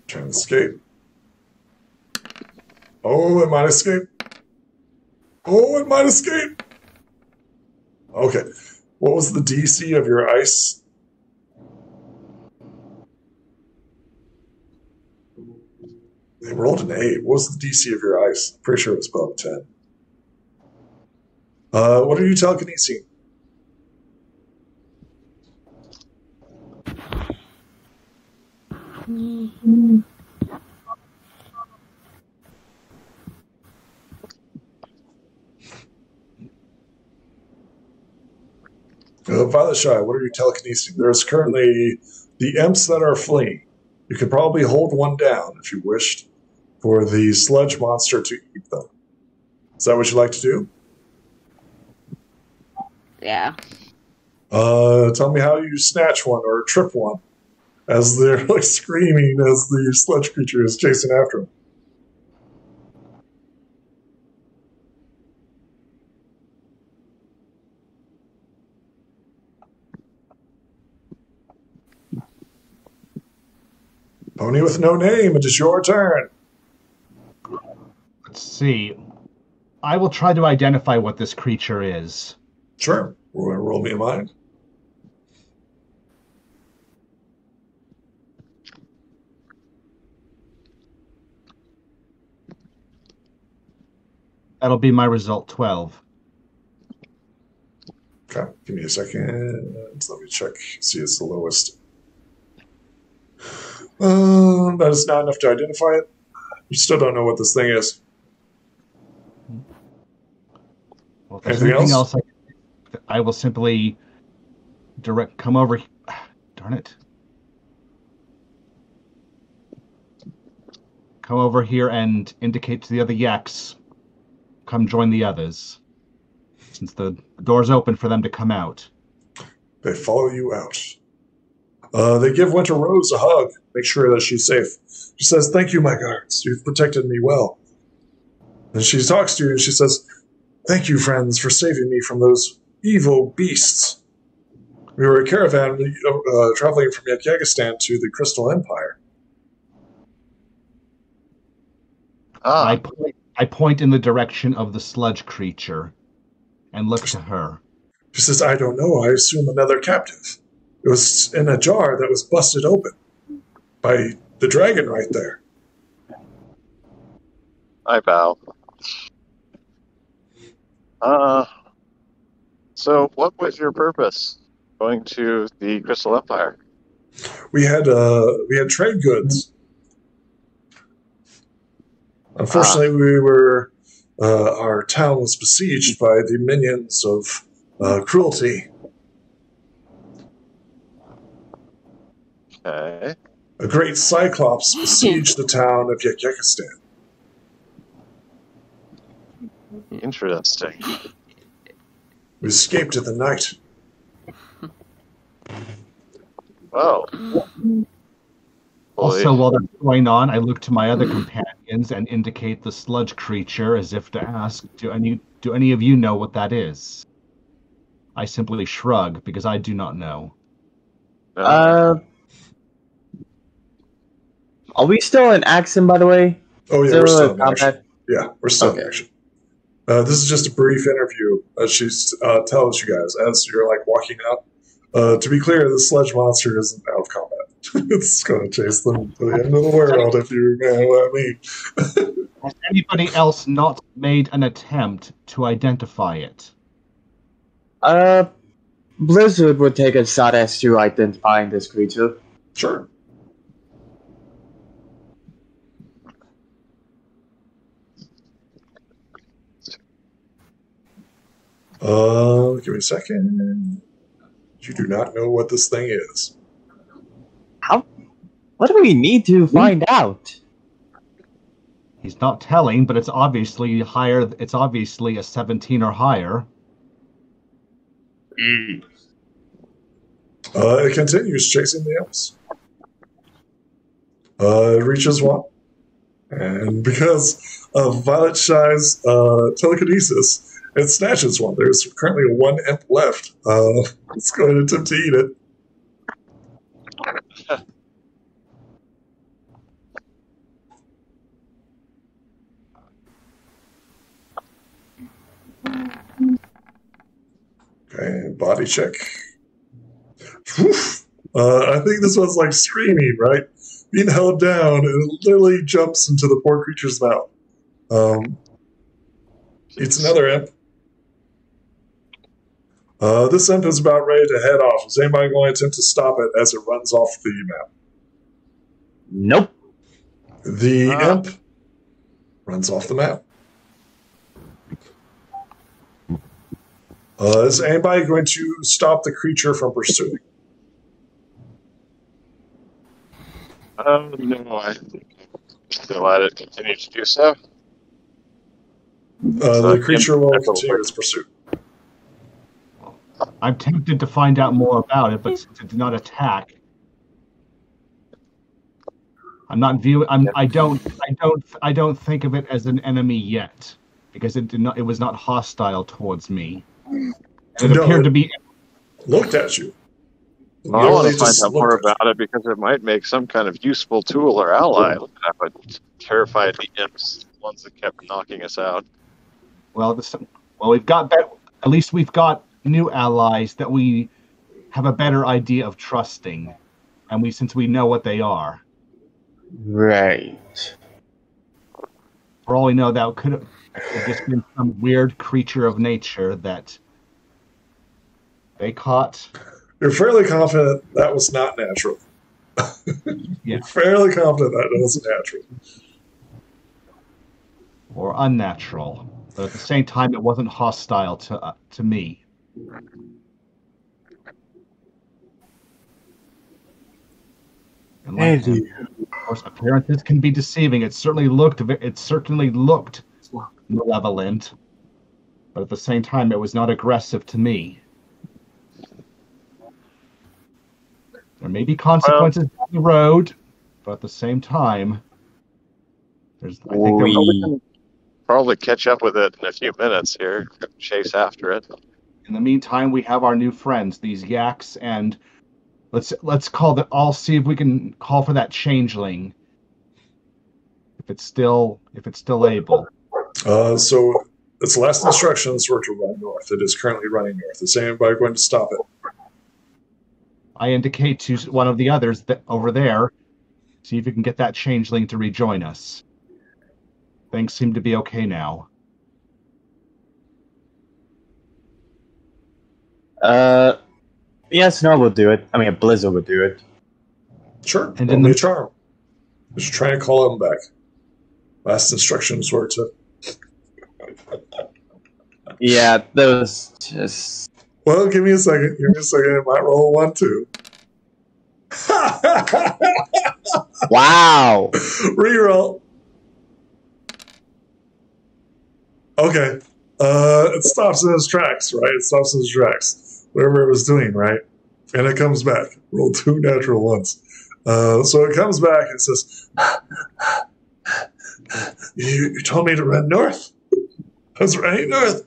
[SPEAKER 1] Trying to escape. Oh, it might escape. Oh, it might escape. Okay. What was the DC of your ice? They rolled an 8. What was the DC of your ice? I'm pretty sure it was above 10. What are you telekinesing? Violet Shy, what are you telekinesing? There's currently the imps that are fleeing. You could probably hold one down if you wished for the sludge monster to eat them. Is that what you'd like to do?
[SPEAKER 5] Yeah.
[SPEAKER 1] Tell me how you snatch one or trip one as they're like screaming as the sludge creature is chasing after them. Pony with no name, it is your turn.
[SPEAKER 4] Let's see. I will try to identify what this creature is.
[SPEAKER 1] Sure. Roll me a mind.
[SPEAKER 4] That'll be my result, 12.
[SPEAKER 1] Okay, give me a second. Let me check. See, it's the lowest. That is not enough to identify it. You still don't know what this thing is.
[SPEAKER 4] Well, if there's
[SPEAKER 1] Anything
[SPEAKER 4] anything
[SPEAKER 1] else?
[SPEAKER 4] else, I will simply come over. Darn it. Come over here and indicate to the other yaks, come join the others. Since the door's open for them to come out.
[SPEAKER 1] They follow you out. They give Winter Rose a hug, make sure that she's safe. She says, "Thank you, my guards. You've protected me well." And she talks to you and she says, "Thank you, friends, for saving me from those evil beasts. We were a caravan traveling from Equestria to the Crystal Empire."
[SPEAKER 4] I point in the direction of the sludge creature and look to her.
[SPEAKER 1] She says, "I don't know. I assume another captive. It was in a jar that was busted open by the dragon right there."
[SPEAKER 6] I bow. So what was your purpose going to the Crystal Empire?
[SPEAKER 1] We had trade goods. Unfortunately, our town was besieged by the minions of cruelty.
[SPEAKER 6] Okay.
[SPEAKER 1] A great cyclops besieged the town of Equestria.
[SPEAKER 6] Interesting.
[SPEAKER 1] We escaped in the night.
[SPEAKER 6] Oh.
[SPEAKER 4] Also, while that's going on, I look to my other companions and indicate the sludge creature as if to ask, do any of you know what that is? I simply shrug because I do not know.
[SPEAKER 3] Are we still in action, by the way?
[SPEAKER 1] Oh yeah,
[SPEAKER 3] Still
[SPEAKER 1] we're still in
[SPEAKER 3] combat?
[SPEAKER 1] action. Yeah, we're still in
[SPEAKER 3] Okay.
[SPEAKER 1] action. This is just a brief interview she's tells you guys as you're like walking up. To be clear, the sludge monster isn't out of combat. It's going to chase them to the end of the world, if you know what I mean.
[SPEAKER 4] Has anybody else not made an attempt to identify it?
[SPEAKER 3] Blizzard would take a shot as to identifying this creature.
[SPEAKER 1] Sure. Give me a second. You do not know what this thing is.
[SPEAKER 3] What do we need to find out?
[SPEAKER 4] He's not telling, but it's obviously higher. It's obviously a 17 or higher.
[SPEAKER 1] It continues chasing the imps. It reaches one. And because of Violet Shy's telekinesis, it snatches one. There's currently one imp left. It's going to attempt to eat it. Okay, body check. I think this one's like screaming, right? Being held down, and it literally jumps into the poor creature's mouth. It's another imp. This imp is about ready to head off. Is anybody going to attempt to stop it as it runs off the map?
[SPEAKER 3] Nope.
[SPEAKER 1] The imp runs off the map. Is anybody going to stop the creature from pursuing?
[SPEAKER 6] No, I still let it continue to do so.
[SPEAKER 1] The creature will continue its pursuit.
[SPEAKER 4] I'm tempted to find out more about it, but since it did not attack, I'm not viewing. I don't think of it as an enemy yet because it did not. It was not hostile towards me. And it appeared to be.
[SPEAKER 1] Looked at you.
[SPEAKER 6] Well, I want to find out more about it because it might make some kind of useful tool or ally. But terrified the imps, the ones that kept knocking us out.
[SPEAKER 4] Well, we've got at least we've got new allies that we have a better idea of trusting, and since we know what they are.
[SPEAKER 3] Right.
[SPEAKER 4] For all we know, that could have just been some weird creature of nature that they caught.
[SPEAKER 1] You're fairly confident that was not natural.
[SPEAKER 4] Yeah.
[SPEAKER 1] Fairly confident that wasn't natural.
[SPEAKER 4] Or unnatural. But at the same time, it wasn't hostile to me. And of course, appearances can be deceiving. It certainly looked malevolent, but at the same time, it was not aggressive to me. There may be consequences down the road, but at the same time, I think
[SPEAKER 6] we can probably catch up with it in a few minutes here. Chase after it.
[SPEAKER 4] In the meantime, we have our new friends, these yaks, and let's call that. I'll see if we can call for that changeling, if it's still able.
[SPEAKER 1] So its last instructions were to run north. It is currently running north. Is anybody going to stop it?
[SPEAKER 4] I indicate to one of the others that over there, see if you can get that changeling to rejoin us. Things seem to be okay now.
[SPEAKER 3] Yes, no, we'll do it. I mean, Blizzard would do it.
[SPEAKER 1] Sure.
[SPEAKER 4] And
[SPEAKER 1] Only a charm. Just trying to call him back. Last instructions were to...
[SPEAKER 3] Yeah, that was just...
[SPEAKER 1] Well, give me a second. It might roll 1, too.
[SPEAKER 3] Wow.
[SPEAKER 1] Reroll. Okay. It stops in its tracks, right? It stops in its tracks. Whatever it was doing, right? And it comes back. Roll 2 natural ones. So it comes back and says, you told me to run north. I was running north.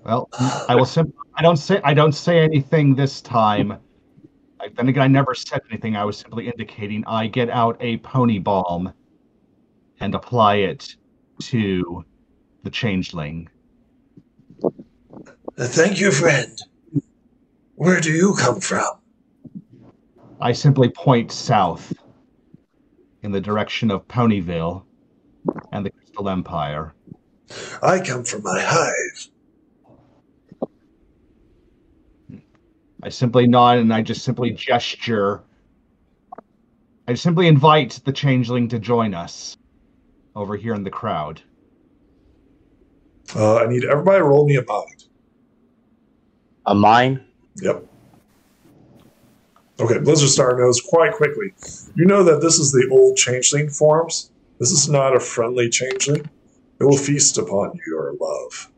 [SPEAKER 4] Well, I will simply. I don't say anything this time. Then again, I never said anything. I was simply indicating I get out a pony balm and apply it to the changeling.
[SPEAKER 1] Thank you, friend. Where do you come from?
[SPEAKER 4] I simply point south in the direction of Ponyville and the Crystal Empire.
[SPEAKER 1] I come from my hive.
[SPEAKER 4] I simply nod and I just simply gesture. I simply invite the changeling to join us over here in the crowd.
[SPEAKER 1] I need everybody to roll me a mind.
[SPEAKER 3] A mine?
[SPEAKER 1] Yep. Okay, Blizzard Star knows quite quickly. You know that this is the old changeling forms. This is not a friendly changeling. It will feast upon your love.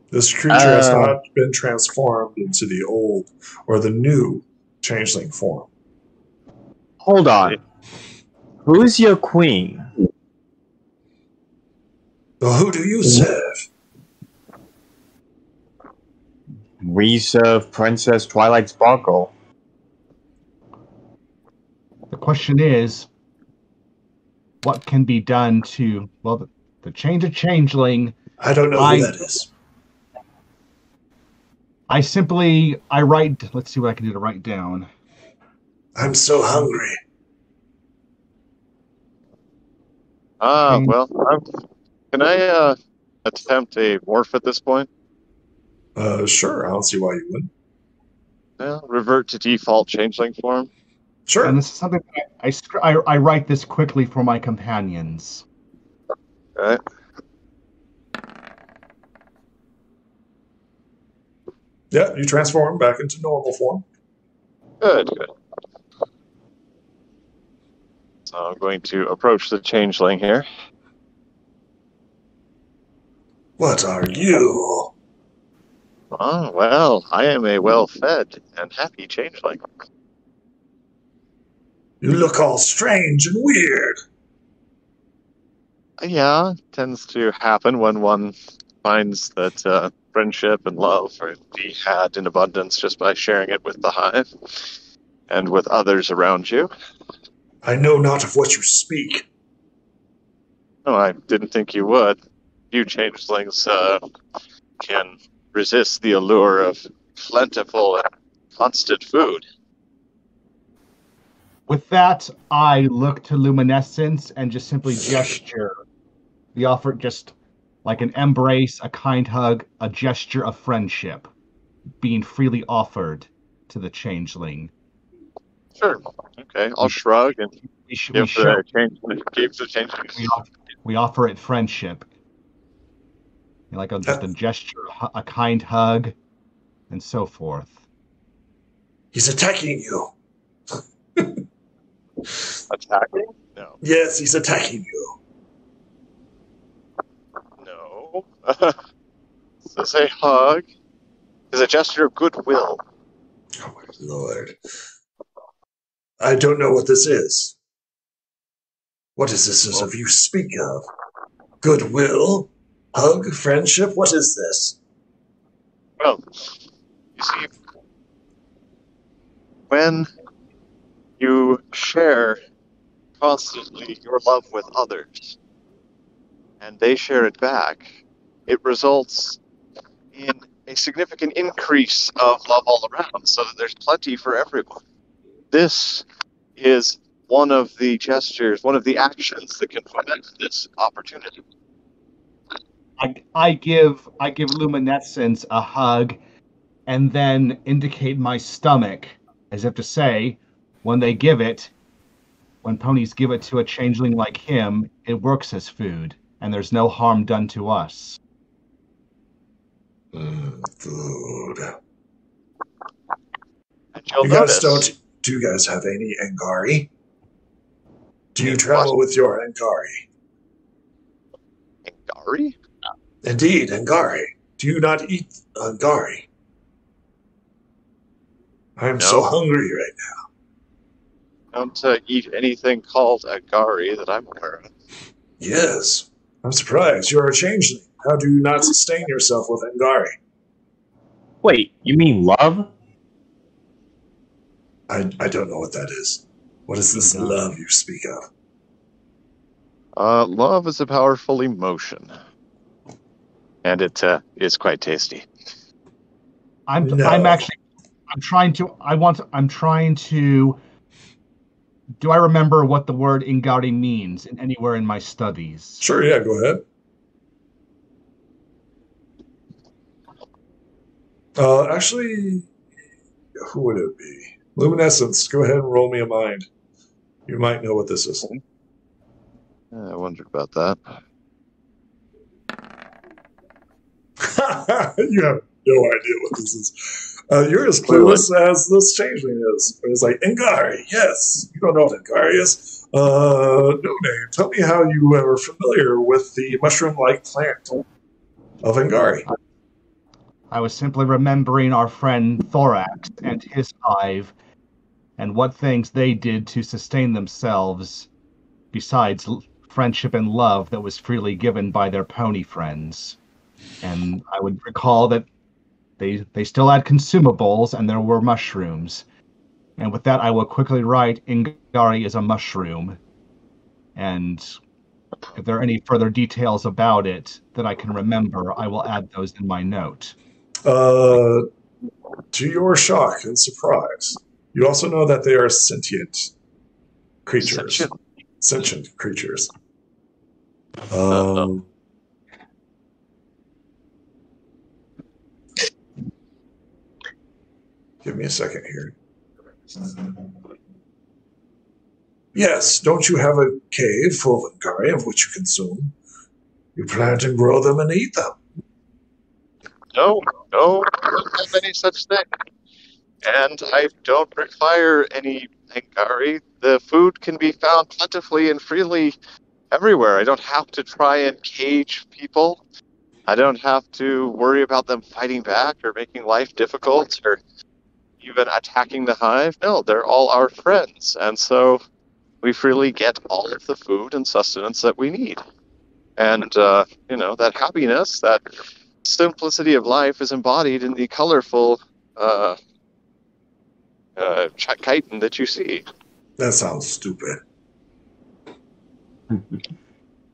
[SPEAKER 1] This creature has not been transformed into the old or the new changeling form.
[SPEAKER 3] Hold on. Who's your queen?
[SPEAKER 1] Well, who do you serve?
[SPEAKER 3] We serve Princess Twilight Sparkle.
[SPEAKER 4] The question is, what can be done to, well, the change of changeling?
[SPEAKER 1] I don't know who that is.
[SPEAKER 4] I write, let's see what I can do to write down.
[SPEAKER 1] I'm so hungry.
[SPEAKER 6] Well, can I attempt a morph at this point?
[SPEAKER 1] Sure, I don't see why you wouldn't.
[SPEAKER 6] Yeah, revert to default changeling form.
[SPEAKER 1] Sure.
[SPEAKER 4] And this is something that I write this quickly for my companions.
[SPEAKER 6] Okay.
[SPEAKER 1] Yeah, you transform back into normal form.
[SPEAKER 6] Good. So I'm going to approach the changeling here.
[SPEAKER 1] What are you?
[SPEAKER 6] Oh, well, I am a well-fed and happy changeling.
[SPEAKER 1] You look all strange and weird.
[SPEAKER 6] Yeah, tends to happen when one finds that friendship and love are to be had in abundance just by sharing it with the hive and with others around you.
[SPEAKER 1] I know not of what you speak.
[SPEAKER 6] No, I didn't think you would. Few changelings can resist the allure of plentiful and constant food.
[SPEAKER 4] With that, I look to Luminescence and just simply gesture. The offer, just like an embrace, a kind hug, a gesture of friendship, being freely offered to the changeling.
[SPEAKER 6] Sure. Okay, I'll shrug and give the changeling.
[SPEAKER 4] We offer it friendship. Like just a gesture, a kind hug, and so forth.
[SPEAKER 1] He's attacking you.
[SPEAKER 6] Attacking? No.
[SPEAKER 1] Yes, he's attacking you.
[SPEAKER 6] No. This is a hug. It's a gesture of goodwill.
[SPEAKER 1] Oh my lord. I don't know what this is. What is this as of you speak of? Goodwill? Hug? Friendship? What is this?
[SPEAKER 6] Well, you see, when you share constantly your love with others, and they share it back, it results in a significant increase of love all around, so that there's plenty for everyone. This is one of the gestures, one of the actions that can foment this opportunity.
[SPEAKER 4] I give Luminescence a hug and then indicate my stomach as if to say, when ponies give it to a changeling like him, it works as food, and there's no harm done to us.
[SPEAKER 1] Food.
[SPEAKER 6] You'll
[SPEAKER 1] You guys
[SPEAKER 6] notice.
[SPEAKER 1] do you guys have any Angari? Do you
[SPEAKER 6] What?
[SPEAKER 1] travel with your Angari?
[SPEAKER 6] Angari?
[SPEAKER 1] Indeed, Angari. Do you not eat Angari? I am so
[SPEAKER 6] No.
[SPEAKER 1] hungry right now.
[SPEAKER 6] Don't eat anything called Angari that I'm aware of.
[SPEAKER 1] Yes. I'm surprised. You're a changeling. How do you not sustain yourself with Angari?
[SPEAKER 3] Wait, you mean love?
[SPEAKER 1] I don't know what that is. What is this
[SPEAKER 4] Angari.
[SPEAKER 1] love you speak of?
[SPEAKER 6] Love is a powerful emotion. And it is quite tasty.
[SPEAKER 4] I'm
[SPEAKER 1] No.
[SPEAKER 4] trying to. Do I remember what the word Ingari means anywhere in my studies?
[SPEAKER 1] Sure, yeah, go ahead. Actually, who would it be? Luminescence, go ahead and roll me a mind. You might know what this is.
[SPEAKER 6] I wondered about that.
[SPEAKER 1] You have no idea what this is. You're as clueless as this changeling is. It's like, Angari, yes. You don't know what Angari is? No name. Tell me how you are familiar with the mushroom-like plant of Angari.
[SPEAKER 4] I was simply remembering our friend Thorax and his hive, and what things they did to sustain themselves, besides friendship and love that was freely given by their pony friends. And I would recall that they still had consumables, and there were mushrooms. And with that, I will quickly write Ingari is a mushroom. And if there are any further details about it that I can remember, I will add those in my note.
[SPEAKER 1] To your shock and surprise, you also know that they are sentient creatures. Sentient creatures. Give me a second here. Yes, don't you have a cave full of Angari of which you consume? You plant and grow them and eat them.
[SPEAKER 6] No, I don't have any such thing. And I don't require any Angari. The food can be found plentifully and freely everywhere. I don't have to try and cage people. I don't have to worry about them fighting back or making life difficult or even attacking the hive. No, they're all our friends. And so we freely get all of the food and sustenance that we need. And, that happiness, that simplicity of life is embodied in the colorful chitin that you see.
[SPEAKER 1] That sounds stupid.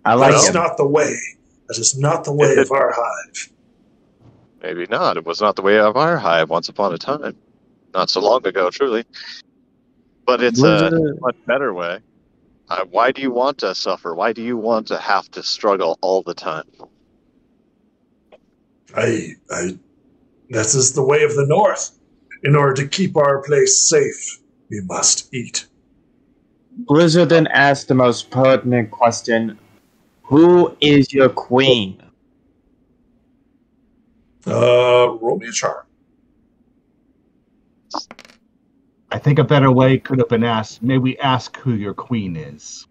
[SPEAKER 3] I like
[SPEAKER 1] That's
[SPEAKER 3] him.
[SPEAKER 1] not the way. That is not the way of our hive.
[SPEAKER 6] Maybe not. It was not the way of our hive once upon a time. Not so long ago, truly. But it's a much better way. Why do you want to suffer? Why do you want to have to struggle all the time?
[SPEAKER 1] This is the way of the North. In order to keep our place safe, we must eat.
[SPEAKER 3] Blizzard then asked the most pertinent question: who is your queen?
[SPEAKER 1] Roll me a charm.
[SPEAKER 4] I think a better way could have been asked, may we ask who your queen is?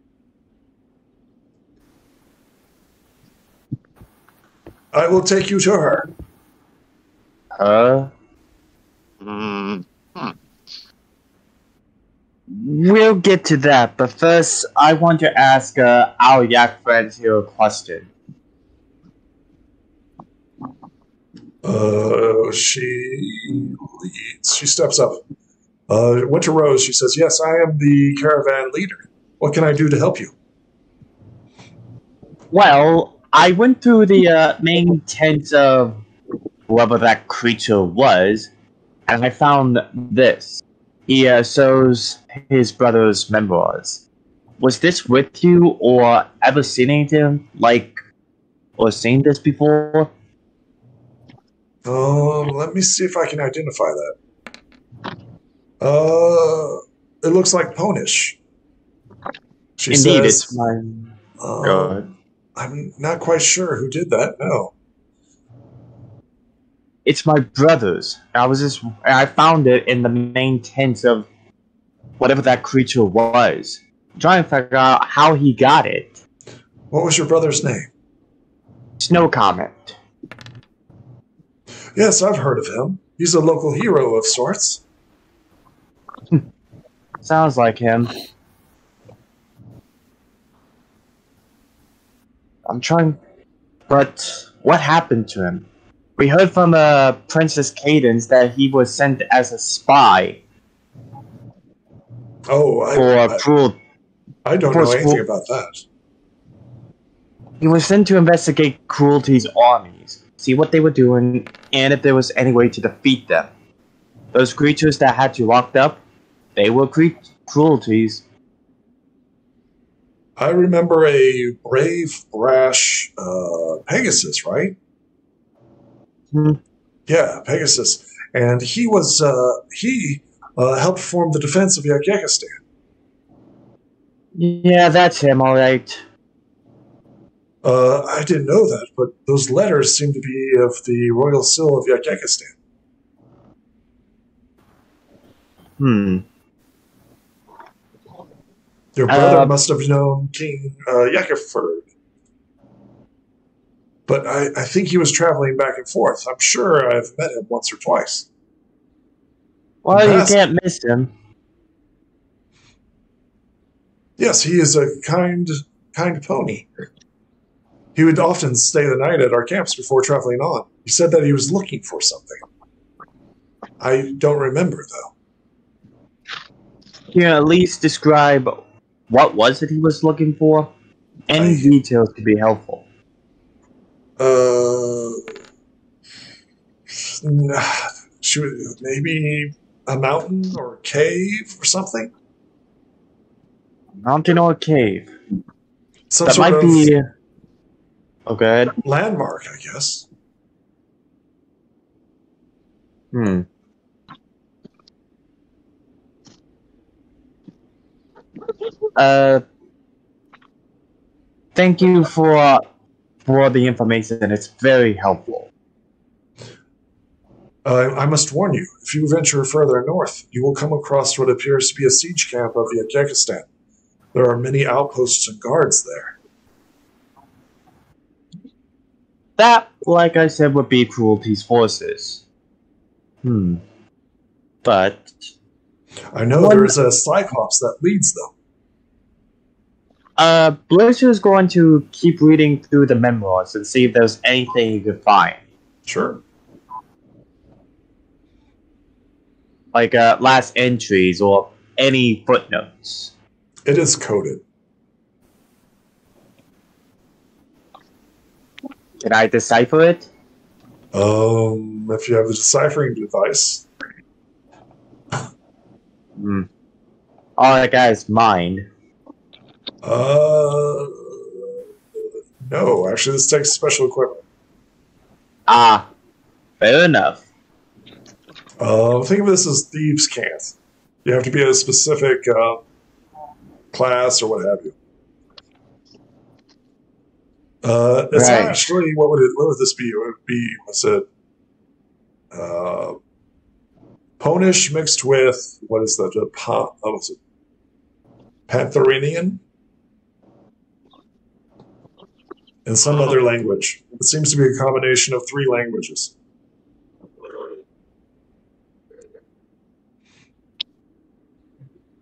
[SPEAKER 1] I will take you to her.
[SPEAKER 3] We'll get to that, but first, I want to ask our yak friend here a question.
[SPEAKER 1] She steps up. Winter Rose, she says, yes, I am the caravan leader. What can I do to help you?
[SPEAKER 3] Well, I went through the main tent of whoever that creature was, and I found this. He shows his brother's memoirs. Was this with you, or ever seen anything like, or seen this before?
[SPEAKER 1] Let me see if I can identify that. It looks like Ponish. She
[SPEAKER 3] Indeed,
[SPEAKER 1] says,
[SPEAKER 3] it's mine. Go ahead.
[SPEAKER 1] I'm not quite sure who did that, no.
[SPEAKER 3] It's my brother's. I found it in the main tent of whatever that creature was. I'm trying to figure out how he got it.
[SPEAKER 1] What was your brother's name?
[SPEAKER 3] Snow Comet.
[SPEAKER 1] Yes, I've heard of him. He's a local hero of sorts.
[SPEAKER 3] Sounds like him. I'm trying... But what happened to him? We heard from Princess Cadence that he was sent as a spy.
[SPEAKER 1] Oh,
[SPEAKER 3] cruel...
[SPEAKER 1] I don't know anything about that.
[SPEAKER 3] He was sent to investigate Cruelty's armies, see what they were doing, and if there was any way to defeat them. Those creatures that had you locked up, they were Cruelty's.
[SPEAKER 1] I remember a brave, brash Pegasus, right? Yeah, Pegasus. And he was, he helped form the defense of Equestria.
[SPEAKER 3] Yeah, that's him, alright.
[SPEAKER 1] I didn't know that, but those letters seem to be of the royal seal of Equestria. Your brother must have known King Yekeferd. But I think he was traveling back and forth. I'm sure I've met him once or twice.
[SPEAKER 3] Well, you can't miss him.
[SPEAKER 1] Yes, he is a kind pony. He would often stay the night at our camps before traveling on. He said that he was looking for something. I don't remember, though.
[SPEAKER 3] Can you at least describe what was it he was looking for? Any details could be helpful.
[SPEAKER 1] Maybe a mountain or a cave or something?
[SPEAKER 3] Mountain or cave?
[SPEAKER 1] Some
[SPEAKER 3] that
[SPEAKER 1] sort
[SPEAKER 3] might
[SPEAKER 1] of
[SPEAKER 3] be... Oh, go ahead.
[SPEAKER 1] Landmark, I guess.
[SPEAKER 3] Thank you for the information. It's very helpful.
[SPEAKER 1] I must warn you, if you venture further north, you will come across what appears to be a siege camp of Yekistan. There are many outposts and guards there.
[SPEAKER 3] That, like I said, would be Cruelty's forces. But...
[SPEAKER 1] I know there is a Cyclops that leads them.
[SPEAKER 3] Blizzard is going to keep reading through the memoirs and see if there's anything you could find.
[SPEAKER 1] Sure.
[SPEAKER 3] Like, last entries or any footnotes.
[SPEAKER 1] It is coded.
[SPEAKER 3] Can I decipher it?
[SPEAKER 1] If you have a deciphering device.
[SPEAKER 3] All I got is mind.
[SPEAKER 1] No, actually this takes special equipment.
[SPEAKER 3] Ah, fair enough.
[SPEAKER 1] Think of this as thieves' can't. You have to be a specific class or what have you. It's
[SPEAKER 3] Right.
[SPEAKER 1] actually what would this be? It would be Ponish mixed with what is that? Was it Pantherinian? And some other language. It seems to be a combination of 3 languages.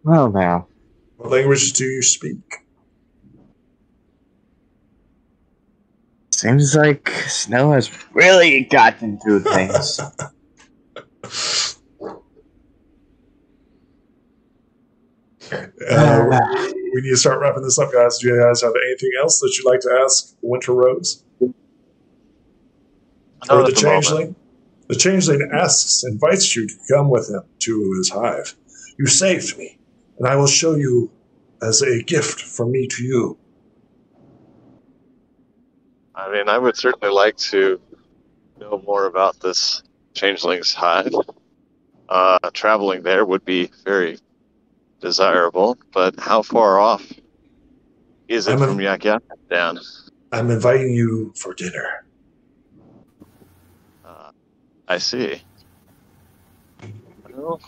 [SPEAKER 3] Well, now.
[SPEAKER 1] What language do you speak?
[SPEAKER 3] Seems like Snow has really gotten through things.
[SPEAKER 1] We need to start wrapping this up, guys. Do you guys have anything else that you'd like to ask Winter Rose? Or the Changeling? The Changeling invites you to come with him to his hive. You saved me, and I will show you as a gift from me to you.
[SPEAKER 6] I mean, I would certainly like to know more about this Changeling's hive. Traveling there would be very desirable, but how far off is it from Yakistan?
[SPEAKER 1] I'm inviting you for dinner.
[SPEAKER 6] I see. Well,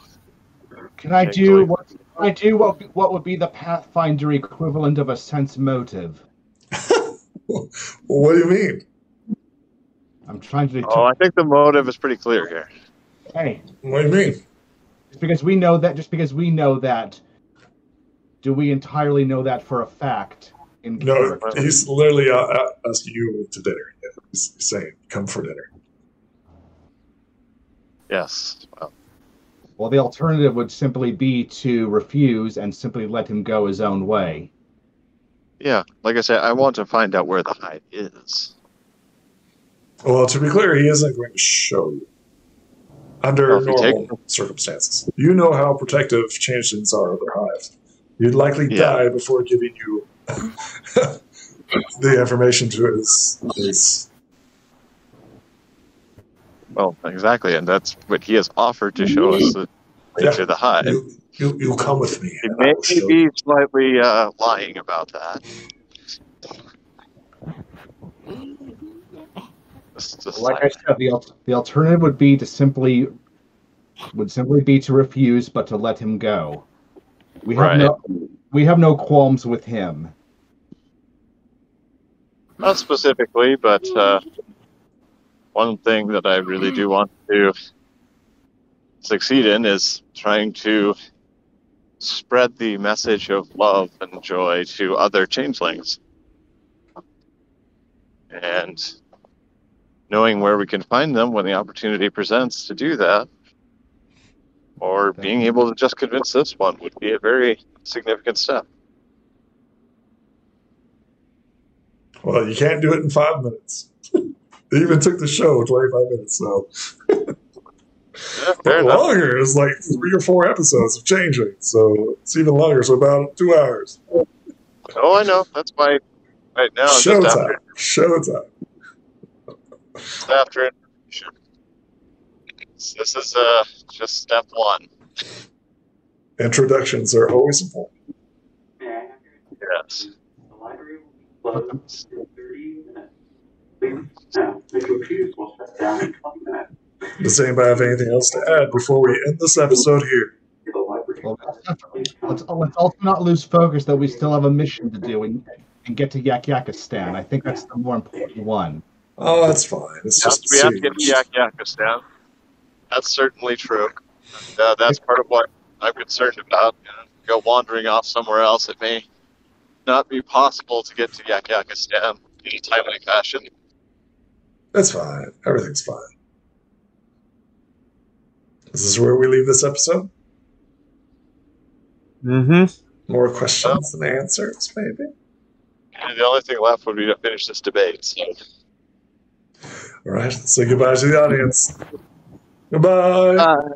[SPEAKER 4] Can I
[SPEAKER 6] Okay,
[SPEAKER 4] do
[SPEAKER 6] go
[SPEAKER 4] what would be the Pathfinder equivalent of a sense motive?
[SPEAKER 1] What do you mean?
[SPEAKER 4] I'm trying to
[SPEAKER 6] oh, I think the motive is pretty clear here.
[SPEAKER 4] Hey,
[SPEAKER 1] What do you mean?
[SPEAKER 4] just because we know that, do we entirely know that for a fact in
[SPEAKER 1] No,
[SPEAKER 4] character?
[SPEAKER 1] he's literally asking you to dinner. Yeah, he's saying, come for dinner.
[SPEAKER 6] Yes. Well,
[SPEAKER 4] Well, the alternative would simply be to refuse and simply let him go his own way.
[SPEAKER 6] yeah, like I said, I want to find out where the hide is.
[SPEAKER 1] Well, to be clear, he isn't going to show you under
[SPEAKER 6] Well, if you take-
[SPEAKER 1] normal circumstances. You know how protective changelings are of their hives. You'd likely
[SPEAKER 6] Yeah.
[SPEAKER 1] die before giving you the information to his.
[SPEAKER 6] Well, exactly, and that's what he has offered to show us the way to the hide.
[SPEAKER 1] You'll come with me.
[SPEAKER 6] He
[SPEAKER 1] and I
[SPEAKER 6] may
[SPEAKER 1] will show
[SPEAKER 6] be
[SPEAKER 1] you.
[SPEAKER 6] slightly lying about that. Just
[SPEAKER 4] Like I said, the alternative would be to simply be to refuse, but to let him go. We have
[SPEAKER 6] Right.
[SPEAKER 4] no qualms with him.
[SPEAKER 6] Not specifically, but one thing that I really do want to succeed in is trying to spread the message of love and joy to other changelings. And knowing where we can find them when the opportunity presents to do that, or being able to just convince this one would be a very significant step.
[SPEAKER 1] Well, you can't do it in 5 minutes. It even took the show 25 minutes, so.
[SPEAKER 6] Yeah, fair
[SPEAKER 1] But
[SPEAKER 6] enough.
[SPEAKER 1] longer is like 3 or 4 episodes of Changeling, so it's even longer, so about 2 hours.
[SPEAKER 6] Oh, I know. That's why right now I'm just
[SPEAKER 1] Showtime. Showtime.
[SPEAKER 6] after information. This is just step one.
[SPEAKER 1] Introductions are always important.
[SPEAKER 6] Yes.
[SPEAKER 7] The library will be closed in 30 minutes. Please now, if you choose, we'll shut down in 20 minutes.
[SPEAKER 1] Does anybody have anything else to add before we end this episode here?
[SPEAKER 7] The library.
[SPEAKER 4] Well, let's also not lose focus that we still have a mission to do and get to Yakistan. I think that's the more important one.
[SPEAKER 1] Oh, that's fine. It's
[SPEAKER 6] Yes,
[SPEAKER 1] just
[SPEAKER 6] we have to get
[SPEAKER 1] siege.
[SPEAKER 6] to Yakistan. That's certainly true. And, that's part of what I'm concerned about. Go wandering off somewhere else, it may not be possible to get to Yakistan in a timely fashion.
[SPEAKER 1] That's fine. Everything's fine. This is where we leave this episode.
[SPEAKER 3] Mm-hmm.
[SPEAKER 1] More questions than answers, maybe.
[SPEAKER 6] And the only thing left would be to finish this debate. So.
[SPEAKER 1] All right. Say goodbye to the audience. Goodbye.
[SPEAKER 6] Bye.